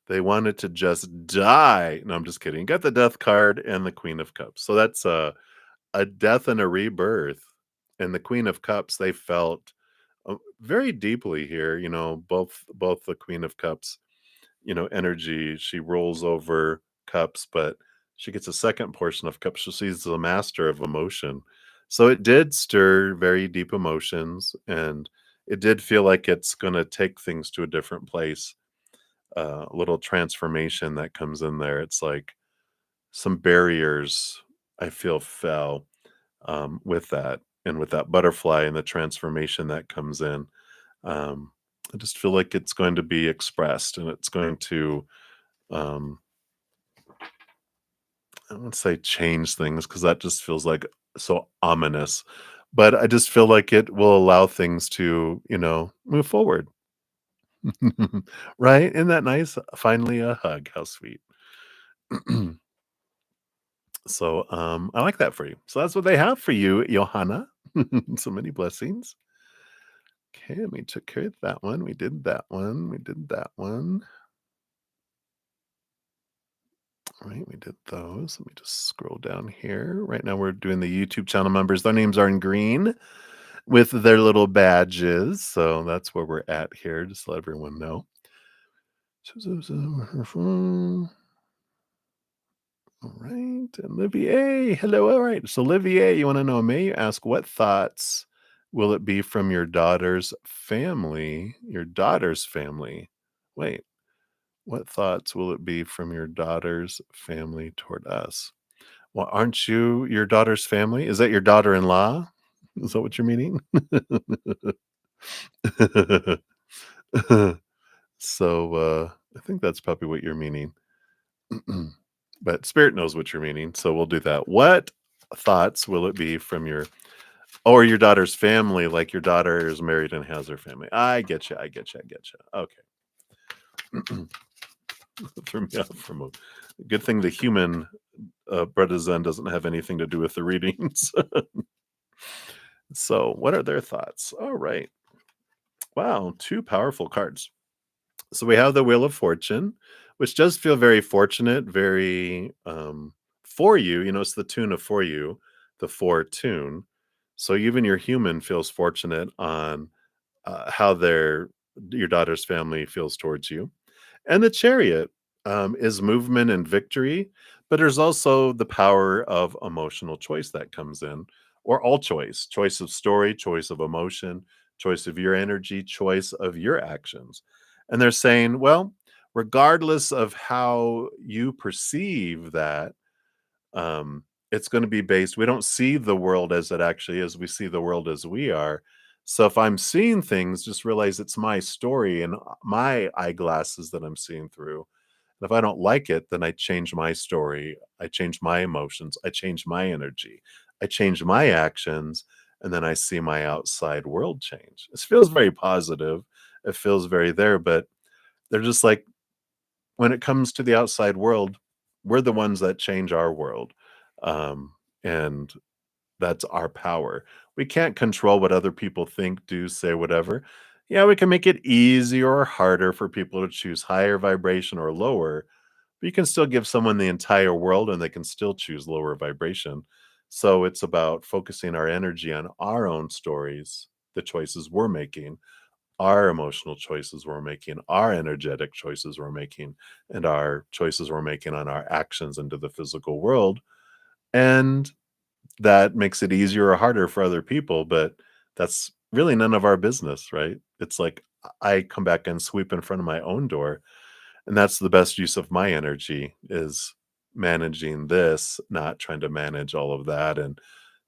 They wanted to just die. No, I'm just kidding. Got the death card and the Queen of Cups. So that's a death and a rebirth. And the Queen of Cups, they felt very deeply here. You know, both the Queen of Cups, you know, energy. She rolls over cups, but she gets a second portion of cups. So she's the master of emotion. So it did stir very deep emotions, and it did feel like it's going to take things to a different place. Little transformation that comes in there. It's like some barriers I feel fell, with that, and with that butterfly and the transformation that comes in. Um, I just feel like it's going to be expressed, and it's going to, um, I wouldn't say change things, because that just feels like so ominous. But I just feel like it will allow things to, you know, move forward. Right? Isn't that nice? Finally, a hug. How sweet. So, I like that for you. So that's what they have for you, Johanna. So many blessings. Okay, we took care of that one. We did that one. We did that one. All right, we did those. Let me just scroll down here. Right now, we're doing the YouTube channel members. Their names are in green with their little badges. So that's where we're at here. Just to let everyone know. All right, and Olivier, hello. All right, so Olivier, you want to know me? You ask, what thoughts will it be from your daughter's family? Your daughter's family. Wait, what thoughts will it be from your daughter's family toward us? Well, aren't you your daughter's family? Is that your daughter-in-law? Is that what you're meaning? So I think that's probably what you're meaning. But spirit knows what you're meaning, so we'll do that. What thoughts will it be from your, or your daughter's family, like your daughter is married and has her family? I get you. I get you. I get you. Okay. Threw me off from a good thing the human brudda-zen doesn't have anything to do with the readings. So, what are their thoughts? All right. Wow, two powerful cards. So we have the Wheel of Fortune, which does feel very fortunate, very for you. You know, it's the tune of for you, the for tune. So even your human feels fortunate on how your daughter's family feels towards you. And the Chariot is movement and victory, but there's also the power of emotional choice that comes in, or all choice of story, choice of emotion, choice of your energy, choice of your actions. And they're saying, well, regardless of how you perceive that, it's going to be based, we don't see the world as it actually is, we see the world as we are. So if I'm seeing things, just realize it's my story and my eyeglasses that I'm seeing through. And if I don't like it, then I change my story, I change my emotions, I change my energy, I change my actions, and then I see my outside world change. It feels very positive, it feels very there, but they're just like, when it comes to the outside world, we're the ones that change our world. And that's our power. We can't control what other people think, do, say, whatever. Yeah, we can make it easier or harder for people to choose higher vibration or lower, but you can still give someone the entire world and they can still choose lower vibration. So it's about focusing our energy on our own stories, the choices we're making, our emotional choices we're making, our energetic choices we're making, and our choices we're making on our actions into the physical world. And that makes it easier or harder for other people, but that's really none of our business, right? It's like I come back and sweep in front of my own door, and that's the best use of my energy is managing this, not trying to manage all of that and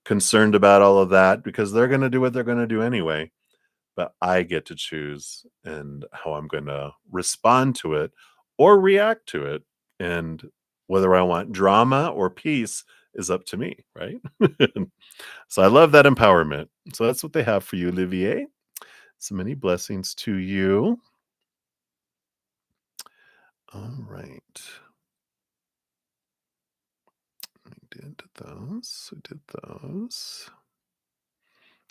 concerned about all of that because they're going to do what they're going to do anyway. But I get to choose and how I'm going to respond to it or react to it. And whether I want drama or peace is up to me, right? So I love that empowerment. So that's what they have for you, Olivier. So many blessings to you. All right. We did those. We did those.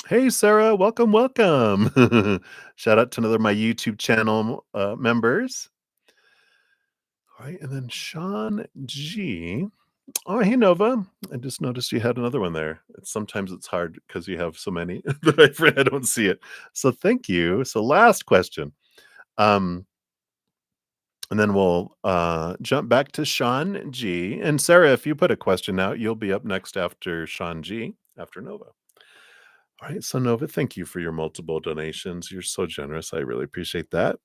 Hey, Sarah. Welcome, welcome. Shout out to another of my YouTube channel members. All right. And then Sean G. Oh, hey, Nova. I just noticed you had another one there. Sometimes it's hard because you have so many that I don't see it. So thank you. So last question. Um, and then we'll jump back to Sean G. And Sarah, if you put a question out, you'll be up next after Sean G, after Nova. All right. So, Nova, thank you for your multiple donations. You're so generous. I really appreciate that.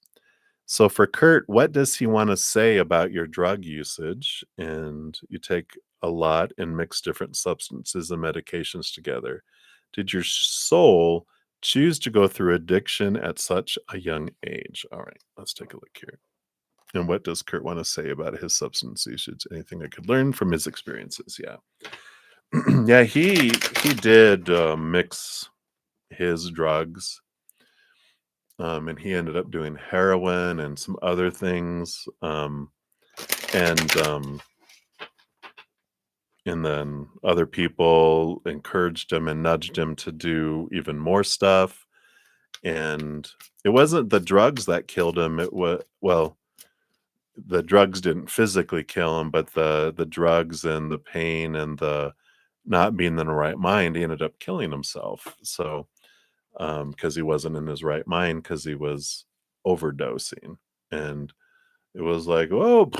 So, for Kurt, what does he want to say about your drug usage? And you take a lot and mix different substances and medications together. Did your soul choose to go through addiction at such a young age? All right. Let's take a look here. And what does Kurt want to say about his substance usage? Anything I could learn from his experiences? Yeah. Yeah, he did mix his drugs, and he ended up doing heroin and some other things, and and then other people encouraged him and nudged him to do even more stuff. And it wasn't the drugs that killed him. It was, well, the drugs didn't physically kill him, but the drugs and the pain and the not being in the right mind, he ended up killing himself. So, because he wasn't in his right mind, because he was overdosing, and it was like, oh,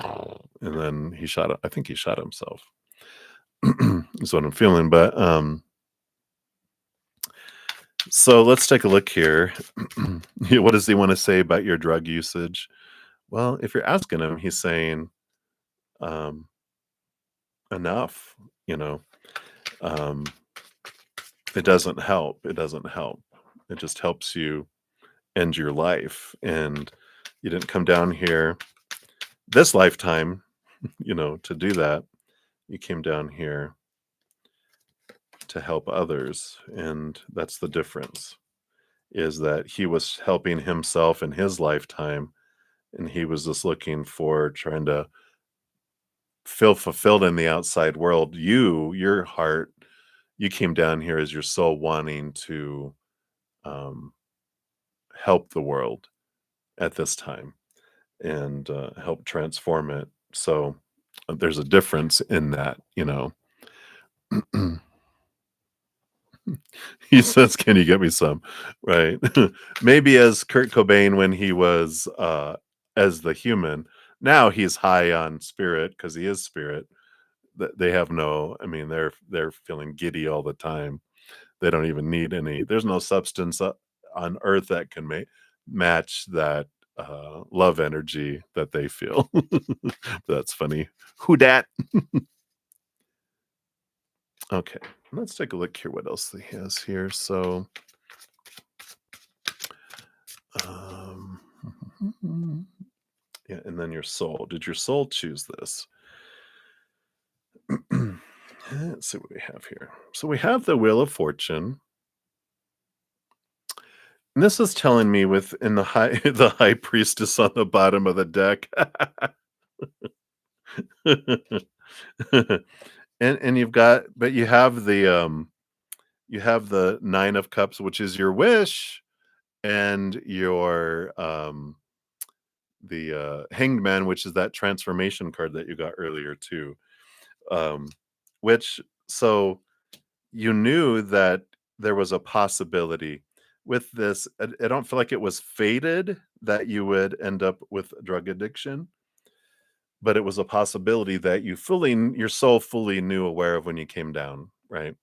and then he shot. I think he shot himself. Is what I'm feeling. But so let's take a look here. What does he want to say about your drug usage? Well, if you're asking him, he's saying, um, enough. You know, um, it doesn't help. It doesn't help. It just helps you end your life. And you didn't come down here this lifetime, to do that. You came down here to help others. And that's the difference, is that he was helping himself in his lifetime. And he was just looking for trying to feel fulfilled in the outside world. Your heart, you came down here as your soul wanting to um, help the world at this time and help transform it. So there's a difference in that. He says, "Can you get me some?" Right? Maybe as Kurt Cobain when he was as the human. Now he's high on spirit because he is spirit. They have no. I mean, they're feeling giddy all the time. They don't even need any. There's no substance on earth that can match that love energy that they feel. That's funny. Who dat? Okay, let's take a look here. What else he has here? So, um, yeah, and then your soul. Did your soul choose this? Let's see what we have here. So we have the Wheel of Fortune. And this is telling me within the high the high priestess on the bottom of the deck. And you've got but you have the 9 of cups, which is your wish, and your, hanged man, which is that transformation card that you got earlier too. Um, which so you knew that there was a possibility with this. I don't feel like it was fated that you would end up with drug addiction, but it was a possibility that your soul fully knew aware of when you came down, right?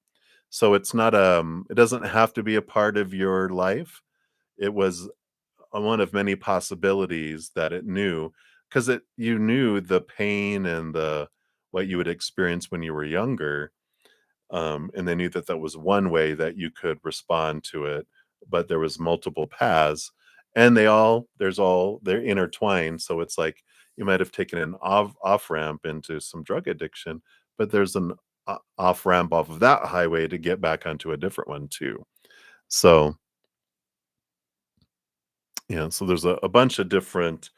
So it's not it doesn't have to be a part of your life. It was one of many possibilities that it knew because it you knew the pain and the what you would experience when you were younger, and they knew that that was one way that you could respond to it, but there was multiple paths, and they're intertwined. So it's like you might have taken an off ramp into some drug addiction, but there's an off ramp off of that highway to get back onto a different one too. So yeah, so there's a bunch of different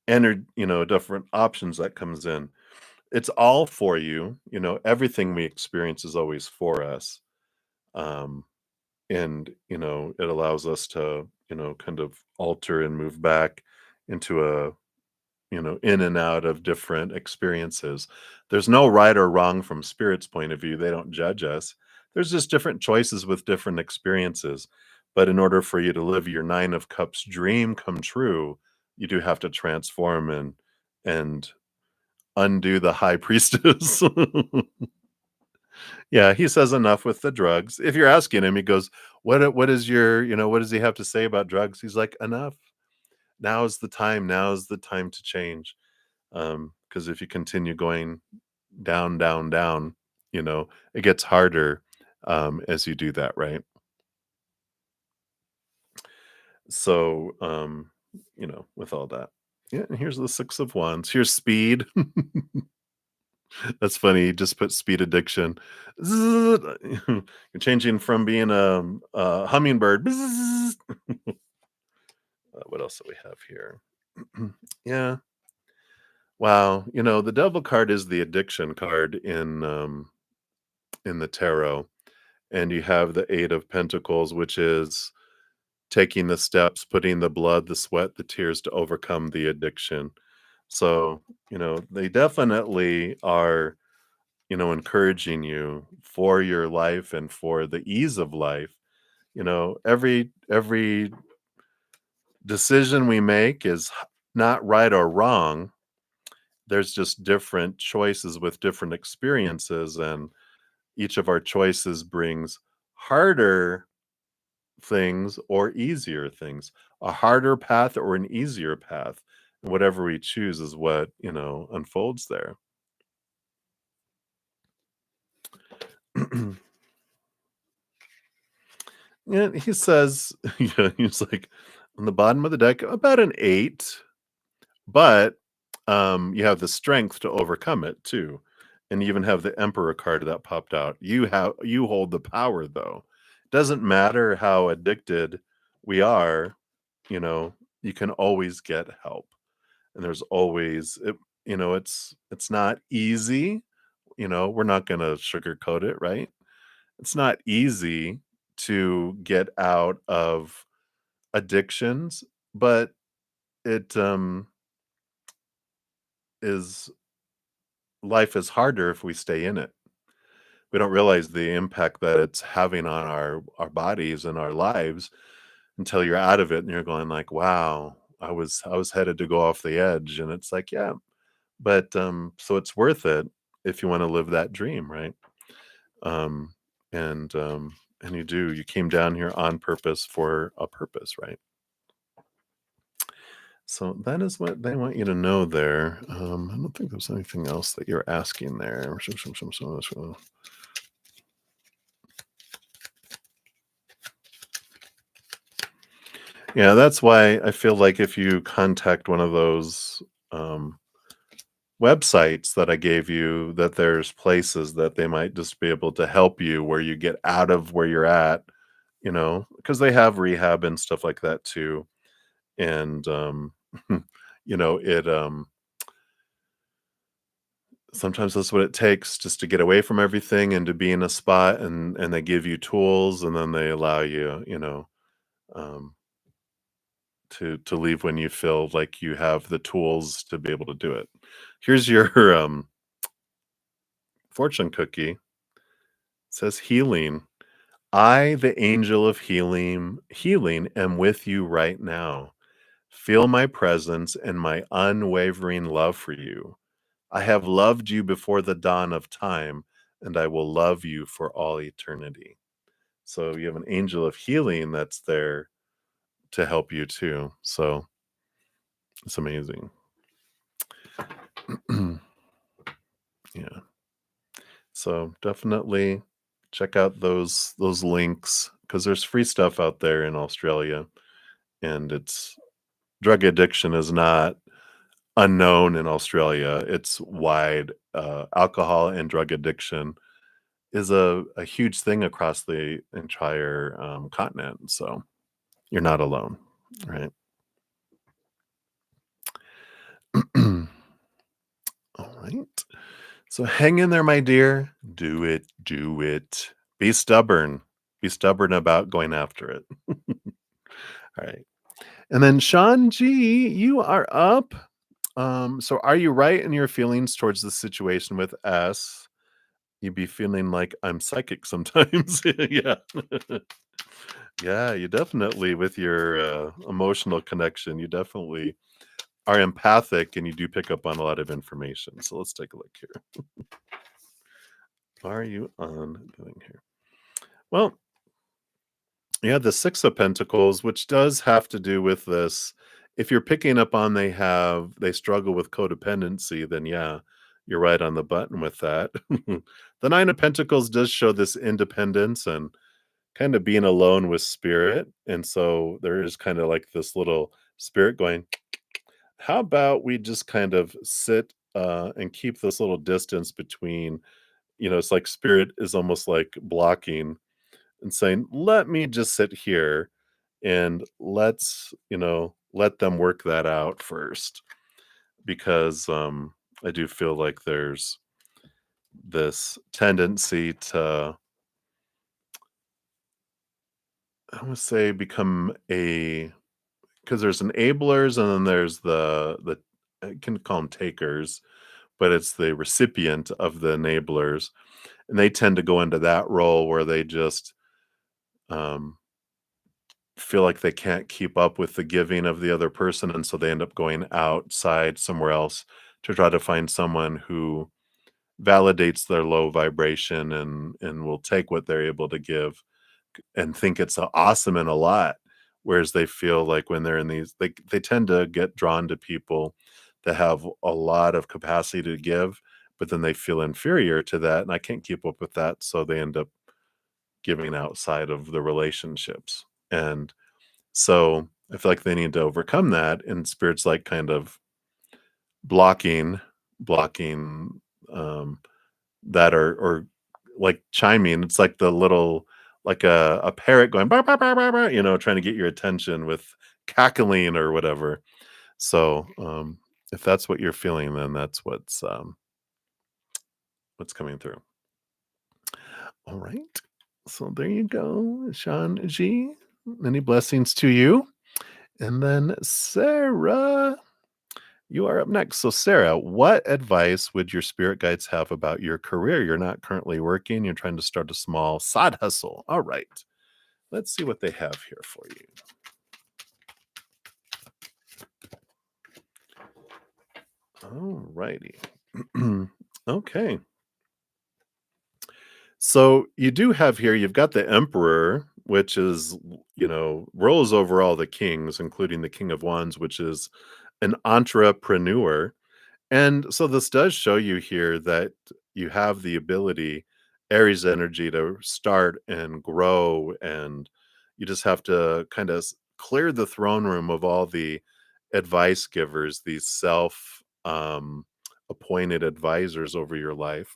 different options that comes in. It's all for you, everything we experience is always for us. Um, and it allows us to kind of alter and move back into a in and out of different experiences. There's no right or wrong from spirit's point of view. They don't judge us. There's just different choices with different experiences. But in order for you to live your 9 of cups dream come true, you do have to transform and undo the high priestess. Yeah, he says enough with the drugs. If you're asking him, he goes, what is your, what does he have to say about drugs?" He's like, "Enough. Now is the time. Now is the time to change." Because if you continue going down, down, down, it gets harder as you do that, right? So, with all that. Yeah, and here's the 6 of wands. Here's speed. That's funny. You just put speed addiction. Zzz. You're changing from being a hummingbird. Bzzz. What else do we have here? Yeah. Wow. The devil card is the addiction card in the tarot, and you have the 8 of pentacles, which is taking the steps, putting the blood, the sweat, the tears to overcome the addiction. So, they definitely are encouraging you for your life and for the ease of life. Every decision we make is not right or wrong. There's just different choices with different experiences, and each of our choices brings harder things or easier things, a harder path or an easier path. And whatever we choose is what, unfolds there. Yeah, he says, yeah, he's like on the bottom of the deck, about an 8, but you have the strength to overcome it too. And you even have the Emperor card that popped out. You hold the power though. Doesn't matter how addicted we are, you know, you can always get help. And there's always it's not easy, we're not gonna sugarcoat it, right? It's not easy to get out of addictions, but it is life is harder if we stay in it. We don't realize the impact that it's having on our bodies and our lives until you're out of it and you're going like, "Wow, I was headed to go off the edge." And it's like, yeah, but so it's worth it if you want to live that dream, right? Um and you came down here on purpose for a purpose, right? So that is what they want you to know there. I don't think there's anything else that you're asking there. Yeah, that's why I feel like if you contact one of those um, websites that I gave you, that there's places that they might just be able to help you where you get out of where you're at, because they have rehab and stuff like that too. And, it, Sometimes that's what it takes just to get away from everything and to be in a spot, and they give you tools, and then they allow you, um, to leave when you feel like you have the tools to be able to do it. Here's your, fortune cookie. It says healing. I, the angel of healing, am with you right now. Feel my presence and my unwavering love for you. I have loved you before the dawn of time, and I will love you for all eternity. So you have an angel of healing that's there to help you too. So it's amazing. Yeah. So definitely check out those links because there's free stuff out there in Australia, and it's drug addiction is not unknown in Australia. It's wide. Alcohol and drug addiction is a huge thing across the entire continent. So you're not alone, right? All right. So hang in there, my dear. Do it. Do it. Be stubborn. Be stubborn about going after it. All right. And then Sean G, you are up. So are you right in your feelings towards the situation with S? You be feeling like I'm psychic sometimes. Yeah. Yeah, you definitely with your emotional connection, you definitely are empathic and you do pick up on a lot of information. So let's take a look here. Are you on doing here? Well, yeah, the Six of Pentacles, which does have to do with this. If you're picking up on they struggle with codependency, then yeah, you're right on the button with that. The Nine of Pentacles does show this independence and kind of being alone with spirit. And so there is kind of like this little spirit going, how about we just kind of sit and keep this little distance between, it's like spirit is almost like blocking and saying, let me just sit here and let them work that out first. Because I do feel like there's this tendency to, I would say, become because there's enablers and then there's the I can call them takers, but it's the recipient of the enablers, and they tend to go into that role where they just um, feel like they can't keep up with the giving of the other person, and so they end up going outside somewhere else to try to find someone who validates their low vibration and will take what they're able to give and think it's awesome and a lot. Whereas they feel like when they're in these, they tend to get drawn to people that have a lot of capacity to give, but then they feel inferior to that, and I can't keep up with that, so they end up giving outside of the relationships. And so I feel like they need to overcome that, and spirits like kind of blocking, blocking that or like chiming. It's like the little like a parrot going "Bah, bah, bah, bah, bah," trying to get your attention with cackling or whatever. So if that's what you're feeling, then that's what's coming through. All right. So there you go, Sean G. Many blessings to you. And then Sarah, you are up next. So, Sarah, what advice would your spirit guides have about your career? You're not currently working, you're trying to start a small side hustle. All right. Let's see what they have here for you. All righty. Okay. So, you do have here, you've got the Emperor, which is, rules over all the kings, including the King of Wands, which is an entrepreneur. And so this does show you here that you have the ability, Aries energy, to start and grow, and you just have to kind of clear the throne room of all the advice givers, these self appointed advisors over your life,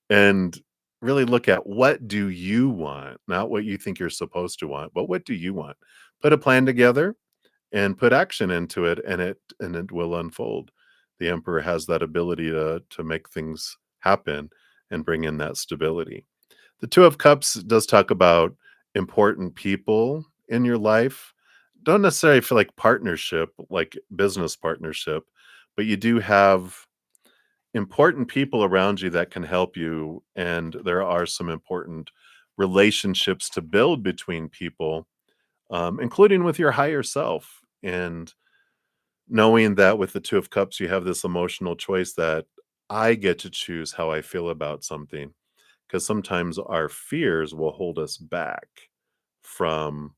and really look at what do you want, not what you think you're supposed to want, but what do you want? Put a plan together and put action into it, and it will unfold. the Emperor has that ability to make things happen and bring in that stability. The Two of Cups does talk about important people in your life. Don't necessarily feel like partnership, like business partnership, but you do have important people around you that can help you. And there are some important relationships to build between people, including with your higher self. And knowing that with the Two of Cups, you have this emotional choice that I get to choose how I feel about something. Because sometimes our fears will hold us back from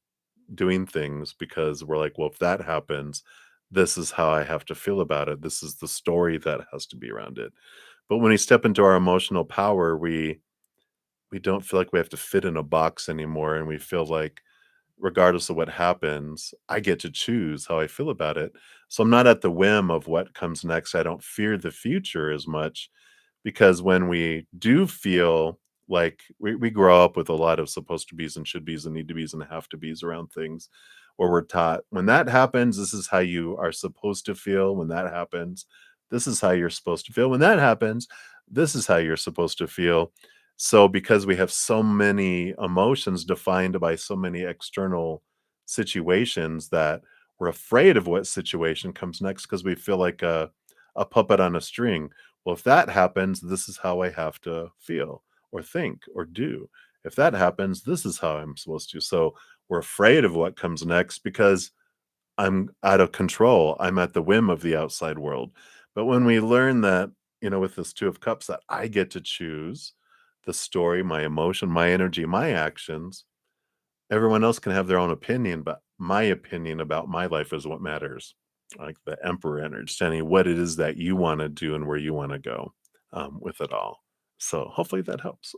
doing things because we're like, well, if that happens, this is how I have to feel about it. This is the story that has to be around it. But when we step into our emotional power, we don't feel like we have to fit in a box anymore, and we feel like regardless of what happens, I get to choose how I feel about it. So I'm not at the whim of what comes next. I don't fear the future as much because when we do feel like we grow up with a lot of supposed to be's and should be's and need to be's and have to be's around things, or we're taught when that happens, this is how you are supposed to feel. When that happens, this is how you're supposed to feel. When that happens, this is how you're supposed to feel. So because we have so many emotions defined by so many external situations that we're afraid of what situation comes next because we feel like a puppet on a string. Well, if that happens, this is how I have to feel or think or do. If that happens, this is how I'm supposed to. So we're afraid of what comes next because I'm out of control. I'm at the whim of the outside world. But when we learn that, with this Two of Cups, that I get to choose the story, my emotion, my energy, my actions, everyone else can have their own opinion, but my opinion about my life is what matters. Like the Emperor energy, understanding what it is that you want to do and where you want to go with it all. So hopefully that helps.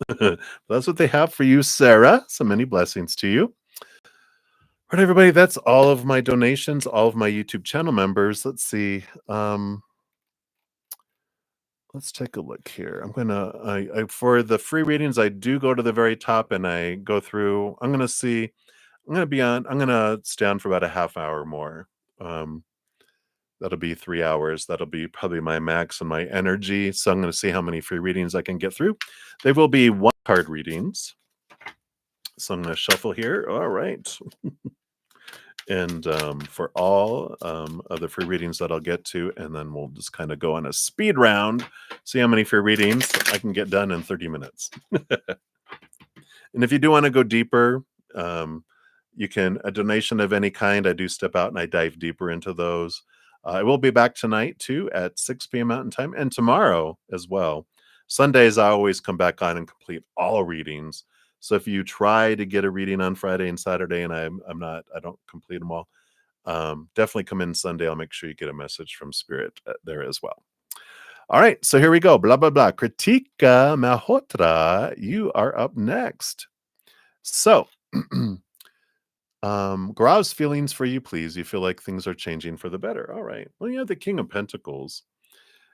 That's what they have for you, Sarah. So many blessings to you. All right, everybody, that's all of my donations, all of my YouTube channel members. Let's see. Let's take a look here. For the free readings, I do go to the very top and I go through. I'm gonna stay on for about a half hour more. Um, that'll be 3 hours. That'll be probably my max and my energy. So I'm gonna see how many free readings I can get through. They will be one card readings. So I'm gonna shuffle here. All right. And for all of the free readings that I'll get to, and then we'll just kind of go on a speed round, see how many free readings I can get done in 30 minutes. And if you do want to go deeper, you can, a donation of any kind, I do step out and I dive deeper into those. I will be back tonight too at 6 p.m. Mountain Time, and tomorrow as well. Sundays, I always come back on and complete all readings. So if you try to get a reading on Friday and Saturday, and I don't complete them all, definitely come in Sunday. I'll make sure you get a message from Spirit there as well. All right, so here we go. Blah, blah, blah. Kritika Malhotra, you are up next. So, Gaurav's feelings for you, please. You feel like things are changing for the better. All right. Well, you have the King of Pentacles.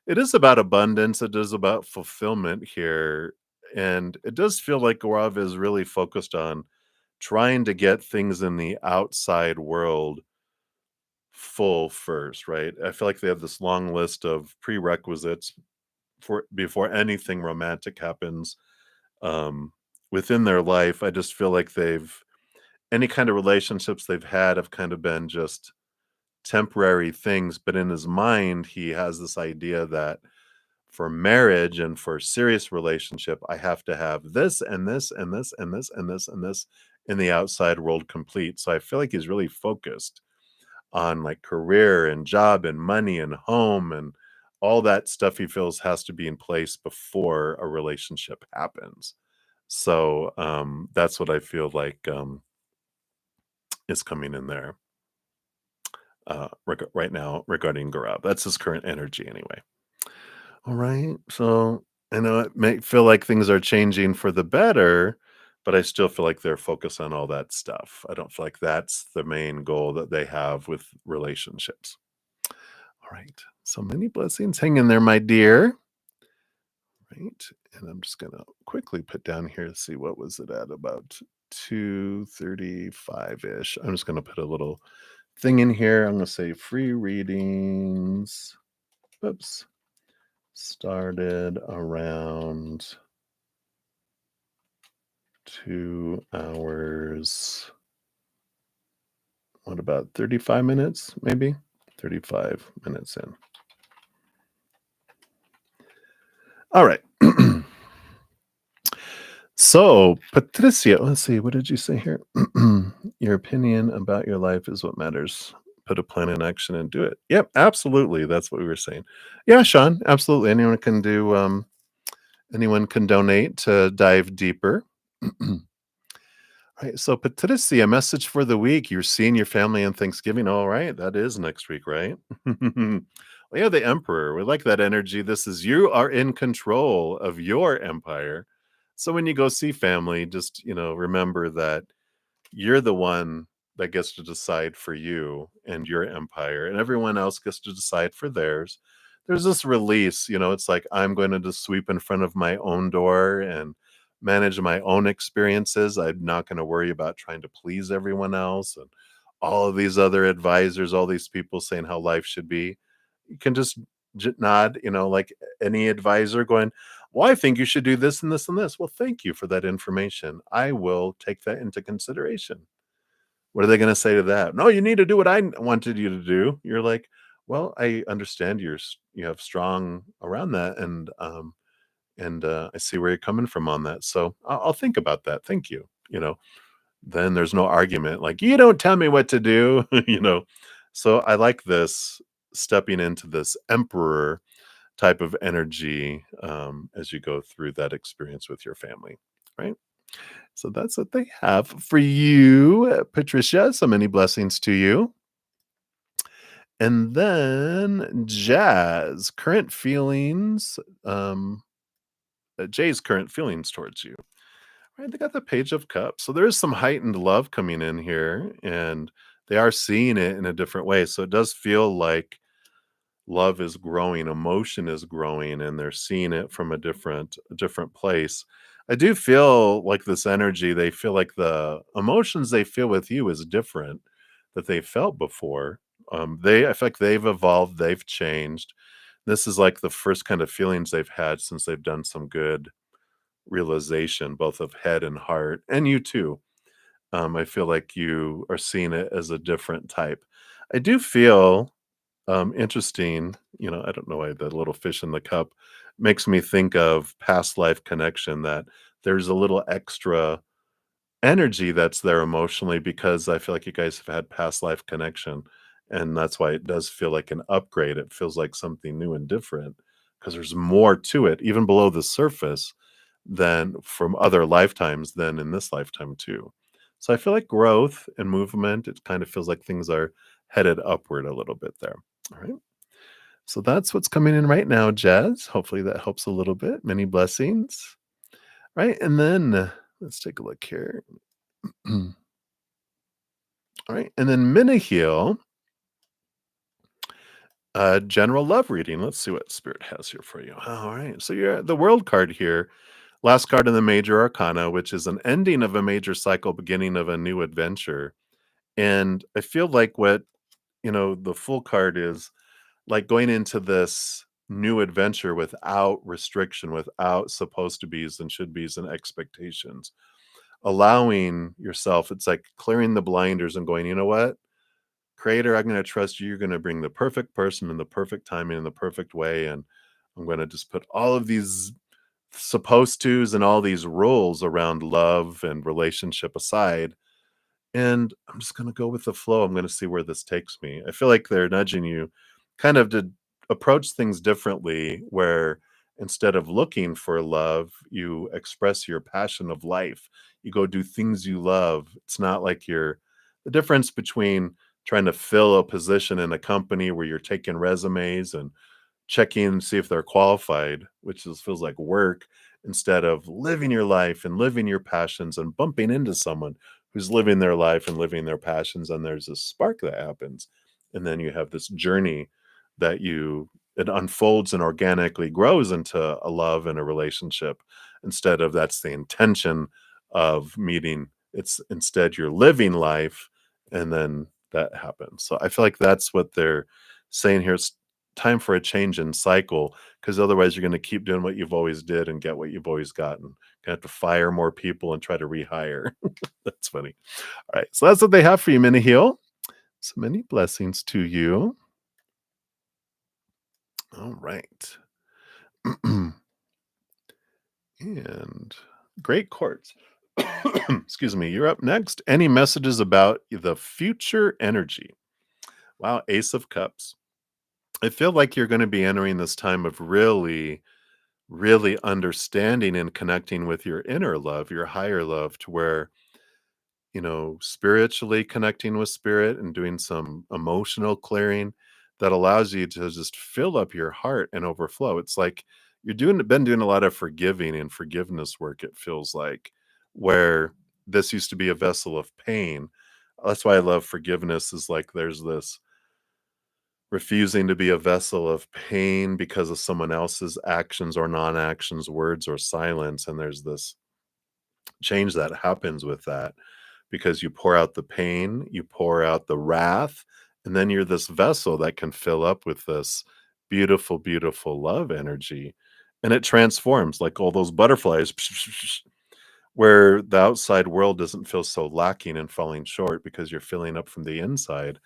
It is about abundance. It is about fulfillment here. And it does feel like Gaurav is really focused on trying to get things in the outside world full first, right? I feel like they have this long list of prerequisites for before anything romantic happens within their life. I just feel like any kind of relationships they've had have kind of been just temporary things, but in his mind he has this idea that for marriage and for serious relationship I have to have this and this and this and this and this and this in the outside world complete. So I feel like he's really focused on like career and job and money and home and all that stuff he feels has to be in place before a relationship happens. So that's what I feel like is coming in there right now regarding Gaurav. That's his current energy anyway. All right. So I know it may feel like things are changing for the better, but I still feel like they're focused on all that stuff. I don't feel like that's the main goal that they have with relationships. All right. So many blessings. Hang in there, my dear. Right. And I'm just going to quickly put down here to see what was it at about 2:35-ish. I'm just going to put a little thing in here. I'm going to say free readings. Oops. Started around 2 hours. What about 35 minutes, maybe? 35 minutes in. All right. So, Patricia, let's see, what did you say here? Your opinion about your life is what matters. Put a plan in action and do it. Yep, absolutely. That's what we were saying. Yeah, Sean, absolutely. Anyone can donate to dive deeper. Right. So, Patricia, message for the week. You're seeing your family on Thanksgiving. All right. That is next week, right? Well, yeah, the Emperor. We like that energy. This is you are in control of your empire. So when you go see family, just, remember that you're the one that gets to decide for you and your empire, and everyone else gets to decide for theirs. There's this release, it's like I'm going to just sweep in front of my own door and manage my own experiences. I'm not going to worry about trying to please everyone else and all of these other advisors, all these people saying how life should be. You can just nod, like any advisor going, well, I think you should do this and this and this. Well, thank you for that information. I will take that into consideration. What are they gonna say to that? "No, you need to do what I wanted you to do." You're like, "Well, I understand you have strong around that, and I see where you're coming from on that, so I'll think about that. Thank you." Then there's no argument like, "You don't tell me what to do," you know? So I like this stepping into this emperor type of energy, as you go through that experience with your family, right? So that's what they have for you, Patricia. So many blessings to you. And then Jazz, current feelings, Jay's current feelings towards you. Right, they got the Page of Cups. So there is some heightened love coming in here, and they are seeing it in a different way. So it does feel like love is growing, emotion is growing, and they're seeing it from a different place. I do feel like this energy, they feel like the emotions they feel with you is different that they felt before. I feel like they've evolved, they've changed. This is like the first kind of feelings they've had since they've done some good realization, both of head and heart, and you too. I feel like you are seeing it as a different type. I do feel interesting, I don't know why the little fish in the cup makes me think of past life connection, that there's a little extra energy that's there emotionally because I feel like you guys have had past life connection. And that's why it does feel like an upgrade. It feels like something new and different because there's more to it, even below the surface, than from other lifetimes than in this lifetime, too. So I feel like growth and movement, it kind of feels like things are headed upward a little bit there. All right. So that's what's coming in right now, Jazz. Hopefully that helps a little bit. Many blessings. Right. And then let's take a look here. All right. And then Minahil, general love reading. Let's see what Spirit has here for you. All right. So you're the World card here. Last card in the Major Arcana, which is an ending of a major cycle, beginning of a new adventure. And I feel like the full card is like going into this new adventure without restriction, without supposed to be's and should be's and expectations. Allowing yourself, it's like clearing the blinders and going, you know what? Creator, I'm going to trust you. You're going to bring the perfect person in the perfect timing in the perfect way. And I'm going to just put all of these supposed to's and all these rules around love and relationship aside, and I'm just gonna go with the flow. I'm gonna see where this takes me. I feel like they're nudging you kind of to approach things differently, where instead of looking for love, you express your passion of life. You go do things you love. It's not like you're the difference between trying to fill a position in a company where you're taking resumes and checking and see if they're qualified, which feels like work, instead of living your life and living your passions and bumping into someone who's living their life and living their passions. And there's a spark that happens. And then you have this journey it unfolds and organically grows into a love and a relationship, instead of that's the intention of meeting. It's instead you're living life and then that happens. So I feel like that's what they're saying here. time for a change in cycle, because otherwise you're going to keep doing what you've always did and get what you've always gotten. Gonna have to fire more people and try to rehire. That's funny. All right, so that's what they have for you, Mini Heal. So many blessings to you. All right. And great quartz. Excuse me. You're up next. Any messages about the future energy? Wow, Ace of Cups. I feel like you're going to be entering this time of really, really understanding and connecting with your inner love, your higher love, to where, spiritually connecting with spirit and doing some emotional clearing that allows you to just fill up your heart and overflow. It's like been doing a lot of forgiving and forgiveness work, it feels like, where this used to be a vessel of pain. That's why I love forgiveness, is like there's this refusing to be a vessel of pain because of someone else's actions or non-actions, words or silence. And there's this change that happens with that, because you pour out the pain, you pour out the wrath, and then you're this vessel that can fill up with this beautiful, beautiful love energy. And it transforms like all those butterflies, where the outside world doesn't feel so lacking and falling short because you're filling up from the inside.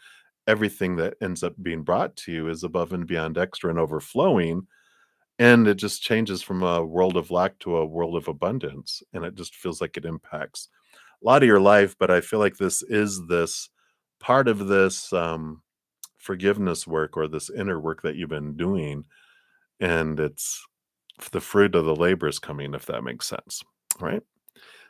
Everything that ends up being brought to you is above and beyond extra and overflowing. And it just changes from a world of lack to a world of abundance. And it just feels like it impacts a lot of your life. But I feel like this part of this forgiveness work, or this inner work that you've been doing. And it's the fruit of the labor is coming, if that makes sense. All right.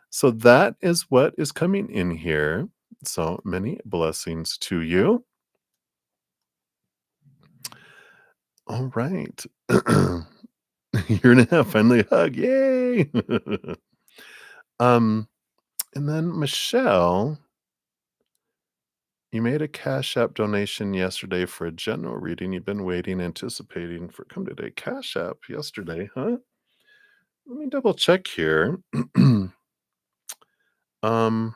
So that is what is coming in here. So many blessings to you. All right. Year and a half, finally a hug. Yay. um, and then Michelle, you made a Cash App donation yesterday for a general reading. You've been waiting, anticipating for come today. Cash App yesterday, huh? Let me double check here. um,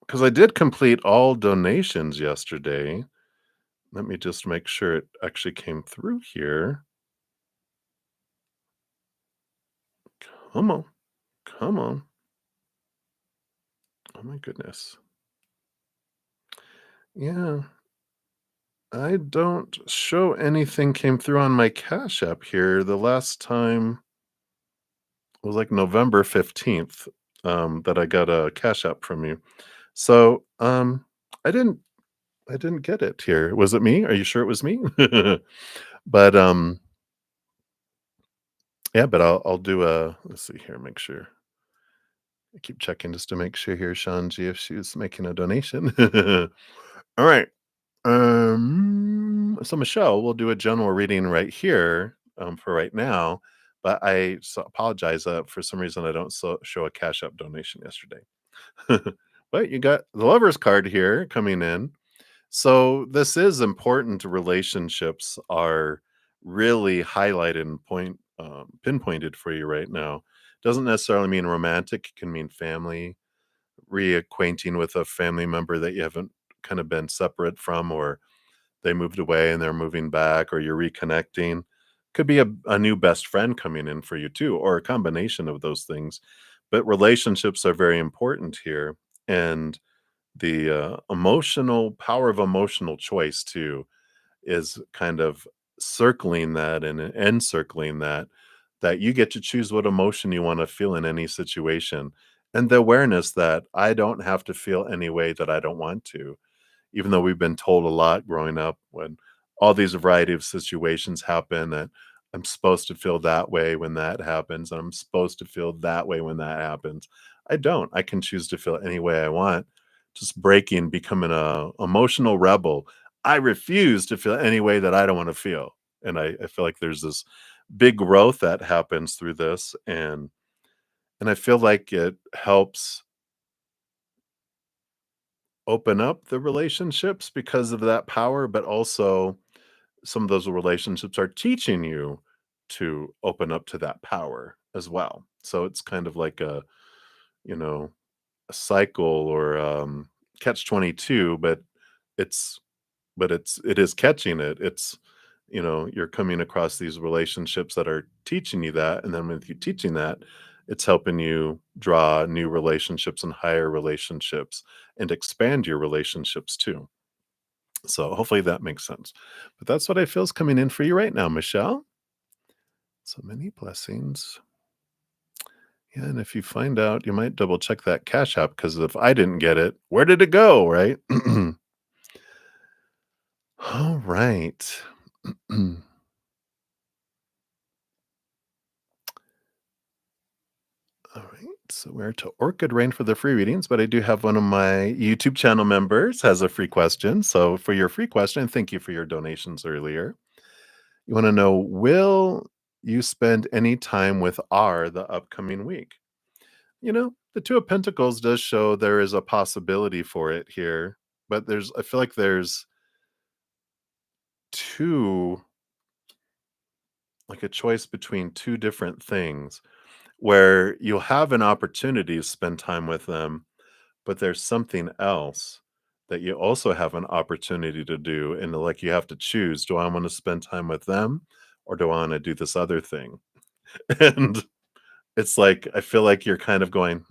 because I did complete all donations yesterday. Let me just make sure it actually came through here. Come on. Come on. Oh my goodness. Yeah. I don't show anything came through on my Cash App here. The last time was like November 15th, that I got a Cash App from you. So, I didn't I didn't get it here. Was it me? Are you sure it was me? But, yeah, but I'll do a let's see here, make sure. I keep checking just to make sure here, Sean G, if she was making a donation. All right. So Michelle, we'll do a general reading right here, for right now, but apologize. For some reason, I don't show a Cash App donation yesterday. But you got the Lover's card here coming in. So this is important. Relationships are really highlighted and pinpointed for you right now. Doesn't necessarily mean romantic. It can mean family, reacquainting with a family member that you haven't kind of been separate from, or they moved away and they're moving back, or you're reconnecting. Could be a new best friend coming in for you too, or a combination of those things. But relationships are very important here. And the emotional power of emotional choice too is kind of circling that and encircling that, that you get to choose what emotion you want to feel in any situation. And the awareness that I don't have to feel any way that I don't want to, even though we've been told a lot growing up, when all these variety of situations happen, that I'm supposed to feel that way when that happens, and I'm supposed to feel that way when that happens. I don't. I can choose to feel any way I want. Just breaking, becoming a emotional rebel. I refuse to feel any way that I don't want to feel. And I feel like there's this big growth that happens through this. And I feel like it helps open up the relationships because of that power, but also some of those relationships are teaching you to open up to that power as well. So it's kind of like you know, a cycle, or catch 22, but it's it is catching it. It's you're coming across these relationships that are teaching you that. And then with you teaching that, it's helping you draw new relationships and higher relationships and expand your relationships too. So hopefully that makes sense. But that's what I feel is coming in for you right now, Michelle. So many blessings. Yeah, and if you find out, you might double check that Cash App because if I didn't get it, where did it go, right? All right. All right, so we're to Orchid Rain for the free readings, but I do have one of my YouTube channel members has a free question. So for your free question, thank you for your donations earlier. You want to know, will you spend any time with R the upcoming week? The Two of Pentacles does show there is a possibility for it here, but I feel like there's two, like a choice between two different things where you'll have an opportunity to spend time with them, but there's something else that you also have an opportunity to do. And like you have to choose, do I want to spend time with them or do I want to do this other thing? And it's like, I feel like you're kind of going,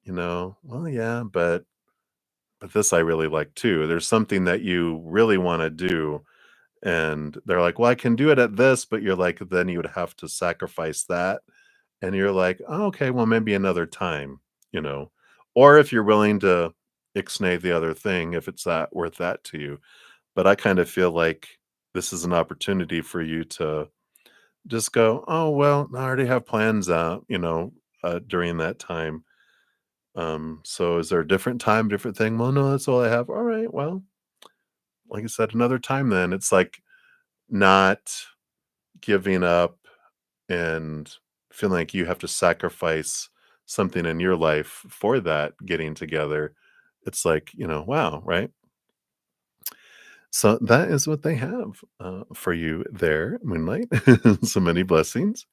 well, yeah, but this I really like too. There's something that you really want to do. And they're like, well, I can do it at this, but you're like, then you would have to sacrifice that. And you're like, oh, okay, well, maybe another time, you know. Or if you're willing to ixnay the other thing, if it's that worth that to you. But I kind of feel like this is an opportunity for you to just go, oh, well, I already have plans out, during that time. So is there a different time, different thing? Well, no, that's all I have. All right, well, like I said, another time then. It's like not giving up and feeling like you have to sacrifice something in your life for that getting together. It's like, wow, right? So that is what they have for you there, Moonlight. So many blessings.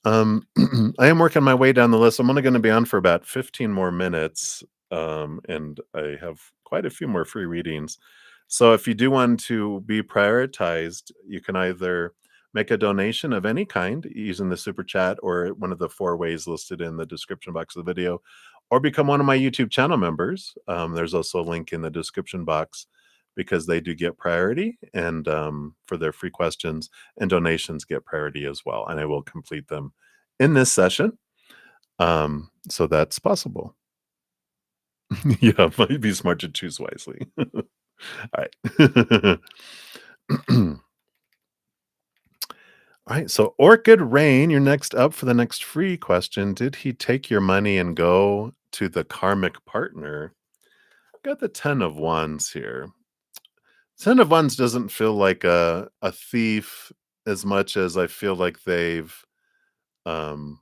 I am working my way down the list. I'm only going to be on for about 15 more minutes, and I have quite a few more free readings. So if you do want to be prioritized, you can either make a donation of any kind using the super chat or one of the four ways listed in the description box of the video, or become one of my YouTube channel members. There's also a link in the description box because they do get priority and for their free questions, and donations get priority as well. And I will complete them in this session. So that's possible. Yeah, might be smart to choose wisely. All right. All right. So Orchid Rain, you're next up for the next free question. Did he take your money and go to the karmic partner? Got the 10 of Wands here. 10 of Wands doesn't feel like a thief as much as I feel like um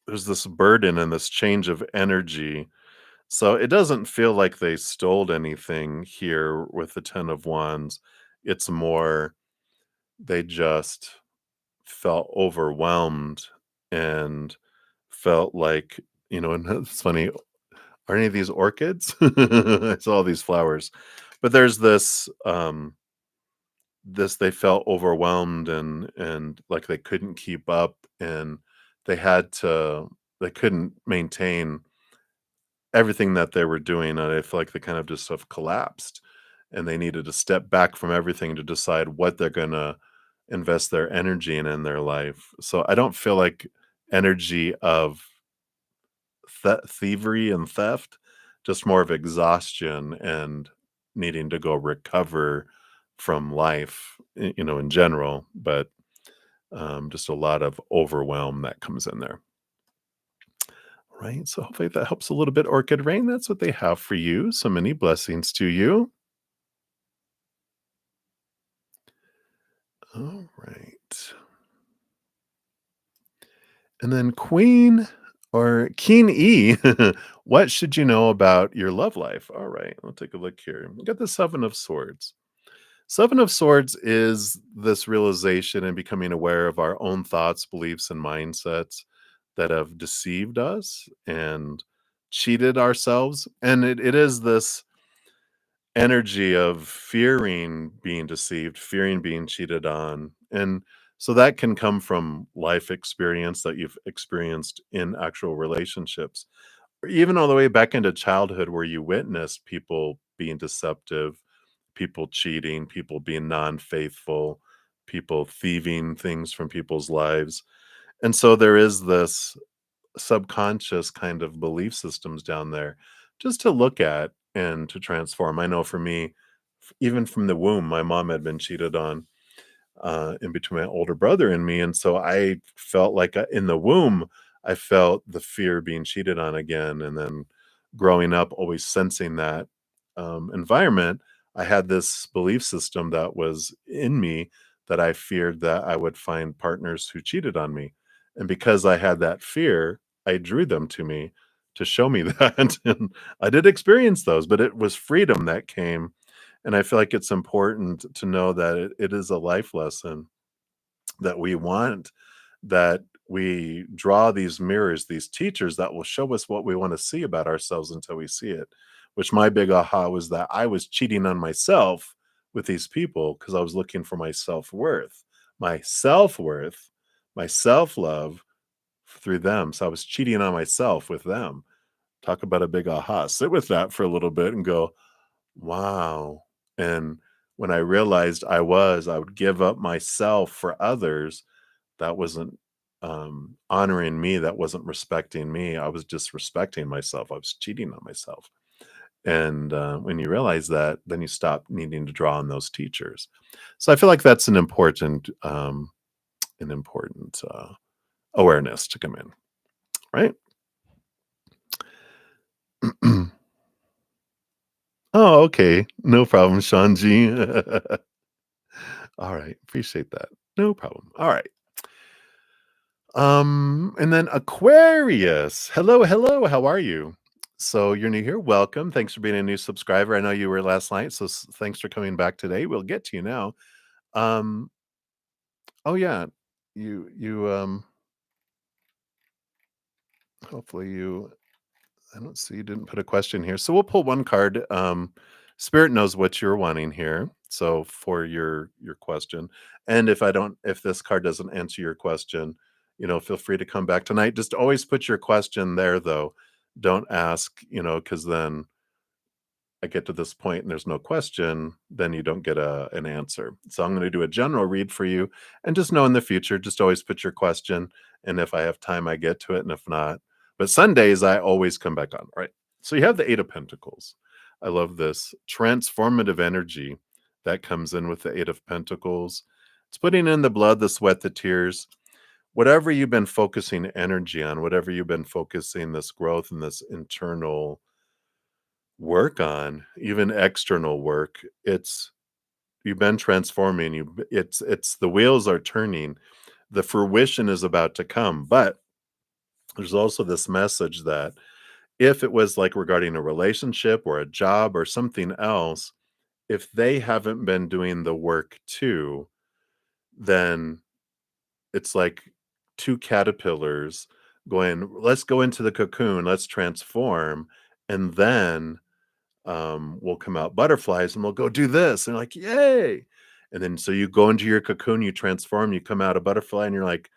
there's this burden and this change of energy. So it doesn't feel like they stole anything here with the 10 of Wands. It's more they just felt overwhelmed and felt like, and it's funny, are any of these orchids? It's all these flowers. But there's this they felt overwhelmed and like they couldn't keep up and they had to they couldn't maintain everything that they were doing, and I feel like they kind of just have collapsed, and they needed to step back from everything to decide what they're gonna invest their energy in their life. So I don't feel like energy of thievery and theft, just more of exhaustion and needing to go recover from life, in general, but just a lot of overwhelm that comes in there. Right. So hopefully that helps a little bit, Orchid Rain. That's what they have for you. So many blessings to you. All right. And then Queen or Keen E, what should you know about your love life? All right. I'll take a look here. We got the Seven of Swords. Seven of Swords is this realization and becoming aware of our own thoughts, beliefs, and mindsets that have deceived us and cheated ourselves. And it is this energy of fearing being deceived, fearing being cheated on. And so that can come from life experience that you've experienced in actual relationships, or even all the way back into childhood where you witnessed people being deceptive, people cheating, people being non faithful, people thieving things from people's lives. And so there is this subconscious kind of belief systems down there just to look at and to transform. I know for me, even from the womb, my mom had been cheated on in between my older brother and me. And so I felt like in the womb, I felt the fear of being cheated on again. And then growing up, always sensing that environment, I had this belief system that was in me that I feared that I would find partners who cheated on me. And because I had that fear, I drew them to me to show me that. And I did experience those, but it was freedom that came, and I feel like it's important to know that it is a life lesson that we want, that we draw these mirrors, these teachers that will show us what we want to see about ourselves until we see it. Which my big aha was that I was cheating on myself with these people because I was looking for my self worth, my self love through them. So I was cheating on myself with them. Talk about a big aha. Sit with that for a little bit and go, wow. And when I realized I would give up myself for others, that wasn't honoring me, that wasn't respecting me. I was just respecting myself. I was cheating on myself. And when you realize that, then you stop needing to draw on those teachers. So I feel like that's an important awareness to come in, right? Oh, okay. No problem, Shanji. All right. Appreciate that. No problem. All right. And then Aquarius. Hello, hello. How are you? So you're new here. Welcome. Thanks for being a new subscriber. I know you were last night, so thanks for coming back today. We'll get to you now. Um, oh yeah. You hopefully you I don't see you didn't put a question here. So we'll pull one card. Spirit knows what you're wanting here. So for your question. And if this card doesn't answer your question, feel free to come back tonight. Just always put your question there though. Don't ask, because then I get to this point and there's no question, then you don't get an answer. So I'm going to do a general read for you, and just know in the future, just always put your question. And if I have time, I get to it. And if not, but Sundays, I always come back on. All right. So you have the Eight of Pentacles. I love this transformative energy that comes in with the Eight of Pentacles. It's putting in the blood, the sweat, the tears, whatever you've been focusing energy on, whatever you've been focusing this growth and this internal work on, even external work. It's you've been transforming, it's the wheels are turning, the fruition is about to come. But there's also this message that if it was like regarding a relationship or a job or something else, if they haven't been doing the work too, then it's like two caterpillars going, let's go into the cocoon, let's transform, and then will come out butterflies and we'll go do this. And like, yay. And then so you go into your cocoon, you transform, you come out a butterfly, and you're like,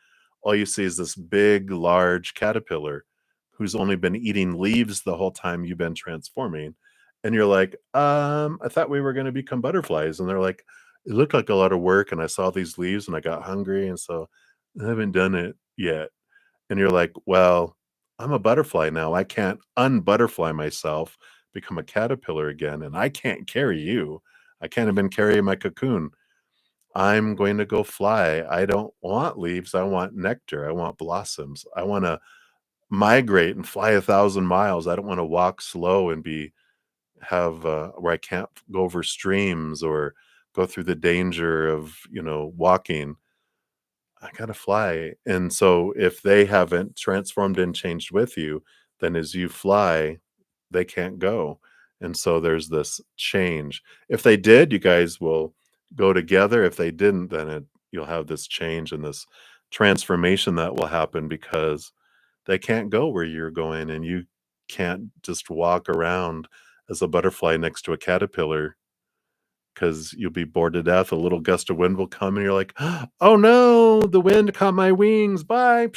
all you see is this big, large caterpillar who's only been eating leaves the whole time you've been transforming. And you're like, I thought we were going to become butterflies. And they're like, it looked like a lot of work. And I saw these leaves and I got hungry. And so I haven't done it yet. And you're like, well, I'm a butterfly now. I can't unbutterfly myself, become a caterpillar again, and I can't carry you. I can't even carry my cocoon. I'm going to go fly. I don't want leaves. I want nectar. I want blossoms. I want to migrate and fly 1,000 miles. I don't want to walk slow and have where I can't go over streams or go through the danger of walking. I gotta fly. And so if they haven't transformed and changed with you, then as you fly, they can't go. And so there's this change. If they did, you guys will go together. If they didn't, then you'll have this change and this transformation that will happen because they can't go where you're going, and you can't just walk around as a butterfly next to a caterpillar because you'll be bored to death. A little gust of wind will come and you're like, oh no, the wind caught my wings. Bye.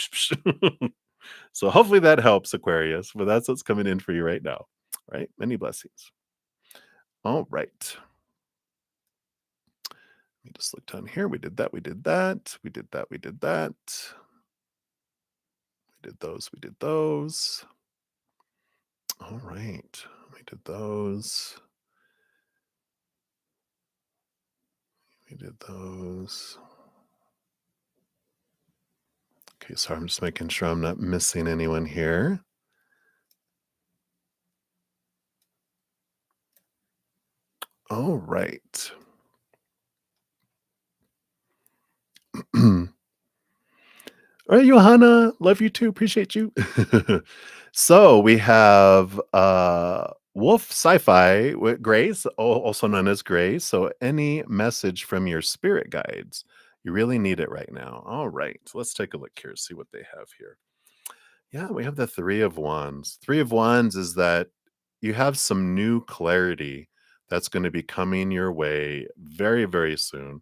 So hopefully that helps, Aquarius. But that's what's coming in for you right now. Right? Many blessings. All right. Let me just look down here. We did that. We did that. We did that. We did that. We did those. We did those. All right. We did those. We did those. Okay, sorry, I'm just making sure I'm not missing anyone here. All right. All right, Johanna, love you too. Appreciate you. So we have Wolf Sci-Fi with Grace, also known as Grace. So any message from your spirit guides? You really need it right now. All right, so let's take a look here, see what they have here. Yeah, we have the Three of Wands. Three of Wands is that you have some new clarity that's going to be coming your way very, very soon.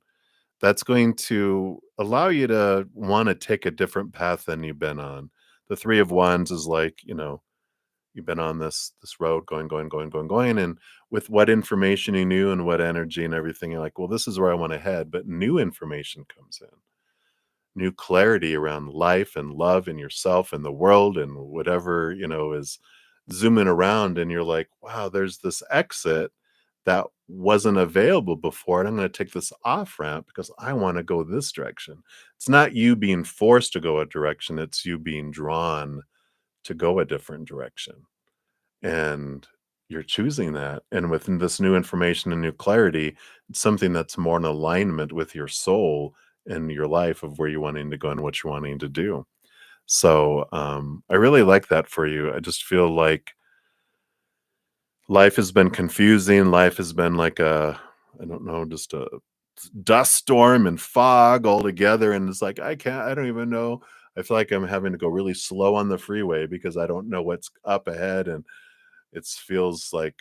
That's going to allow you to want to take a different path than you've been on. The Three of Wands is like, you've been on this road going, and with what information you knew and what energy and everything, you're like, well, this is where I want to head. But new information comes in, new clarity around life and love and yourself and the world and whatever, is zooming around, and you're like, wow, there's this exit that wasn't available before, and I'm going to take this off ramp because I want to go this direction. It's not you being forced to go a direction, it's you being drawn to go a different direction. And you're choosing that. And within this new information and new clarity, it's something that's more in alignment with your soul and your life of where you're wanting to go and what you're wanting to do. So I really like that for you. I just feel like life has been confusing. Life has been like I don't know, just a dust storm and fog all together. And it's like, I don't even know. I feel like I'm having to go really slow on the freeway because I don't know what's up ahead. And it feels like,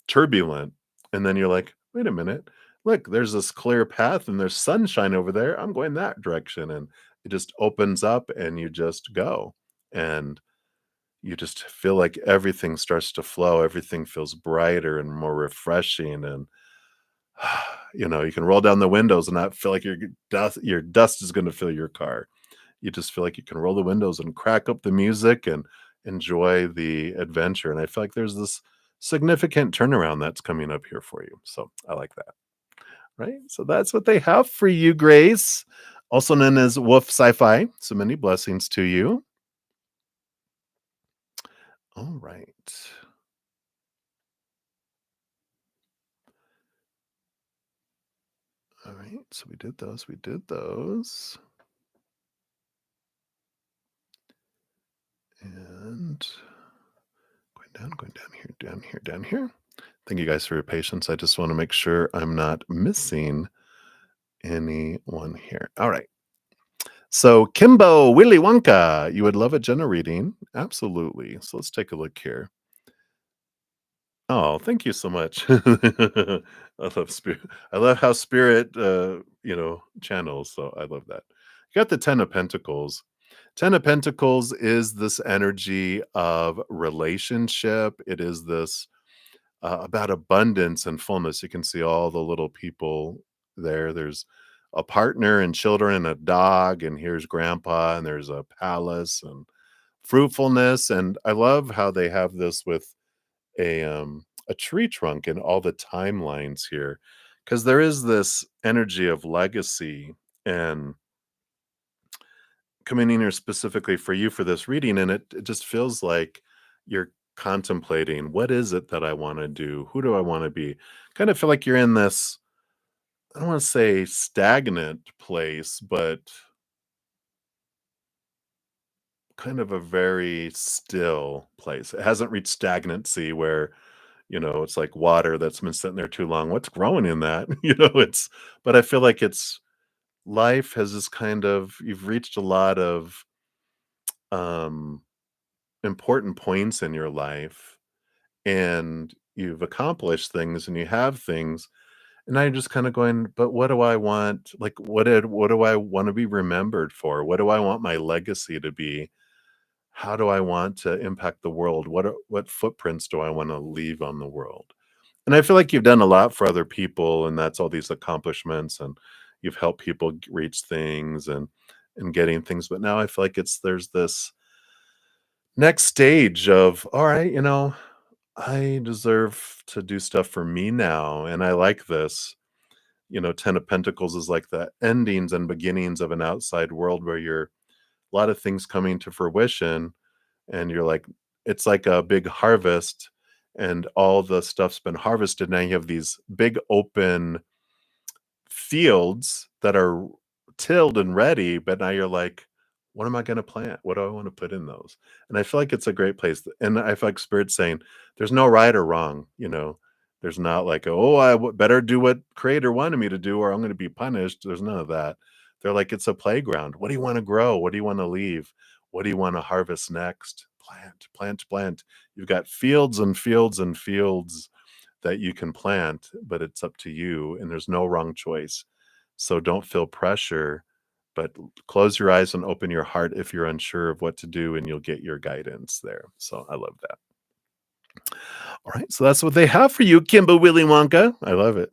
turbulent. And then you're like, wait a minute, look, there's this clear path and there's sunshine over there. I'm going that direction. And it just opens up and you just go. And you just feel like everything starts to flow. Everything feels brighter and more refreshing. And, you can roll down the windows and not feel like your dust is going to fill your car. You just feel like you can roll the windows and crack up the music and enjoy the adventure. And I feel like there's this significant turnaround that's coming up here for you. So I like that. Right. So that's what they have for you, Grace, also known as Wolf Sci-Fi. So many blessings to you. All right. All right. So we did those. We did those. And going down here, down here, down here. Thank you guys for your patience. I just want to make sure I'm not missing anyone here. All right. So Kimbo Willy Wonka, you would love a Jenna reading. Absolutely. So let's take a look here. Oh, thank you so much. I love spirit. I love how spirit channels. So I love that. You got the 10 of Pentacles. 10 of Pentacles is this energy of relationship. It is this about abundance and fullness. You can see all the little people there. There's a partner and children and a dog, and here's grandpa, and there's a palace and fruitfulness. And I love how they have this with a tree trunk and all the timelines here, because there is this energy of legacy and coming in here specifically for you for this reading, and it just feels like you're contemplating, what is it that I want to do? Who do I want to be? Kind of feel like you're in this, I don't want to say stagnant place, but kind of a very still place. It hasn't reached stagnancy where, it's like water that's been sitting there too long. What's growing in that? But I feel like life has this kind of, you've reached a lot of um important points in your life, and you've accomplished things and you have things, and now you're just kinda going, "But what do I want? Like, what do I wanna be remembered for? What do I want my legacy to be? How do I want to impact the world? What footprints do I wanna leave on the world?" And I feel like you've done a lot for other people, and that's all these accomplishments, and you've helped people reach things and getting things, but now I feel like there's this next stage of, "All right, I deserve to do stuff for me now, and I like this." 10 of Pentacles is like the endings and beginnings of an outside world where you're a lot of things coming to fruition, and you're like, it's like a big harvest, and all the stuff's been harvested. Now you have these big open fields that are tilled and ready, but now you're like, what am I going to plant? What do I want to put in those? And I feel like it's a great place. And I feel like Spirit's saying there's no right or wrong. There's not like, oh, better do what Creator wanted me to do, or I'm going to be punished. There's none of that. They're like, it's a playground. What do you want to grow? What do you want to leave? What do you want to harvest next? Plant, plant, plant. You've got fields and fields and fields that you can plant, but it's up to you, and there's no wrong choice. So don't feel pressure, but close your eyes and open your heart if you're unsure of what to do, and you'll get your guidance there. So I love that. All right, so that's what they have for you, Kimba Willy Wonka. I love it.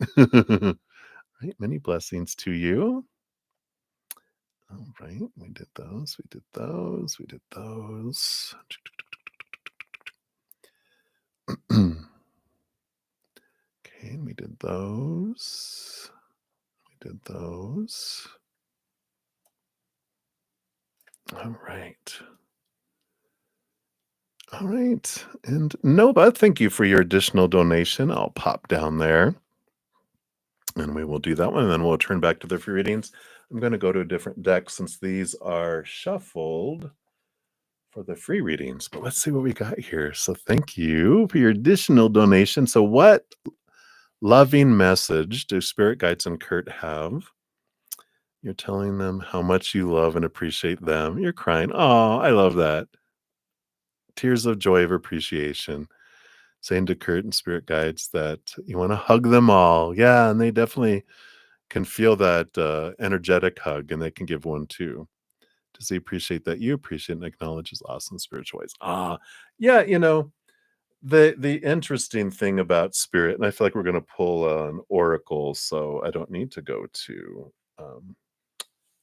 Right, many blessings to you. All right, we did those, we did those, we did those. Okay, we did those. We did those. All right. All right. And Nova, thank you for your additional donation. I'll pop down there and we will do that one. And then we'll turn back to the free readings. I'm going to go to a different deck since these are shuffled for the free readings. But let's see what we got here. So thank you for your additional donation. So, what loving message do Spirit Guides and Kurt have? You're telling them how much you love and appreciate them. You're crying. Oh, I love that. Tears of joy of appreciation. Saying to Kurt and Spirit Guides that you want to hug them all. Yeah, and they definitely can feel that energetic hug, and they can give one too. Does he appreciate that you appreciate and acknowledge his awesome spiritual ways? Yeah, the interesting thing about Spirit, and I feel like we're going to pull an oracle, so I don't need to go to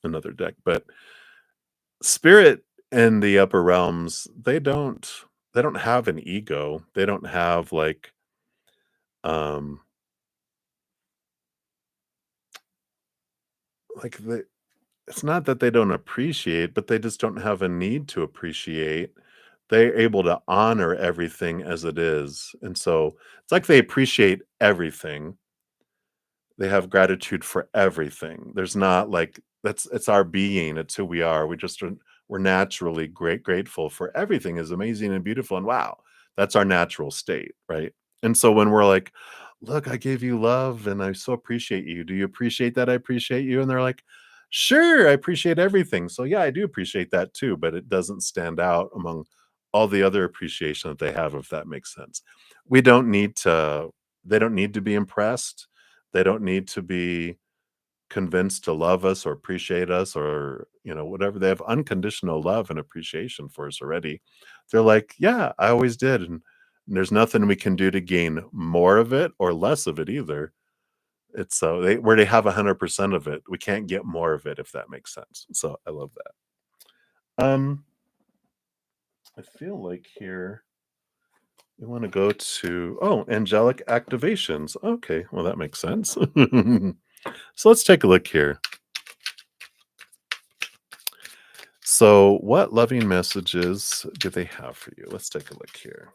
another deck, but Spirit and the upper realms, they don't have an ego. They don't have um the it's not that they don't appreciate, but they just don't have a need to appreciate. They're able to honor everything as it is. And so it's like they appreciate everything. They have gratitude for everything. There's not like it's our being, it's who we are. We're naturally grateful for everything is amazing and beautiful. And wow, that's our natural state, right? And so when we're like, look, I gave you love and I so appreciate you. Do you appreciate that I appreciate you? And they're like, sure, I appreciate everything. So yeah, I do appreciate that too, but it doesn't stand out among all the other appreciation that they have, if that makes sense. We don't need to, they don't need to be impressed. They don't need to be convinced to love us or appreciate us or, whatever. They have unconditional love and appreciation for us already. They're like, yeah, I always did. And there's nothing we can do to gain more of it or less of it either. It's so where they have 100% of it, we can't get more of it, if that makes sense. So I love that. I feel like here we want to go to angelic activations. Okay, well that makes sense. So let's take a look here. So what loving messages do they have for you? Let's take a look here.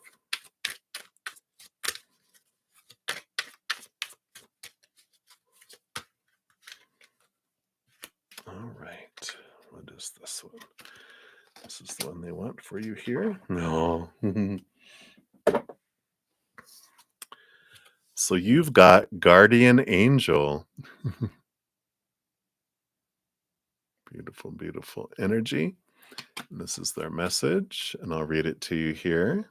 All right. What is this one? This is the one they want for you here. No. So you've got guardian angel. Beautiful, beautiful energy. And this is their message, and I'll read it to you here.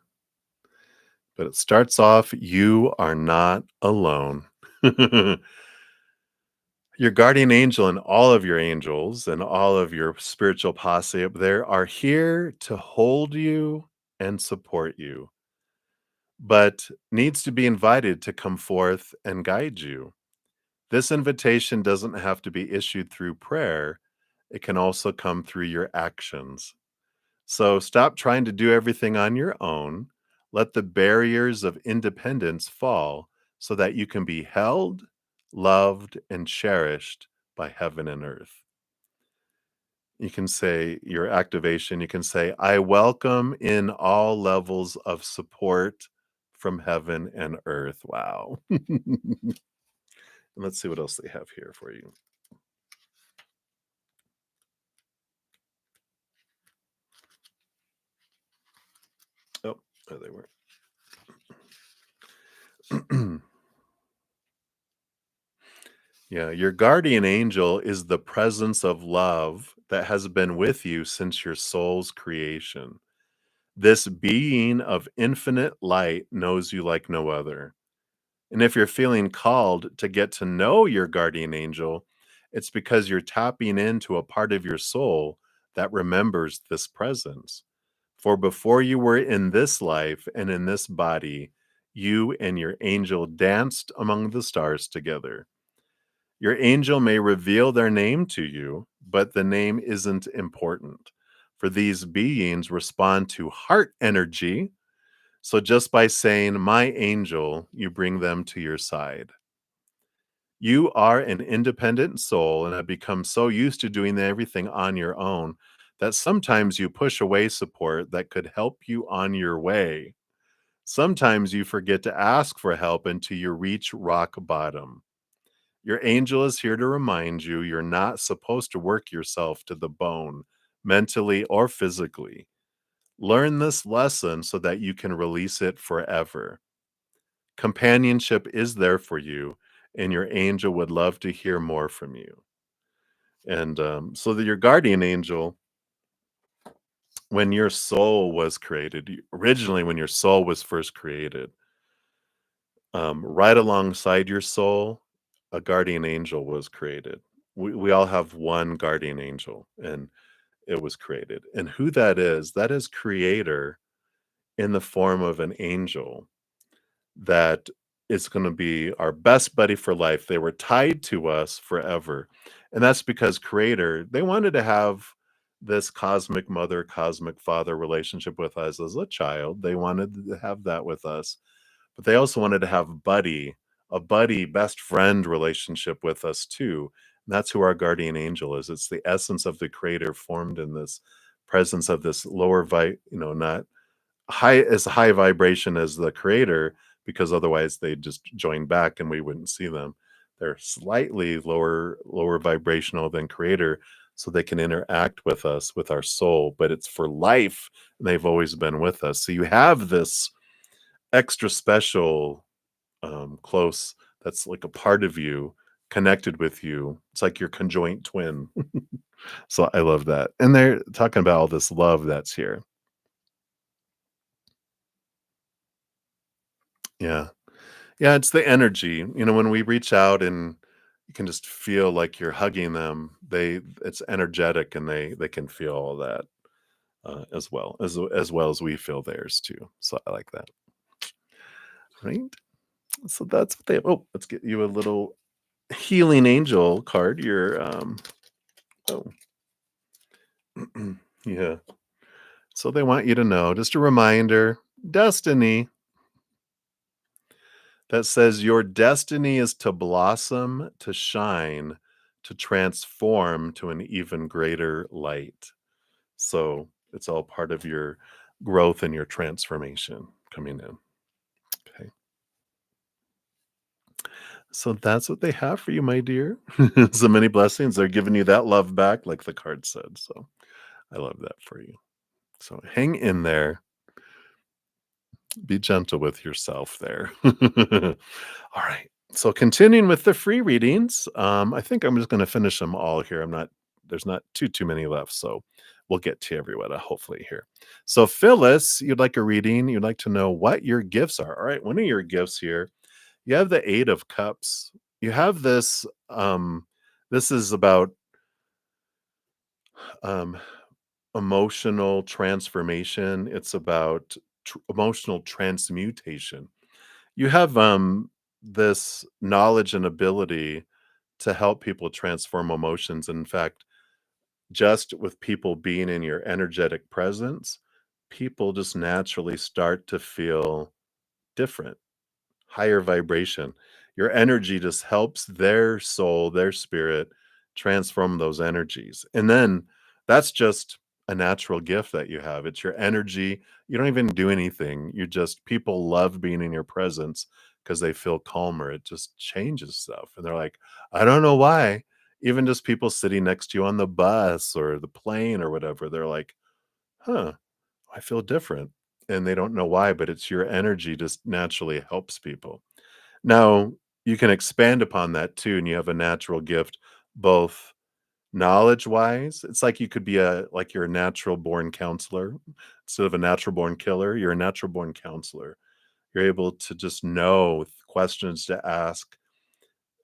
But it starts off, you are not alone. Your guardian angel and all of your angels and all of your spiritual posse up there are here to hold you and support you, but needs to be invited to come forth and guide you. This invitation doesn't have to be issued through prayer. It can also come through your actions. So stop trying to do everything on your own. Let the barriers of independence fall so that you can be held, loved, and cherished by heaven and earth. You can say your activation, you can say, I welcome in all levels of support from heaven and earth. Wow. And let's see what else they have here for you. Oh, there they were. Yeah, your guardian angel is the presence of love that has been with you since your soul's creation. This being of infinite light knows you like no other. And if you're feeling called to get to know your guardian angel, it's because you're tapping into a part of your soul that remembers this presence. For before you were in this life and in this body, you and your angel danced among the stars together. Your angel may reveal their name to you, but the name isn't important. For these beings respond to heart energy. So just by saying, my angel, you bring them to your side. You are an independent soul and have become so used to doing everything on your own that sometimes you push away support that could help you on your way. Sometimes you forget to ask for help until you reach rock bottom. Your angel is here to remind you you're not supposed to work yourself to the bone, mentally or physically. Learn this lesson so that you can release it forever. Companionship is there for you, and your angel would love to hear more from you. And so that your guardian angel, when your soul was created, originally when your soul was first created, right alongside your soul, a guardian angel was created. We all have one guardian angel, and it was created. And who that is creator in the form of an angel that is going to be our best buddy for life. They were tied to us forever. And that's because creator, they wanted to have this cosmic mother, cosmic father relationship with us as a child. They wanted to have that with us. But they also wanted to have a buddy, best friend relationship with us too. And that's who our guardian angel is. It's the essence of the creator formed in this presence of this lower not high vibration as the creator, because otherwise they'd just join back and we wouldn't see them. They're slightly lower vibrational than creator, so they can interact with us, with our soul, but it's for life, and they've always been with us. So you have this extra special, close, that's like a part of you connected with you. It's like your conjoint twin. So I love that. And they're talking about all this love that's here. Yeah. Yeah, it's the energy. When we reach out and you can just feel like you're hugging them, it's energetic and they can feel all that as well as we feel theirs too. So I like that. Right? So that's what they have. Oh, let's get you a little healing angel card. Oh yeah. So they want you to know, just a reminder, destiny that says your destiny is to blossom, to shine, to transform to an even greater light. So it's all part of your growth and your transformation coming in. Okay. So that's what they have for you, my dear. So many blessings. They're giving you that love back, like the card said. So I love that for you. So hang in there. Be gentle with yourself there. All right. So continuing with the free readings, I think I'm just going to finish them all here. There's not too many left. So we'll get to everyone, hopefully here. So Phyllis, you'd like a reading. You'd like to know what your gifts are. All right, one of your gifts here. You have the Eight of Cups. You have this. This is about um, emotional transformation. It's about emotional transmutation. You have this knowledge and ability to help people transform emotions. In fact, just with people being in your energetic presence, people just naturally start to feel different, higher vibration. Your energy just helps their soul, their spirit transform those energies. And then that's just a natural gift that you have. It's your energy. You don't even do anything. You just, people love being in your presence because they feel calmer. It just changes stuff. And they're like, I don't know why. Even just people sitting next to you on the bus or the plane or whatever, they're like, huh, I feel different. And they don't know why, but it's your energy just naturally helps people. Now, you can expand upon that too, and you have a natural gift, both knowledge-wise. It's like you could be like you're a natural born counselor instead of a natural born killer. You're a natural born counselor. You're able to just know questions to ask,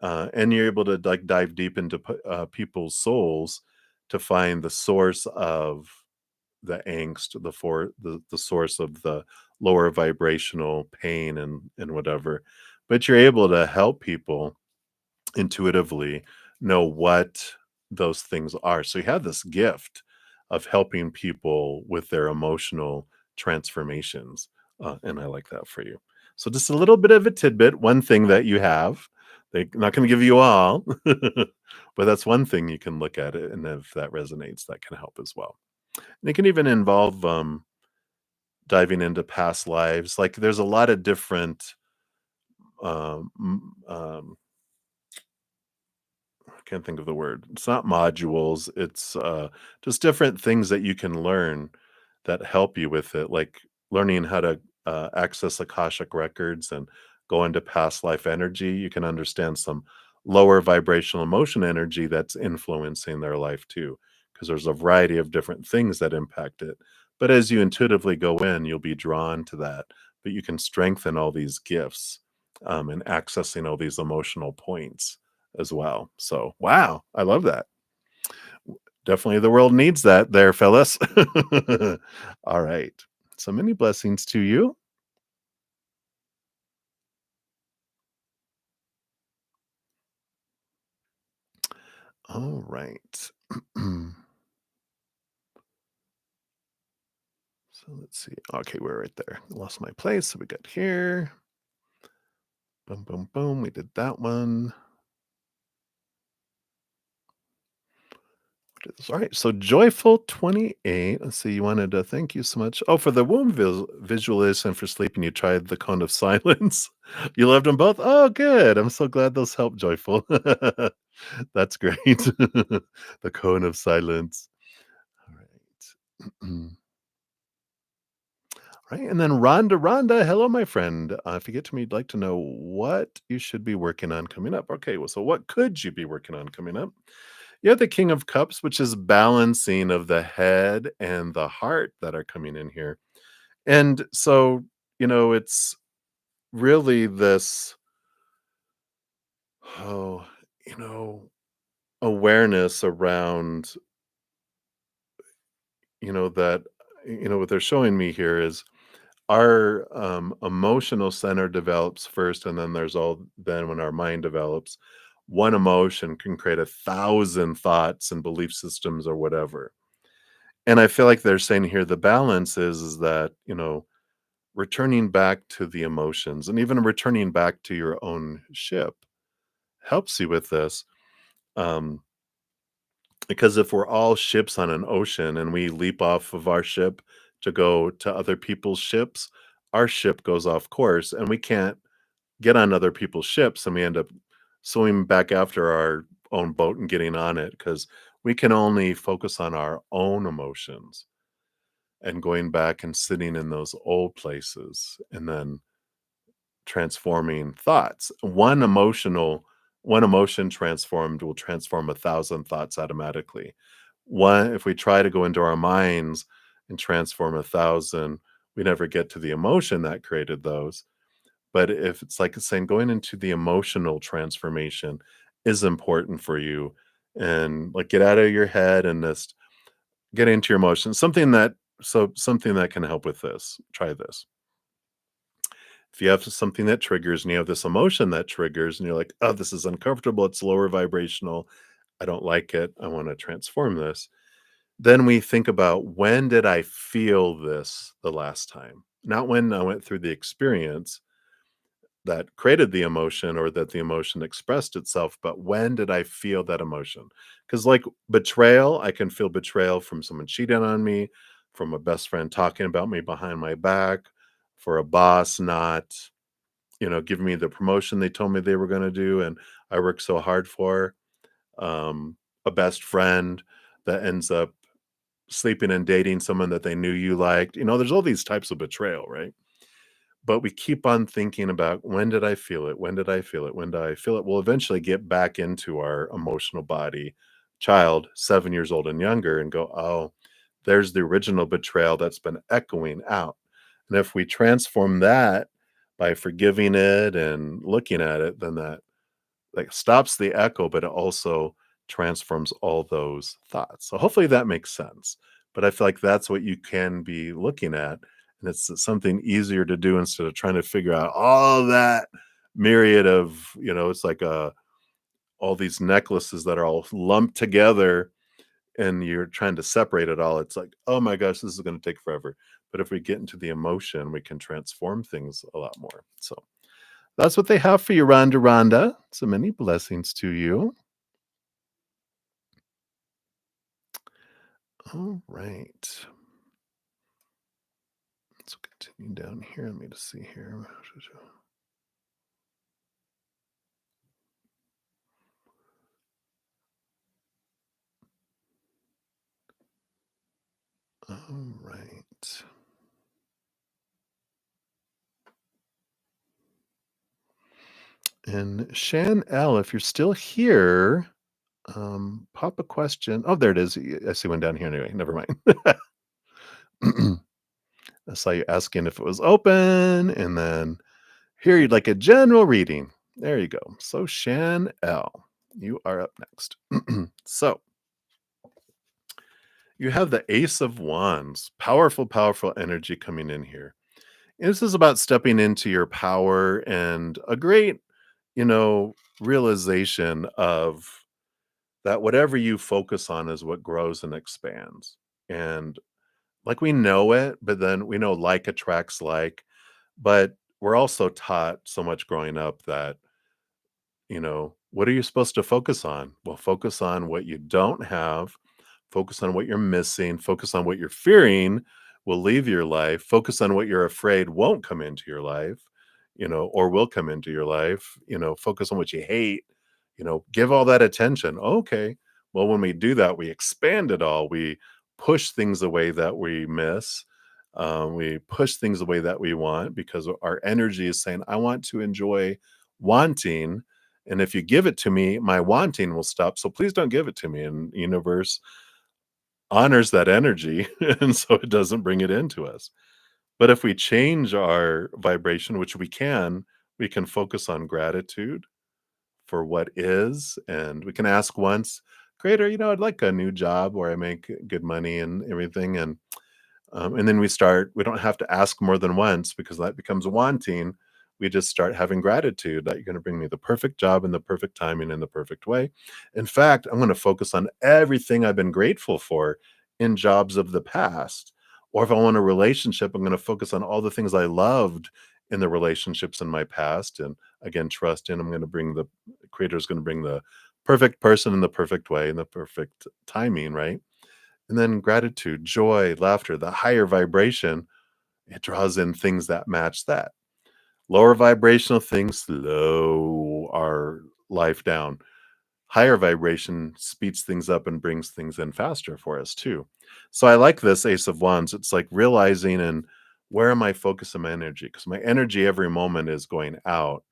and you're able to like dive deep into people's souls to find the source of the angst, the source of the lower vibrational pain and whatever. But you're able to help people intuitively know what those things are. So you have this gift of helping people with their emotional transformations. And I like that for you. So just a little bit of a tidbit, one thing that you have. They're not going to give you all, but that's one thing you can look at it. And if that resonates, that can help as well. And it can even involve diving into past lives. Like there's a lot of different um, m- um, I can't think of the word. It's not modules. It's just different things that you can learn that help you with it, like learning how to access Akashic records and go into past life energy. You can understand some lower vibrational emotion energy that's influencing their life too, because there's a variety of different things that impact it. But as you intuitively go in, you'll be drawn to that. But you can strengthen all these gifts and accessing all these emotional points as well. So, wow, I love that. Definitely the world needs that there, fellas. All right. So many blessings to you. All right. So let's see. Okay, we're right there. Lost my place. So we got here. Boom, boom, boom. We did that one. All right. So joyful 28. Let's see. You wanted to thank you so much. Oh, for the womb visualization for sleeping, you tried the cone of silence. You loved them both. Oh, good. I'm so glad those helped, joyful. That's great. The cone of silence. All right. Right. And then Rhonda, hello, my friend. If you get to me, you'd like to know what you should be working on coming up. Okay. Well, so what could you be working on coming up? You have the King of Cups, which is balancing of the head and the heart that are coming in here. And so, it's really this, oh, you know, awareness around, that, what they're showing me here is our emotional center develops first, and then when our mind develops, one emotion can create 1,000 thoughts and belief systems or whatever. And I feel like they're saying here the balance is that, returning back to the emotions and even returning back to your own ship helps you with this. Um, because if we're all ships on an ocean and we leap off of our ship to go to other people's ships, our ship goes off course and we can't get on other people's ships and we end up swimming back after our own boat and getting on it because we can only focus on our own emotions and going back and sitting in those old places and then transforming thoughts. One emotion transformed will transform 1,000 thoughts automatically. One, if we try to go into our minds and transform 1,000, we never get to the emotion that created those. But if it's like saying going into the emotional transformation is important for you, and like get out of your head and just get into your emotions. Something that can help with this. Try this. If you have something that triggers and you have this emotion that triggers and you're like, "Oh, this is uncomfortable, it's lower vibrational. I don't like it. I want to transform this." Then we think about, when did I feel this the last time? Not when I went through the experience that created the emotion or that the emotion expressed itself, but when did I feel that emotion? Because, like betrayal, I can feel betrayal from someone cheating on me, from a best friend talking about me behind my back, for a boss not, giving me the promotion they told me they were going to do and I worked so hard for, a best friend that ends up sleeping and dating someone that they knew you liked. There's all these types of betrayal, right? But we keep on thinking about, when did I feel it? When did I feel it? When did I feel it? We'll eventually get back into our emotional body, child, 7 years old and younger, and go, oh, there's the original betrayal that's been echoing out. And if we transform that by forgiving it and looking at it, then that like stops the echo, but it also transforms all those thoughts. So hopefully that makes sense. But I feel like that's what you can be looking at. And it's something easier to do instead of trying to figure out all that myriad of, it's like all these necklaces that are all lumped together and you're trying to separate it all. It's like, oh my gosh, this is going to take forever. But if we get into the emotion, we can transform things a lot more. So that's what they have for you, Rhonda Rhonda. So many blessings to you. All right. Let's continue down here. Let me just see here. All right. And Shan L, if you're still here, pop a question. Oh, there it is. I see one down here anyway. Never mind. I saw you asking if it was open, and then here you'd like a general reading. There you go. So Shan L, you are up next. So you have the Ace of Wands. Powerful, powerful energy coming in here. And this is about stepping into your power and a great, realization of that whatever you focus on is what grows and expands. And like we know it, but then we know like attracts like, but we're also taught so much growing up that, what are you supposed to focus on? Well, focus on what you don't have, focus on what you're missing, focus on what you're fearing will leave your life, focus on what you're afraid won't come into your life, or will come into your life, focus on what you hate, give all that attention. Okay. Well, when we do that, we expand it all. We push things away that we miss. We push things away that we want because our energy is saying, I want to enjoy wanting, and if you give it to me, my wanting will stop. So please don't give it to me. And universe honors that energy. And so it doesn't bring it into us. But if we change our vibration, which we can focus on gratitude for what is. And we can ask once, Creator, I'd like a new job where I make good money and everything. And then we don't have to ask more than once because that becomes wanting. We just start having gratitude that you're going to bring me the perfect job in the perfect timing in the perfect way. In fact, I'm going to focus on everything I've been grateful for in jobs of the past. Or if I want a relationship, I'm going to focus on all the things I loved in the relationships in my past. And again, trust in, the creator is going to bring the perfect person in the perfect way in the perfect timing, right? And then gratitude, joy, laughter, the higher vibration, it draws in things that match that. Lower vibrational things slow our life down. Higher vibration speeds things up and brings things in faster for us too. So I like this Ace of Wands. It's like realizing, and where am I focusing my energy? Because my energy every moment is going out.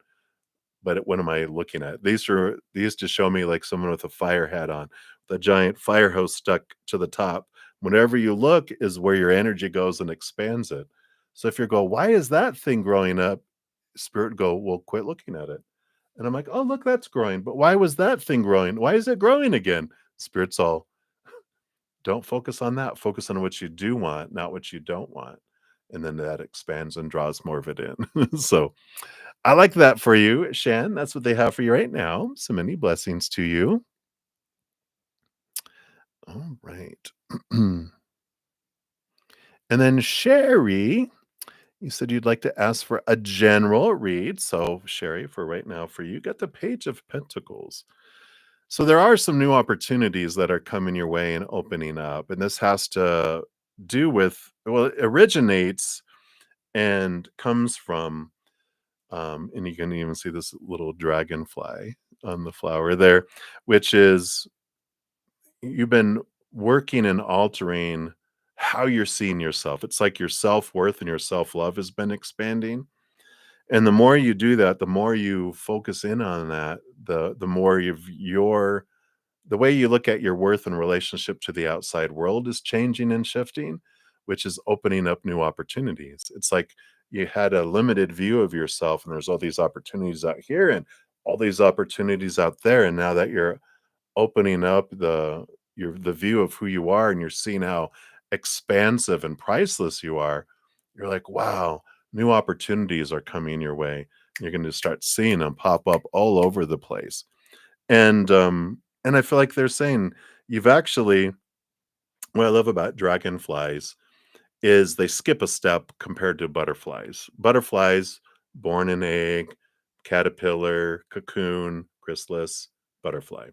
But what am I looking at? These just show me like someone with a fire hat on. the giant fire hose stuck to the top. Whenever you look is where your energy goes and expands it. So if you go, why is that thing growing up? Spirit go, well, quit looking at it. And I'm like, oh, look, that's growing. But why was that thing growing? Why is it growing again? Spirit's all, don't focus on that. Focus on what you do want, not what you don't want. And then that expands and draws more of it in. So I like that for you, Shan. That's what they have for you right now. So many blessings to you. All right. And then Sherry, you said you'd like to ask for a general read. So, Sherry, for right now, for you, got the Page of Pentacles. So, there are some new opportunities that are coming your way and opening up. And this has to do with, well, it originates and comes from, and you can even see this little dragonfly on the flower there, which is you've been working and altering how you're seeing yourself. It's like your self-worth and your self-love has been expanding. And the more you do that, the more you focus in on that, the more the way you look at your worth in relationship to the outside world is changing and shifting, which is opening up new opportunities. It's like you had a limited view of yourself, and there's all these opportunities out here and all these opportunities out there. And now that you're opening up the view of who you are and you're seeing how expansive and priceless you are, you're like, wow, new opportunities are coming your way. You're going to start seeing them pop up all over the place. And I feel like they're saying you've actually, what I love about dragonflies is they skip a step compared to butterflies. Butterflies, born an egg, caterpillar, cocoon, chrysalis, butterfly.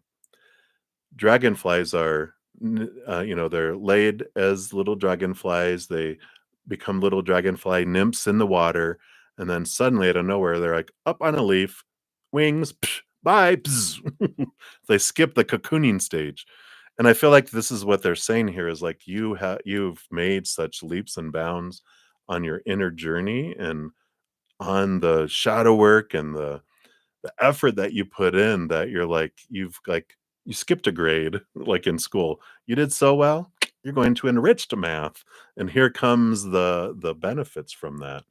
Dragonflies are, they're laid as little dragonflies. They become little dragonfly nymphs in the water. And then suddenly out of nowhere, they're like up on a leaf, wings, psh, bye. Psh. They skip the cocooning stage. And I feel like this is what they're saying here is like you've made such leaps and bounds on your inner journey and on the shadow work and the effort that you put in that you're like you skipped a grade like in school. You did so well, you're going to enriched math, and here comes the benefits from that.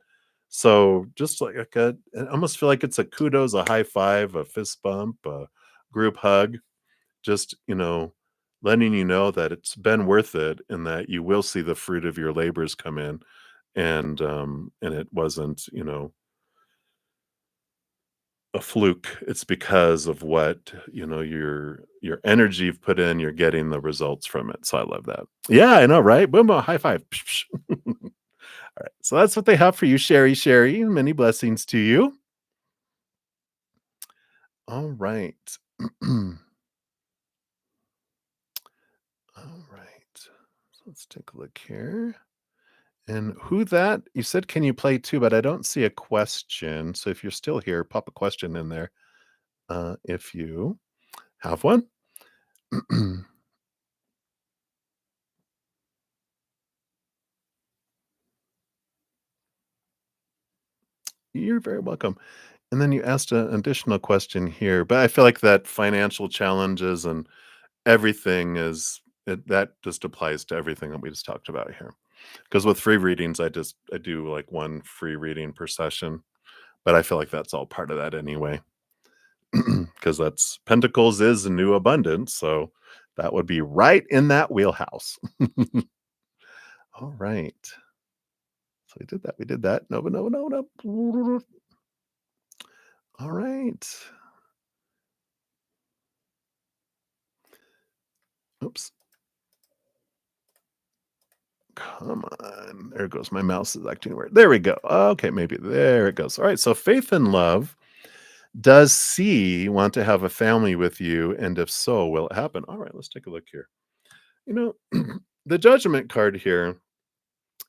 So just like I almost feel like it's a kudos, a high five, a fist bump, a group hug, just letting you know that it's been worth it and that you will see the fruit of your labors come in, and it wasn't a fluke. It's because of what your energy you've put in. You're getting the results from it. So I love that. Yeah, I know, right? Boom, boom, high five. All right, so that's what they have for you, Sherry. Sherry, many blessings to you. All right. All right. So let's take a look here. And who that you said, can you play too? But I don't see a question. So if you're still here, pop a question in there. If you have one. You're very welcome. And then you asked an additional question here, but I feel like that financial challenges and everything that just applies to everything that we just talked about here. Because with free readings, I do like one free reading per session, but I feel like that's all part of that anyway. Because that's Pentacles is new abundance, so that would be right in that wheelhouse. All right. So we did that. We did that. No, no, no, no. All right. Oops. Come on. There it goes. My mouse is acting weird. There we go. Okay, maybe there it goes. All right. So faith and love. Does C want to have a family with you? And if so, will it happen? All right, let's take a look here. The judgment card here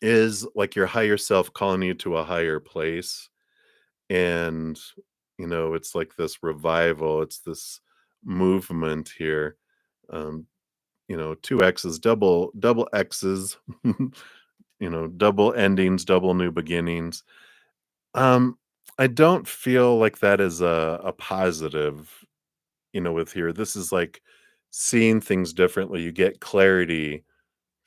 is like your higher self calling you to a higher place. And, it's like this revival. It's this movement here. Um, two X's, double X's, double endings, double new beginnings. I don't feel like that is a positive, with here. This is like seeing things differently, you get clarity,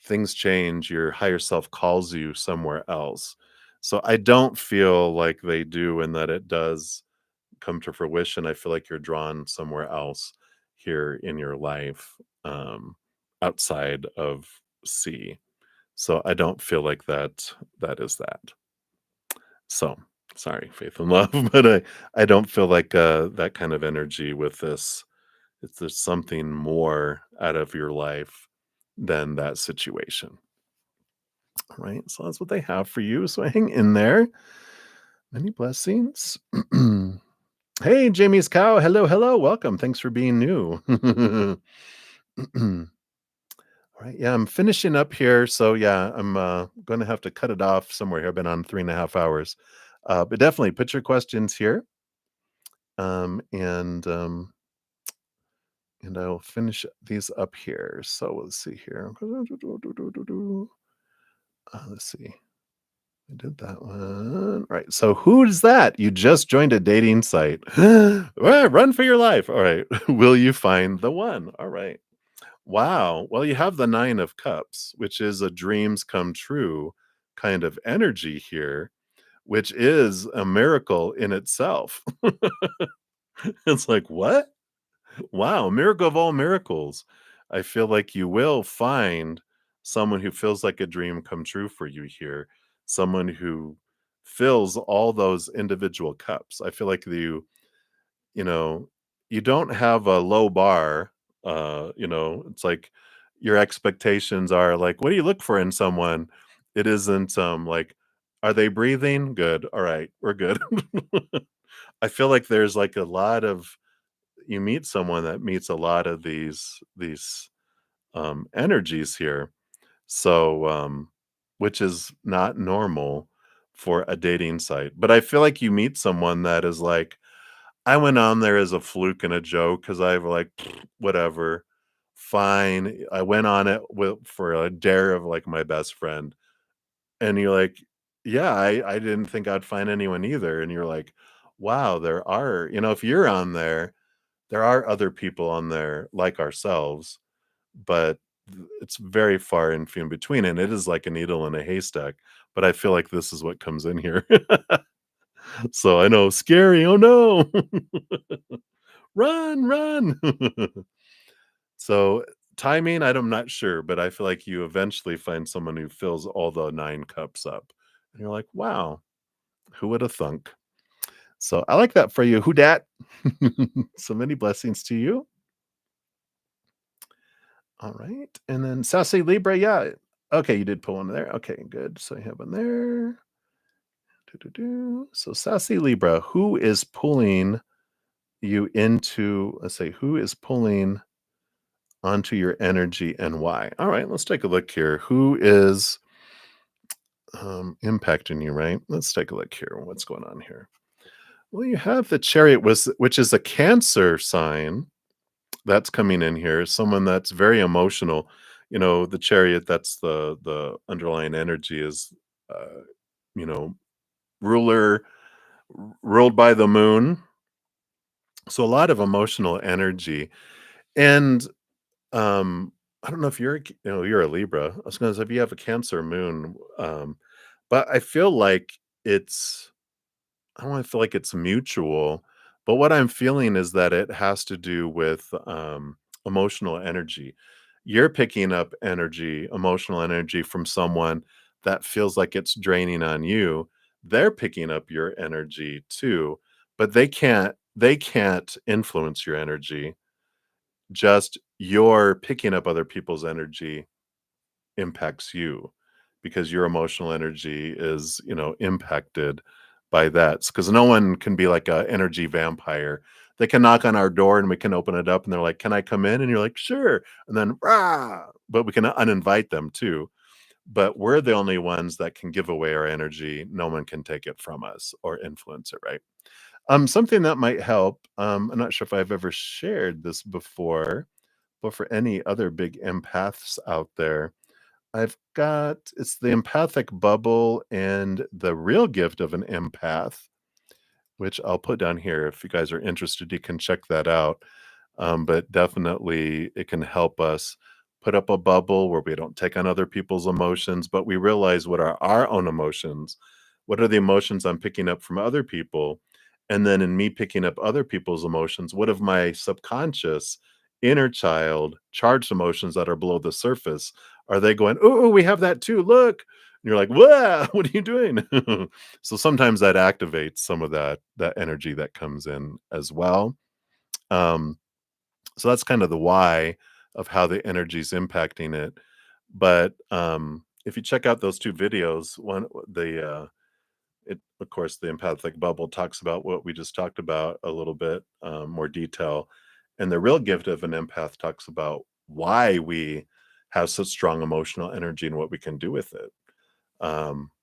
things change, your higher self calls you somewhere else. So I don't feel like they do, and that it does come to fruition. I feel like you're drawn somewhere else here in your life, um, outside of C. So I don't feel like that is that. So sorry, faith and love, but I don't feel like that kind of energy with this. It's there's something more out of your life than that situation. All right. So that's what they have for you. So hang in there. Many blessings. Hey, Jamie's cow. Hello, hello. Welcome. Thanks for being new. All right. Yeah, I'm finishing up here. So yeah, I'm going to have to cut it off somewhere here. I've been on 3.5 hours. But definitely put your questions here. Um, and um, and I'll finish these up here. So let's see here. Let's see. I did that one. Right. So who's that? You just joined a dating site. Run for your life. All right. Will you find the one? All right. Wow. Well, you have the 9 of cups, which is a dreams come true kind of energy here, which is a miracle in itself. It's like, what? Wow, miracle of all miracles. I feel like you will find someone who feels like a dream come true for you here, someone who fills all those individual cups. I feel like you know, you don't have a low bar. It's like your expectations are like, what do you look for in someone? It isn't like, are they breathing? Good. All right, we're good. I feel like there's like a lot of you meet someone that meets a lot of these energies here. So which is not normal for a dating site. But I feel like you meet someone that is like, I went on there as a fluke and a joke because I have like whatever. Fine. I went on it for a dare of like my best friend. And you're like, yeah, I didn't think I'd find anyone either. And you're like, wow, there are, if you're on there are other people on there like ourselves, but it's very far and few in between, and it is like a needle in a haystack, but I feel like this is what comes in here. So I know, scary, oh no. Run, run. So timing, I'm not sure, but I feel like you eventually find someone who fills all the 9 cups up, and you're like, "Wow, who would have thunk?" So I like that for you. Who dat? So many blessings to you. All right. And then Sassy Libra, yeah. Okay, you did pull one there. Okay, good. So you have one there. Doo-doo-doo. So Sassy Libra, who is pulling you into, let's say, who is pulling onto your energy and why? All right, let's take a look here. Who is impacting you, right? Let's take a look here. What's going on here? Well, you have the Chariot, which is a Cancer sign that's coming in here, someone that's very emotional. The Chariot, that's the underlying energy is, uh, you know, ruler ruled by the moon. So a lot of emotional energy. And I don't know if you're a Libra. I was gonna say if you have a Cancer moon, but I feel like it's I don't wanna feel like it's mutual, but what I'm feeling is that it has to do with, emotional energy. You're picking up energy, emotional energy from someone that feels like it's draining on you. They're picking up your energy too, but they can't influence your energy. Just your picking up other people's energy impacts you because your emotional energy is, impacted by that. Because no one can be like a energy vampire. They can knock on our door and we can open it up and they're like, "Can I come in?" And you're like, "Sure." And then, rah, but we can uninvite them too. But we're the only ones that can give away our energy. No one can take it from us or influence it, right? Something that might help. I'm not sure if I've ever shared this before, but for any other big empaths out there, I've got it's the empathic bubble and the real gift of an empath, which I'll put down here. If you guys are interested, you can check that out. But definitely it can help us put up a bubble where we don't take on other people's emotions, but we realize what are our own emotions. What are the emotions I'm picking up from other people? And then in me picking up other people's emotions, what of my subconscious inner child charged emotions that are below the surface? Are they going, oh, we have that too? Look. And you're like, "Whoa, what are you doing?" So sometimes that activates some of that energy that comes in as well. Um, so that's kind of the why of how the energy is impacting it. But, if you check out those 2 videos, one it of course, the empathic bubble talks about what we just talked about a little bit, more detail, and the real gift of an empath talks about why we have such strong emotional energy and what we can do with it,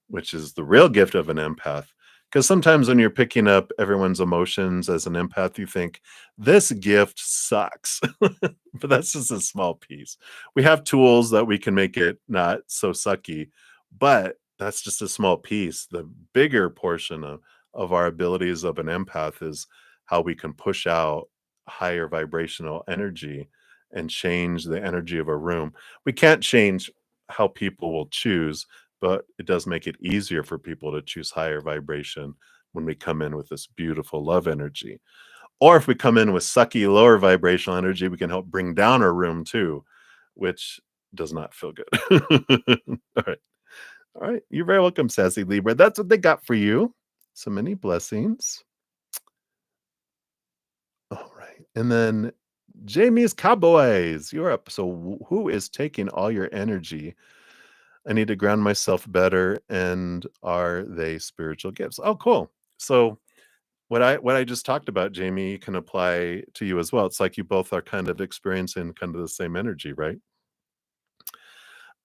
which is the real gift of an empath. Because sometimes when you're picking up everyone's emotions as an empath, you think, this gift sucks. But that's just a small piece. We have tools that we can make it not so sucky, but that's just a small piece. The bigger portion of our abilities of an empath is how we can push out higher vibrational energy and change the energy of a room. We can't change how people will choose, but it does make it easier for people to choose higher vibration when we come in with this beautiful love energy. Or if we come in with sucky lower vibrational energy, we can help bring down our room too, which does not feel good. All right. All right. You're very welcome, Sassy Libra. That's what they got for you. So many blessings. All right. And then Jamie's Cowboys, you're up. So who is taking all your energy? I need to ground myself better. And are they spiritual gifts? Oh, cool. So what I just talked about, Jamie, can apply to you as well. It's like you both are kind of experiencing kind of the same energy, right?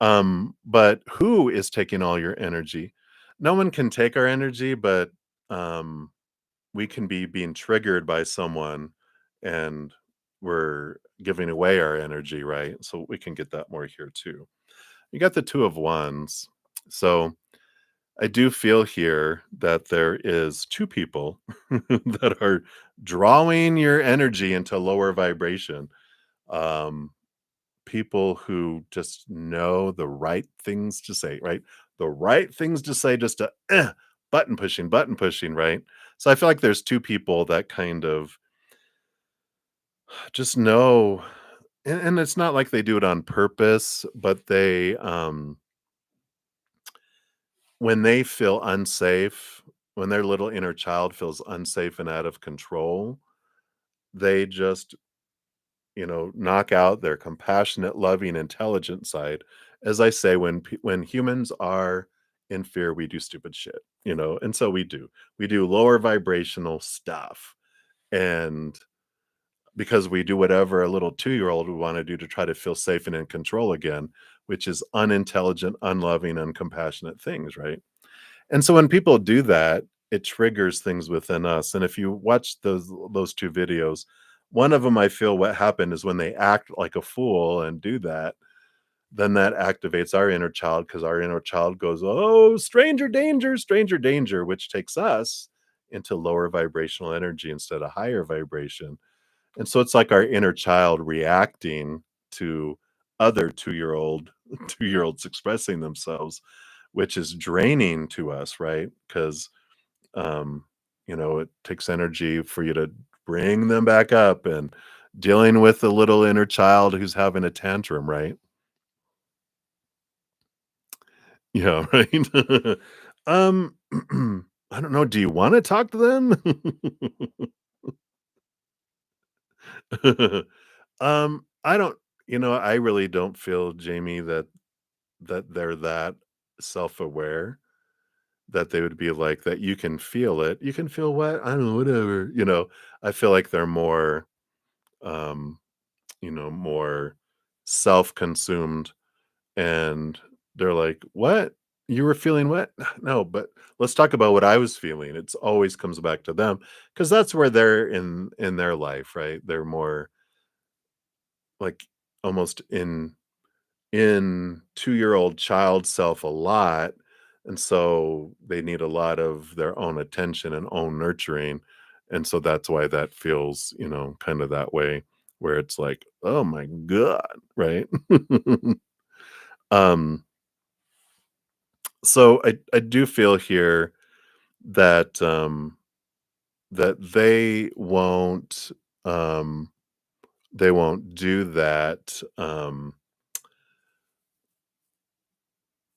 But who is taking all your energy? No one can take our energy, but um we can be being triggered by someone and we're giving away our energy, right? So we can get that more here too. You got the 2 of wands. So I do feel here that there is 2 people that are drawing your energy into lower vibration. Um, People who just know the right things to say, right? The right things to say just to button pushing, right? So I feel like there's 2 people that kind of just know, and it's not like they do it on purpose, but they when they feel unsafe, when their little inner child feels unsafe and out of control, they just, knock out their compassionate, loving, intelligent side. As I say, when humans are in fear, we do stupid shit, and so we do. We do lower vibrational stuff, and because we do whatever a little 2-year-old would wanna do to try to feel safe and in control again, which is unintelligent, unloving, uncompassionate things, right? And so when people do that, it triggers things within us, and if you watch those 2 videos, one of them, I feel what happened is when they act like a fool and do that, then that activates our inner child because our inner child goes, "Oh, stranger danger," which takes us into lower vibrational energy instead of higher vibration. And so it's like our inner child reacting to other 2-year-olds expressing themselves, which is draining to us, right? Because it takes energy for you to bring them back up and dealing with the little inner child who's having a tantrum, right? Yeah, right. um I don't know, do you want to talk to them? I don't, I really don't feel, Jamie, that they're that self-aware that they would be like that. You can feel it. You can feel what? I don't know, whatever. I feel like they're more um, more self-consumed, and they're like, "What? You were feeling what?" No, but let's talk about what I was feeling. It's always comes back to them because that's where they're in their life, right? They're more like almost in 2-year-old child self a lot, and so they need a lot of their own attention and own nurturing, and so that's why that feels, kind of that way. where it's like, "Oh my god," right? Um, so I do feel here that, that um they won't do that,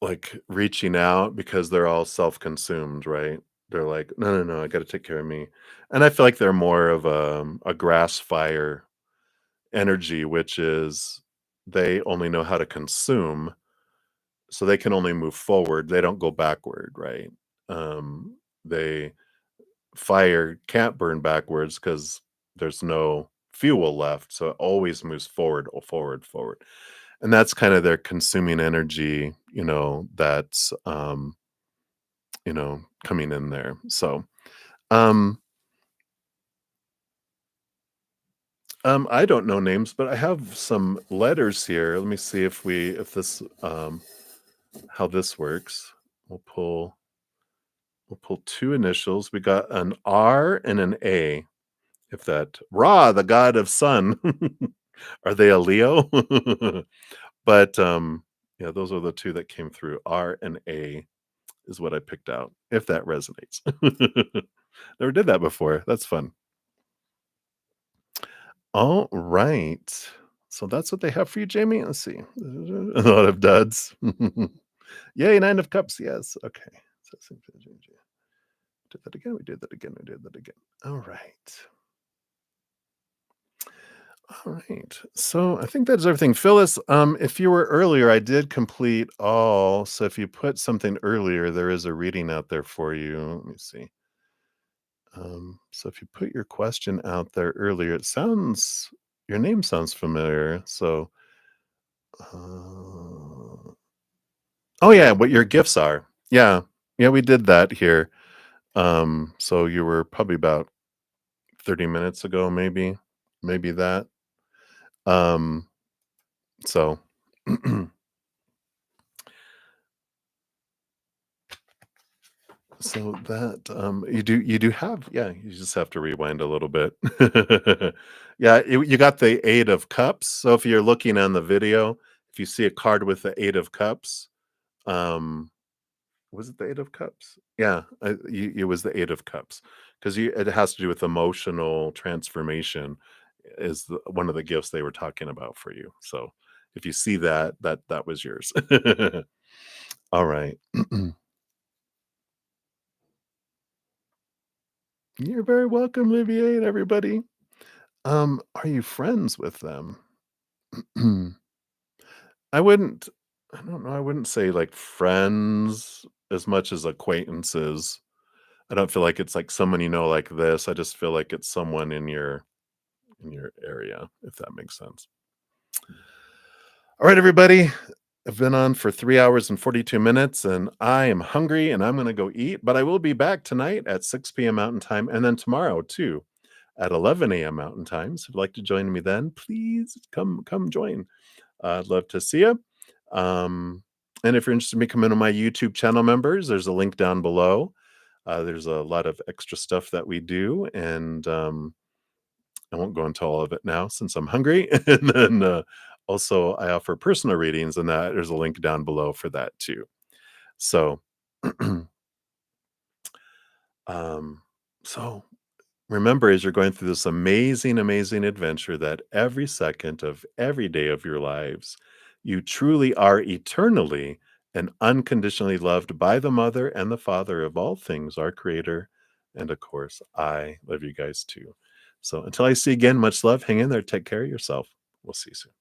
like, reaching out because they're all self-consumed, right? They're like, "No, no, no, I gotta take care of me." And I feel like they're more of, a grass fire energy, which is they only know how to consume, so they can only move forward, they don't go backward, right? They fire can't burn backwards because there's no fuel left, so it always moves forward, forward, forward. And that's kind of their consuming energy, that's, coming in there. So, um, I don't know names, but I have some letters here. Let me see if this, how this works. We'll pull, we'll pull two initials. We got an R and an A. If that Ra, the god of sun. Are they a Leo? But, yeah, those are the 2 that came through. R and A is what I picked out, if that resonates. Never did that before. That's fun. Alright. So that's what they have for you, Jamie? Let's see. A lot of duds. Yay, 9 of cups, yes. Okay. So did that again, we did that again, we did that again. Alright. All right. So I think that's everything. Phyllis, if you were earlier, I did complete all. So if you put something earlier, there is a reading out there for you. Let me see. So if you put your question out there earlier, your name sounds familiar. So, oh yeah, what your gifts are. Yeah. Yeah, we did that here. So you were probably about 30 minutes ago, maybe that. Um, so So that, you do have, yeah, you just have to rewind a little bit. Yeah, you got the 8 of cups, so if you're looking on the video, if you see a card with the 8 of cups, um, was it the 8 of cups? Yeah, it was the 8 of cups, 'cause it has to do with emotional transformation is one of the gifts they were talking about for you, so if you see that, that was yours. Alright. You're very welcome, Olivier, and everybody. Are you friends with them? I wouldn't I don't know, I wouldn't say, like, friends as much as acquaintances. I don't feel like it's, like, someone you know like this, I just feel like it's someone in your area, if that makes sense. Alright, everybody. I've been on for 3 hours and 42 minutes, and I am hungry, and I'm gonna go eat, but I will be back tonight at 6 PM Mountain Time, and then tomorrow too at 11 AM Mountain Time, so if you'd like to join me then, please come join. I'd love to see you. Um, and if you're interested in becoming one of my YouTube channel members, there's a link down below. There's a lot of extra stuff that we do, and I won't go into all of it now since I'm hungry. And then also, I offer personal readings, and that there's a link down below for that too. So, um, so remember, as you're going through this amazing, amazing adventure, that every second of every day of your lives, you truly are eternally and unconditionally loved by the Mother and the Father of all things, our Creator. And of course, I love you guys too. So until I see you again, much love. Hang in there. Take care of yourself. We'll see you soon.